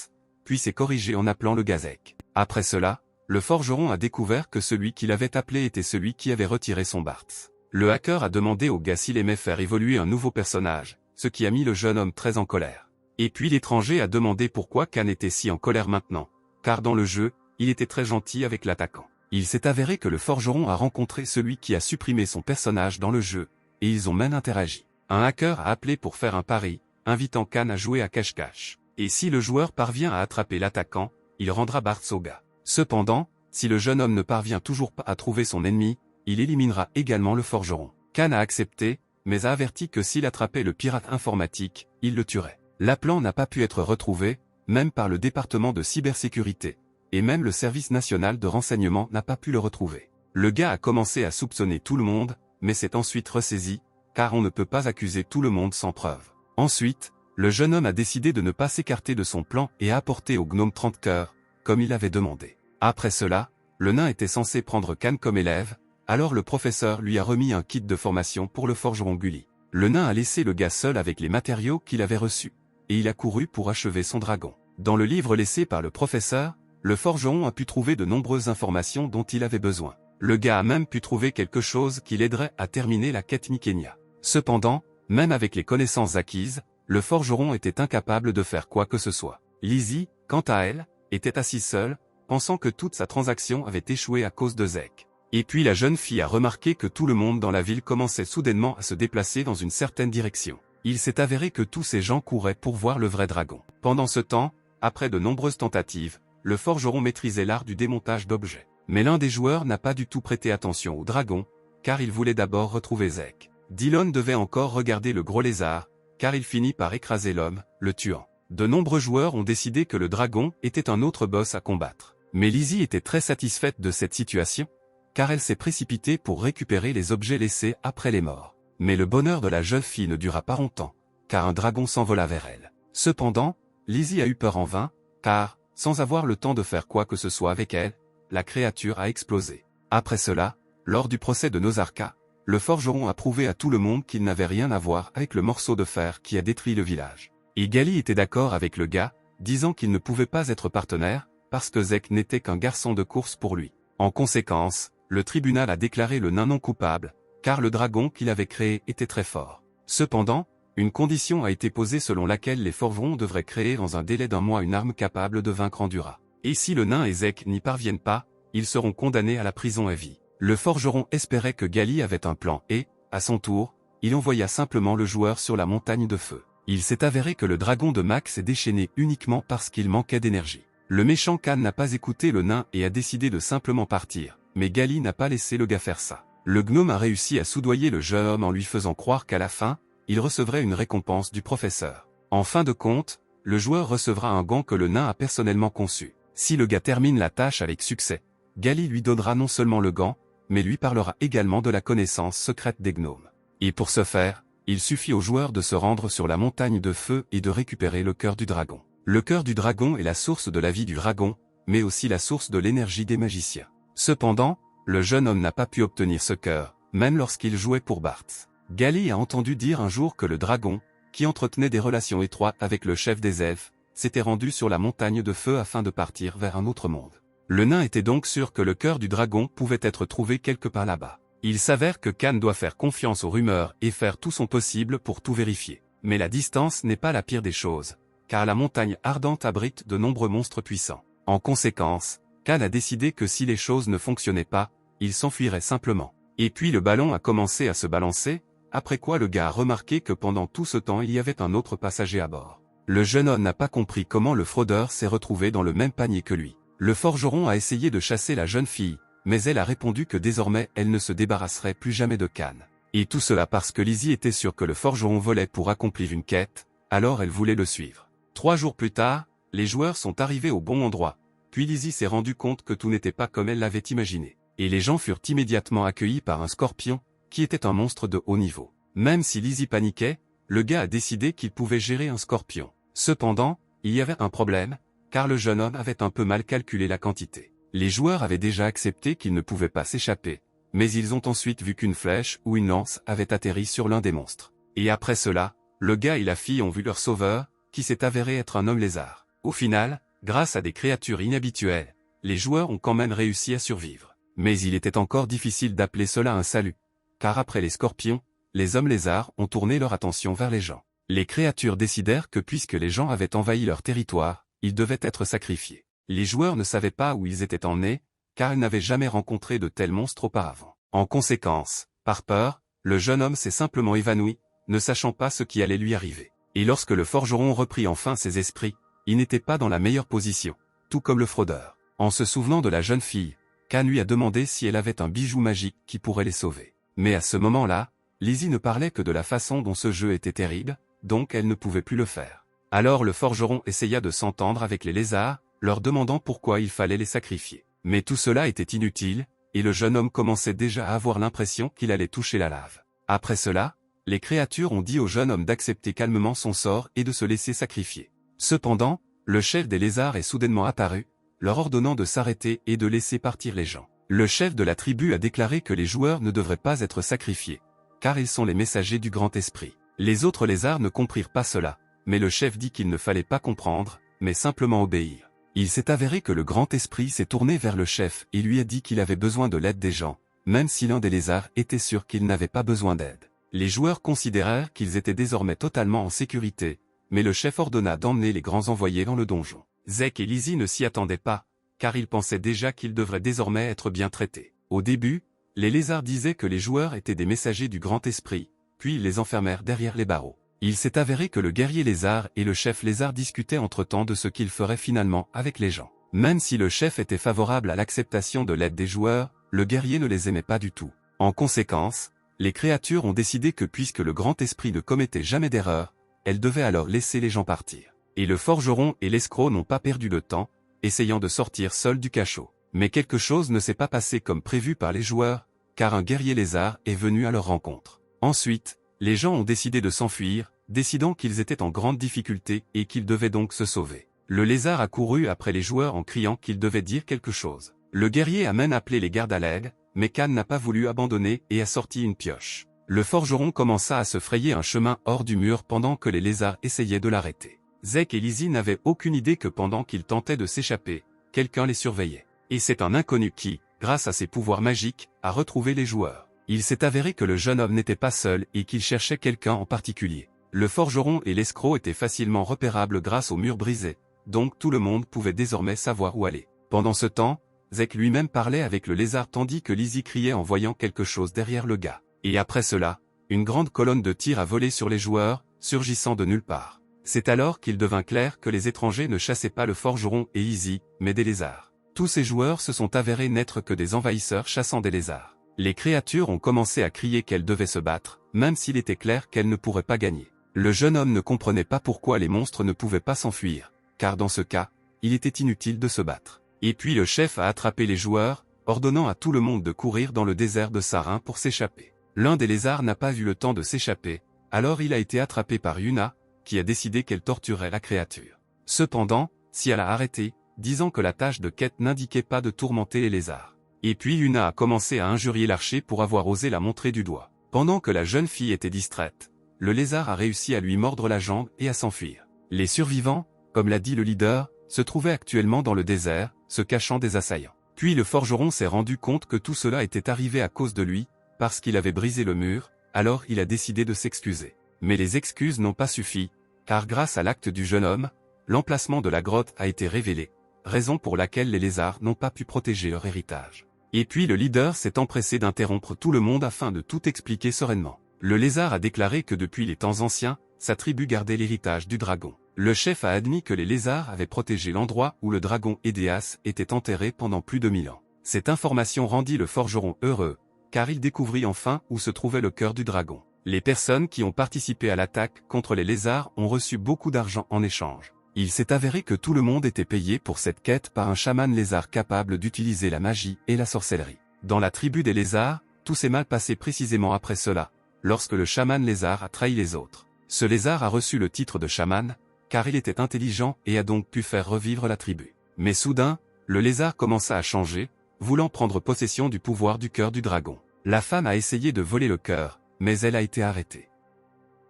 puis s'est corrigé en appelant le Gazek. Après cela, le forgeron a découvert que celui qui l'avait appelé était celui qui avait retiré son Bart. Le hacker a demandé au gars s'il aimait faire évoluer un nouveau personnage, ce qui a mis le jeune homme très en colère. Et puis l'étranger a demandé pourquoi Khan était si en colère maintenant, car dans le jeu, il était très gentil avec l'attaquant. Il s'est avéré que le forgeron a rencontré celui qui a supprimé son personnage dans le jeu, et ils ont même interagi. Un hacker a appelé pour faire un pari, invitant Khan à jouer à cache-cache. Et si le joueur parvient à attraper l'attaquant, il rendra Bartz au gars. Cependant, si le jeune homme ne parvient toujours pas à trouver son ennemi, il éliminera également le forgeron. Khan a accepté, mais a averti que s'il attrapait le pirate informatique, il le tuerait. L'appelant n'a pas pu être retrouvé, même par le département de cybersécurité, et même le service national de renseignement n'a pas pu le retrouver. Le gars a commencé à soupçonner tout le monde, mais s'est ensuite ressaisi, car on ne peut pas accuser tout le monde sans preuve. Ensuite, le jeune homme a décidé de ne pas s'écarter de son plan et a apporté au gnome 30 cœurs, comme il avait demandé. Après cela, le nain était censé prendre Khan comme élève, alors le professeur lui a remis un kit de formation pour le forgeron Gulli. Le nain a laissé le gars seul avec les matériaux qu'il avait reçus, et il a couru pour achever son dragon. Dans le livre laissé par le professeur, le forgeron a pu trouver de nombreuses informations dont il avait besoin. Le gars a même pu trouver quelque chose qui l'aiderait à terminer la quête Mikenia. Cependant, même avec les connaissances acquises, le forgeron était incapable de faire quoi que ce soit. Lizzie, quant à elle, était assise seule, pensant que toute sa transaction avait échoué à cause de Zek. Et puis la jeune fille a remarqué que tout le monde dans la ville commençait soudainement à se déplacer dans une certaine direction. Il s'est avéré que tous ces gens couraient pour voir le vrai dragon. Pendant ce temps, après de nombreuses tentatives, le forgeron maîtrisait l'art du démontage d'objets. Mais l'un des joueurs n'a pas du tout prêté attention au dragon, car il voulait d'abord retrouver Zek. Dillon devait encore regarder le gros lézard, car il finit par écraser l'homme, le tuant. De nombreux joueurs ont décidé que le dragon était un autre boss à combattre. Mais Lizzie était très satisfaite de cette situation, car elle s'est précipitée pour récupérer les objets laissés après les morts. Mais le bonheur de la jeune fille ne dura pas longtemps, car un dragon s'envola vers elle. Cependant, Lizzie a eu peur en vain, car, sans avoir le temps de faire quoi que ce soit avec elle, la créature a explosé. Après cela, lors du procès de Nosarka, le forgeron a prouvé à tout le monde qu'il n'avait rien à voir avec le morceau de fer qui a détruit le village. Et Gali était d'accord avec le gars, disant qu'il ne pouvait pas être partenaire, parce que Zek n'était qu'un garçon de course pour lui. En conséquence, le tribunal a déclaré le nain non coupable, car le dragon qu'il avait créé était très fort. Cependant, une condition a été posée selon laquelle les forgerons devraient créer dans un délai d'un mois une arme capable de vaincre Endura. Et si le nain et Zek n'y parviennent pas, ils seront condamnés à la prison à vie. Le forgeron espérait que Gali avait un plan et, à son tour, il envoya simplement le joueur sur la montagne de feu. Il s'est avéré que le dragon de Max est déchaîné uniquement parce qu'il manquait d'énergie. Le méchant Khan n'a pas écouté le nain et a décidé de simplement partir, mais Gali n'a pas laissé le gars faire ça. Le gnome a réussi à soudoyer le jeune homme en lui faisant croire qu'à la fin, il recevrait une récompense du professeur. En fin de compte, le joueur recevra un gant que le nain a personnellement conçu. Si le gars termine la tâche avec succès, Gali lui donnera non seulement le gant, mais lui parlera également de la connaissance secrète des gnomes. Et pour ce faire, il suffit au joueur de se rendre sur la montagne de feu et de récupérer le cœur du dragon. Le cœur du dragon est la source de la vie du dragon, mais aussi la source de l'énergie des magiciens. Cependant, le jeune homme n'a pas pu obtenir ce cœur, même lorsqu'il jouait pour Bartz. Gali a entendu dire un jour que le dragon, qui entretenait des relations étroites avec le chef des elfes, s'était rendu sur la montagne de feu afin de partir vers un autre monde. Le nain était donc sûr que le cœur du dragon pouvait être trouvé quelque part là-bas. Il s'avère que Khan doit faire confiance aux rumeurs et faire tout son possible pour tout vérifier. Mais la distance n'est pas la pire des choses, car la montagne ardente abrite de nombreux monstres puissants. En conséquence, Khan a décidé que si les choses ne fonctionnaient pas, il s'enfuirait simplement. Et puis le ballon a commencé à se balancer, après quoi le gars a remarqué que pendant tout ce temps il y avait un autre passager à bord. Le jeune homme n'a pas compris comment le fraudeur s'est retrouvé dans le même panier que lui. Le forgeron a essayé de chasser la jeune fille, mais elle a répondu que désormais elle ne se débarrasserait plus jamais de Khan. Et tout cela parce que Lizzie était sûre que le forgeron volait pour accomplir une quête, alors elle voulait le suivre. 3 jours plus tard, les joueurs sont arrivés au bon endroit, puis Lizzie s'est rendu compte que tout n'était pas comme elle l'avait imaginé. Et les gens furent immédiatement accueillis par un scorpion, qui était un monstre de haut niveau. Même si Lizzie paniquait, le gars a décidé qu'il pouvait gérer un scorpion. Cependant, il y avait un problème, car le jeune homme avait un peu mal calculé la quantité. Les joueurs avaient déjà accepté qu'ils ne pouvaient pas s'échapper, mais ils ont ensuite vu qu'une flèche ou une lance avait atterri sur l'un des monstres. Et après cela, le gars et la fille ont vu leur sauveur, qui s'est avéré être un homme lézard. Au final, grâce à des créatures inhabituelles, les joueurs ont quand même réussi à survivre. Mais il était encore difficile d'appeler cela un salut, car après les scorpions, les hommes lézards ont tourné leur attention vers les gens. Les créatures décidèrent que puisque les gens avaient envahi leur territoire, ils devaient être sacrifiés. Les joueurs ne savaient pas où ils étaient emmenés, car ils n'avaient jamais rencontré de tels monstres auparavant. En conséquence, par peur, le jeune homme s'est simplement évanoui, ne sachant pas ce qui allait lui arriver. Et lorsque le forgeron reprit enfin ses esprits, il n'était pas dans la meilleure position, tout comme le fraudeur. En se souvenant de la jeune fille, Khan lui a demandé si elle avait un bijou magique qui pourrait les sauver. Mais à ce moment-là, Lizzie ne parlait que de la façon dont ce jeu était terrible, donc elle ne pouvait plus le faire. Alors le forgeron essaya de s'entendre avec les lézards, leur demandant pourquoi il fallait les sacrifier. Mais tout cela était inutile, et le jeune homme commençait déjà à avoir l'impression qu'il allait toucher la lave. Après cela, les créatures ont dit au jeune homme d'accepter calmement son sort et de se laisser sacrifier. Cependant, le chef des lézards est soudainement apparu, leur ordonnant de s'arrêter et de laisser partir les gens. Le chef de la tribu a déclaré que les joueurs ne devraient pas être sacrifiés, car ils sont les messagers du grand esprit. Les autres lézards ne comprirent pas cela, mais le chef dit qu'il ne fallait pas comprendre, mais simplement obéir. Il s'est avéré que le grand esprit s'est tourné vers le chef et lui a dit qu'il avait besoin de l'aide des gens, même si l'un des lézards était sûr qu'il n'avait pas besoin d'aide. Les joueurs considérèrent qu'ils étaient désormais totalement en sécurité, mais le chef ordonna d'emmener les grands envoyés dans le donjon. Zek et Lizzie ne s'y attendaient pas, car ils pensaient déjà qu'ils devraient désormais être bien traités. Au début, les lézards disaient que les joueurs étaient des messagers du grand esprit, puis ils les enfermèrent derrière les barreaux. Il s'est avéré que le guerrier lézard et le chef lézard discutaient entre-temps de ce qu'ils feraient finalement avec les gens. Même si le chef était favorable à l'acceptation de l'aide des joueurs, le guerrier ne les aimait pas du tout. En conséquence, les créatures ont décidé que puisque le grand esprit ne commettait jamais d'erreur, elles devaient alors laisser les gens partir. Et le forgeron et l'escroc n'ont pas perdu de temps, essayant de sortir seuls du cachot. Mais quelque chose ne s'est pas passé comme prévu par les joueurs, car un guerrier lézard est venu à leur rencontre. Ensuite, les gens ont décidé de s'enfuir, décidant qu'ils étaient en grande difficulté et qu'ils devaient donc se sauver. Le lézard a couru après les joueurs en criant qu'ils devaient dire quelque chose. Le guerrier a même appelé les gardes à l'aide, mais Khan n'a pas voulu abandonner et a sorti une pioche. Le forgeron commença à se frayer un chemin hors du mur pendant que les lézards essayaient de l'arrêter. Zek et Lizzie n'avaient aucune idée que pendant qu'ils tentaient de s'échapper, quelqu'un les surveillait. Et c'est un inconnu qui, grâce à ses pouvoirs magiques, a retrouvé les joueurs. Il s'est avéré que le jeune homme n'était pas seul et qu'il cherchait quelqu'un en particulier. Le forgeron et l'escroc étaient facilement repérables grâce au mur brisé, donc tout le monde pouvait désormais savoir où aller. Pendant ce temps, Zek lui-même parlait avec le lézard tandis que Lizzie criait en voyant quelque chose derrière le gars. Et après cela, une grande colonne de tir a volé sur les joueurs, surgissant de nulle part. C'est alors qu'il devint clair que les étrangers ne chassaient pas le forgeron et Lizzie, mais des lézards. Tous ces joueurs se sont avérés n'être que des envahisseurs chassant des lézards. Les créatures ont commencé à crier qu'elles devaient se battre, même s'il était clair qu'elles ne pourraient pas gagner. Le jeune homme ne comprenait pas pourquoi les monstres ne pouvaient pas s'enfuir, car dans ce cas, il était inutile de se battre. Et puis le chef a attrapé les joueurs, ordonnant à tout le monde de courir dans le désert de Sarin pour s'échapper. L'un des lézards n'a pas eu le temps de s'échapper, alors il a été attrapé par Yuna, qui a décidé qu'elle torturait la créature. Cependant, Sial a arrêté, disant que la tâche de quête n'indiquait pas de tourmenter les lézards. Et puis Yuna a commencé à injurier l'archer pour avoir osé la montrer du doigt. Pendant que la jeune fille était distraite, le lézard a réussi à lui mordre la jambe et à s'enfuir. Les survivants, comme l'a dit le leader, se trouvaient actuellement dans le désert, se cachant des assaillants. Puis le forgeron s'est rendu compte que tout cela était arrivé à cause de lui, parce qu'il avait brisé le mur, alors il a décidé de s'excuser. Mais les excuses n'ont pas suffi, car grâce à l'acte du jeune homme, l'emplacement de la grotte a été révélé, raison pour laquelle les lézards n'ont pas pu protéger leur héritage. Et puis le leader s'est empressé d'interrompre tout le monde afin de tout expliquer sereinement. Le lézard a déclaré que depuis les temps anciens, sa tribu gardait l'héritage du dragon. Le chef a admis que les lézards avaient protégé l'endroit où le dragon Édéas était enterré pendant plus de 1000 ans. Cette information rendit le forgeron heureux, car il découvrit enfin où se trouvait le cœur du dragon. Les personnes qui ont participé à l'attaque contre les lézards ont reçu beaucoup d'argent en échange. Il s'est avéré que tout le monde était payé pour cette quête par un chaman lézard capable d'utiliser la magie et la sorcellerie. Dans la tribu des lézards, tout s'est mal passé précisément après cela, lorsque le chaman lézard a trahi les autres. Ce lézard a reçu le titre de chaman, car il était intelligent et a donc pu faire revivre la tribu. Mais soudain, le lézard commença à changer, voulant prendre possession du pouvoir du cœur du dragon. La femme a essayé de voler le cœur, mais elle a été arrêtée.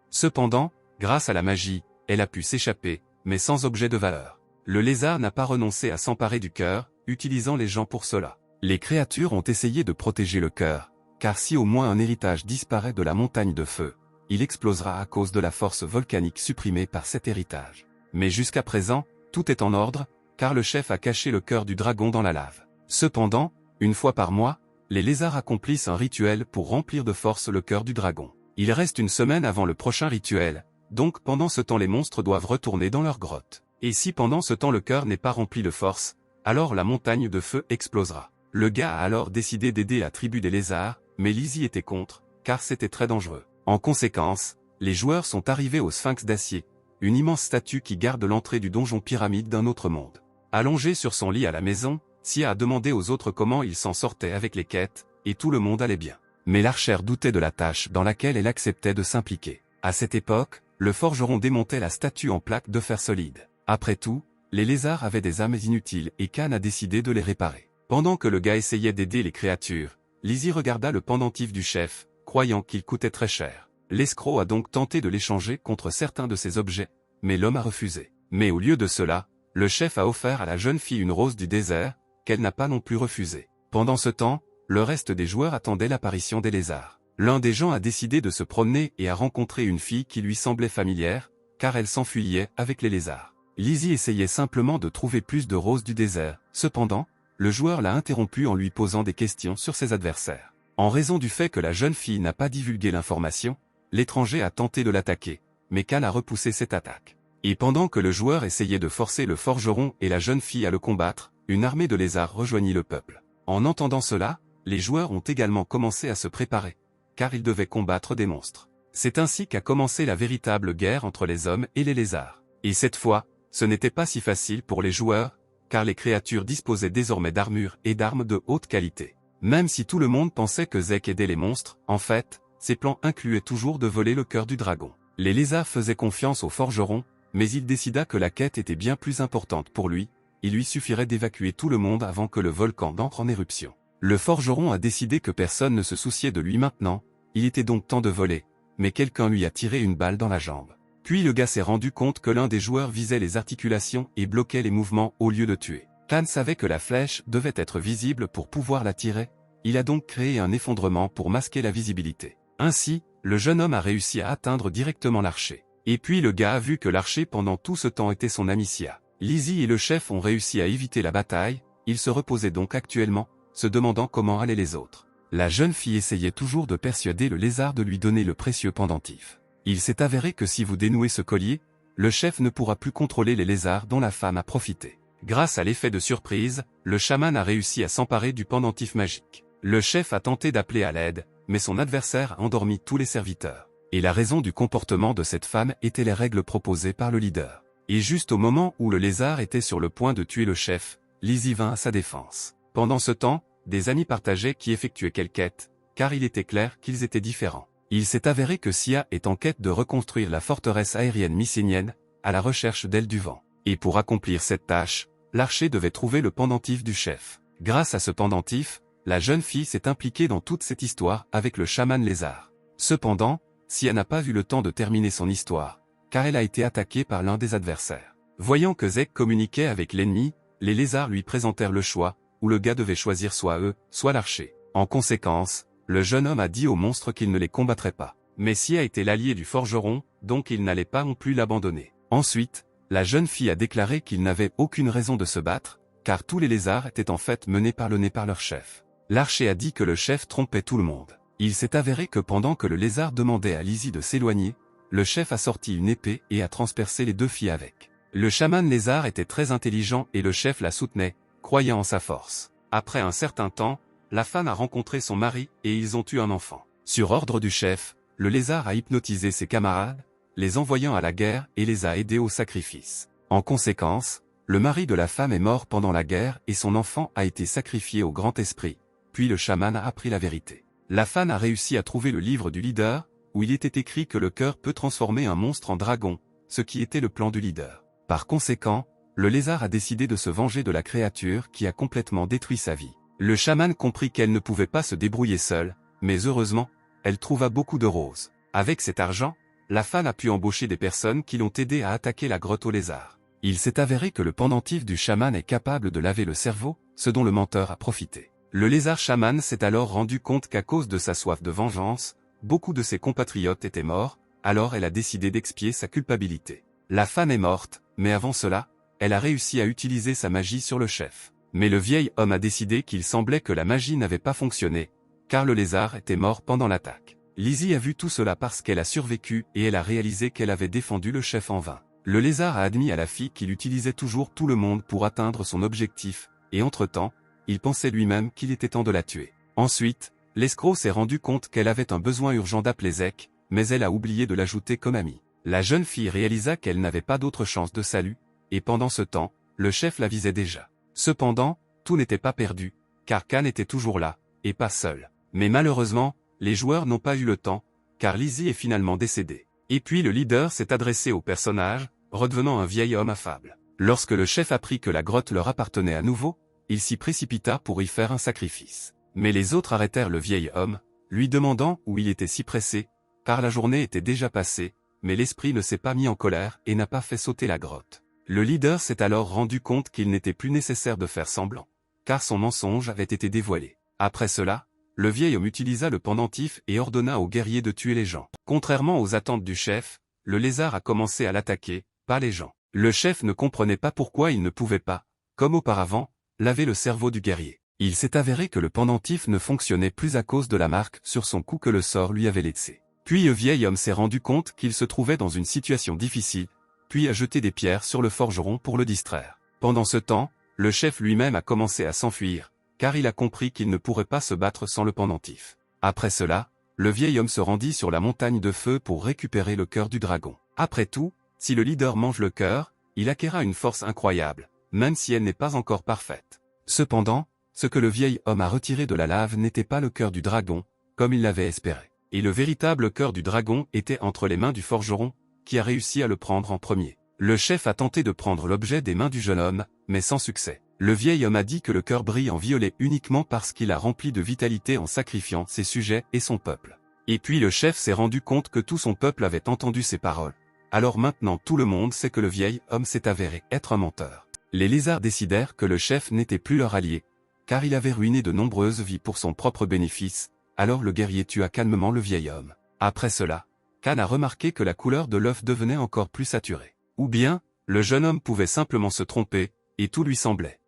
Cependant, grâce à la magie, elle a pu s'échapper, mais sans objet de valeur. Le lézard n'a pas renoncé à s'emparer du cœur, utilisant les gens pour cela. Les créatures ont essayé de protéger le cœur, car si au moins un héritage disparaît de la montagne de feu, il explosera à cause de la force volcanique supprimée par cet héritage. Mais jusqu'à présent, tout est en ordre, car le chef a caché le cœur du dragon dans la lave. Cependant, une fois par mois, les lézards accomplissent un rituel pour remplir de force le cœur du dragon. Il reste une semaine avant le prochain rituel, Donc pendant ce temps les monstres doivent retourner dans leur grotte. Et si pendant ce temps le cœur n'est pas rempli de force, alors la montagne de feu explosera. Le gars a alors décidé d'aider la tribu des lézards, mais Lizzie était contre, car c'était très dangereux. En conséquence, les joueurs sont arrivés au Sphinx d'acier, une immense statue qui garde l'entrée du donjon pyramide d'un autre monde. Allongé sur son lit à la maison, Sia a demandé aux autres comment ils s'en sortaient avec les quêtes, et tout le monde allait bien. Mais l'archère doutait de la tâche dans laquelle elle acceptait de s'impliquer. À cette époque, le forgeron démontait la statue en plaques de fer solide. Après tout, les lézards avaient des âmes inutiles et Khan a décidé de les réparer. Pendant que le gars essayait d'aider les créatures, Lizzie regarda le pendentif du chef, croyant qu'il coûtait très cher. L'escroc a donc tenté de l'échanger contre certains de ses objets, mais l'homme a refusé. Mais au lieu de cela, le chef a offert à la jeune fille une rose du désert, qu'elle n'a pas non plus refusée. Pendant ce temps, le reste des joueurs attendait l'apparition des lézards. L'un des gens a décidé de se promener et a rencontré une fille qui lui semblait familière, car elle s'enfuyait avec les lézards. Lizzie essayait simplement de trouver plus de roses du désert. Cependant, le joueur l'a interrompu en lui posant des questions sur ses adversaires. En raison du fait que la jeune fille n'a pas divulgué l'information, l'étranger a tenté de l'attaquer, mais Khan a repoussé cette attaque. Et pendant que le joueur essayait de forcer le forgeron et la jeune fille à le combattre, une armée de lézards rejoignit le peuple. En entendant cela, les joueurs ont également commencé à se préparer, car ils devaient combattre des monstres. C'est ainsi qu'a commencé la véritable guerre entre les hommes et les lézards. Et cette fois, ce n'était pas si facile pour les joueurs, car les créatures disposaient désormais d'armures et d'armes de haute qualité. Même si tout le monde pensait que Zek aidait les monstres, en fait, ses plans incluaient toujours de voler le cœur du dragon. Les lézards faisaient confiance au forgeron, mais il décida que la quête était bien plus importante pour lui, il lui suffirait d'évacuer tout le monde avant que le volcan n'entre en éruption. Le forgeron a décidé que personne ne se souciait de lui maintenant, il était donc temps de voler, mais quelqu'un lui a tiré une balle dans la jambe. Puis le gars s'est rendu compte que l'un des joueurs visait les articulations et bloquait les mouvements au lieu de tuer. Khan savait que la flèche devait être visible pour pouvoir la tirer, il a donc créé un effondrement pour masquer la visibilité. Ainsi, le jeune homme a réussi à atteindre directement l'archer. Et puis le gars a vu que l'archer pendant tout ce temps était son ami Sia. Lizzie et le chef ont réussi à éviter la bataille, ils se reposaient donc actuellement, se demandant comment allaient les autres. La jeune fille essayait toujours de persuader le lézard de lui donner le précieux pendentif. Il s'est avéré que si vous dénouez ce collier, le chef ne pourra plus contrôler les lézards dont la femme a profité. Grâce à l'effet de surprise, le chaman a réussi à s'emparer du pendentif magique. Le chef a tenté d'appeler à l'aide, mais son adversaire a endormi tous les serviteurs. Et la raison du comportement de cette femme était les règles proposées par le leader. Et juste au moment où le lézard était sur le point de tuer le chef, Lizzie vint à sa défense. Pendant ce temps, des amis partageaient qui effectuaient quelle quête, car il était clair qu'ils étaient différents. Il s'est avéré que Sia est en quête de reconstruire la forteresse aérienne mycénienne, à la recherche d'ailes du vent. Et pour accomplir cette tâche, l'archer devait trouver le pendentif du chef. Grâce à ce pendentif, la jeune fille s'est impliquée dans toute cette histoire avec le chaman lézard. Cependant, Sia n'a pas eu le temps de terminer son histoire, car elle a été attaquée par l'un des adversaires. Voyant que Zek communiquait avec l'ennemi, les lézards lui présentèrent le choix, où le gars devait choisir soit eux, soit l'archer. En conséquence, le jeune homme a dit au monstre qu'il ne les combattrait pas. Mais Sia était l'allié du forgeron, donc il n'allait pas non plus l'abandonner. Ensuite, la jeune fille a déclaré qu'il n'avait aucune raison de se battre, car tous les lézards étaient en fait menés par le nez par leur chef. L'archer a dit que le chef trompait tout le monde. Il s'est avéré que pendant que le lézard demandait à Lizzie de s'éloigner, le chef a sorti une épée et a transpercé les deux filles avec. Le chaman lézard était très intelligent et le chef la soutenait, croyant en sa force. Après un certain temps, la femme a rencontré son mari et ils ont eu un enfant. Sur ordre du chef, le lézard a hypnotisé ses camarades, les envoyant à la guerre et les a aidés au sacrifice. En conséquence, le mari de la femme est mort pendant la guerre et son enfant a été sacrifié au grand esprit, puis le chaman a appris la vérité. La femme a réussi à trouver le livre du leader, où il était écrit que le cœur peut transformer un monstre en dragon, ce qui était le plan du leader. Par conséquent, le lézard a décidé de se venger de la créature qui a complètement détruit sa vie. Le chaman comprit qu'elle ne pouvait pas se débrouiller seule, mais heureusement, elle trouva beaucoup de roses. Avec cet argent, la femme a pu embaucher des personnes qui l'ont aidé à attaquer la grotte au lézard. Il s'est avéré que le pendentif du chaman est capable de laver le cerveau, ce dont le menteur a profité. Le lézard chaman s'est alors rendu compte qu'à cause de sa soif de vengeance, beaucoup de ses compatriotes étaient morts, alors elle a décidé d'expier sa culpabilité. La femme est morte, mais avant cela, elle a réussi à utiliser sa magie sur le chef. Mais le vieil homme a décidé qu'il semblait que la magie n'avait pas fonctionné, car le lézard était mort pendant l'attaque. Lizzie a vu tout cela parce qu'elle a survécu et elle a réalisé qu'elle avait défendu le chef en vain. Le lézard a admis à la fille qu'il utilisait toujours tout le monde pour atteindre son objectif, et entre-temps, il pensait lui-même qu'il était temps de la tuer. Ensuite, l'escroc s'est rendu compte qu'elle avait un besoin urgent d'appeler Zek, mais elle a oublié de l'ajouter comme ami. La jeune fille réalisa qu'elle n'avait pas d'autre chance de salut, et pendant ce temps, le chef la visait déjà. Cependant, tout n'était pas perdu, car Khan était toujours là, et pas seul. Mais malheureusement, les joueurs n'ont pas eu le temps, car Lizzie est finalement décédée. Et puis le leader s'est adressé au personnage, redevenant un vieil homme affable. Lorsque le chef apprit que la grotte leur appartenait à nouveau, il s'y précipita pour y faire un sacrifice. Mais les autres arrêtèrent le vieil homme, lui demandant où il était si pressé, car la journée était déjà passée, mais l'esprit ne s'est pas mis en colère et n'a pas fait sauter la grotte. Le leader s'est alors rendu compte qu'il n'était plus nécessaire de faire semblant, car son mensonge avait été dévoilé. Après cela, le vieil homme utilisa le pendentif et ordonna aux guerriers de tuer les gens. Contrairement aux attentes du chef, le lézard a commencé à l'attaquer, pas les gens. Le chef ne comprenait pas pourquoi il ne pouvait pas, comme auparavant, laver le cerveau du guerrier. Il s'est avéré que le pendentif ne fonctionnait plus à cause de la marque sur son cou que le sort lui avait laissé. Puis le vieil homme s'est rendu compte qu'il se trouvait dans une situation difficile, puis a jeté des pierres sur le forgeron pour le distraire. Pendant ce temps, le chef lui-même a commencé à s'enfuir, car il a compris qu'il ne pourrait pas se battre sans le pendentif. Après cela, le vieil homme se rendit sur la montagne de feu pour récupérer le cœur du dragon. Après tout, si le leader mange le cœur, il acquérera une force incroyable, même si elle n'est pas encore parfaite. Cependant, ce que le vieil homme a retiré de la lave n'était pas le cœur du dragon, comme il l'avait espéré. Et le véritable cœur du dragon était entre les mains du forgeron, qui a réussi à le prendre en premier. Le chef a tenté de prendre l'objet des mains du jeune homme, mais sans succès. Le vieil homme a dit que le cœur brille en violet uniquement parce qu'il a rempli de vitalité en sacrifiant ses sujets et son peuple. Et puis le chef s'est rendu compte que tout son peuple avait entendu ces paroles. Alors maintenant tout le monde sait que le vieil homme s'est avéré être un menteur. Les lézards décidèrent que le chef n'était plus leur allié, car il avait ruiné de nombreuses vies pour son propre bénéfice, alors le guerrier tua calmement le vieil homme. Après cela, Khan a remarqué que la couleur de l'œuf devenait encore plus saturée. Ou bien, le jeune homme pouvait simplement se tromper, et tout lui semblait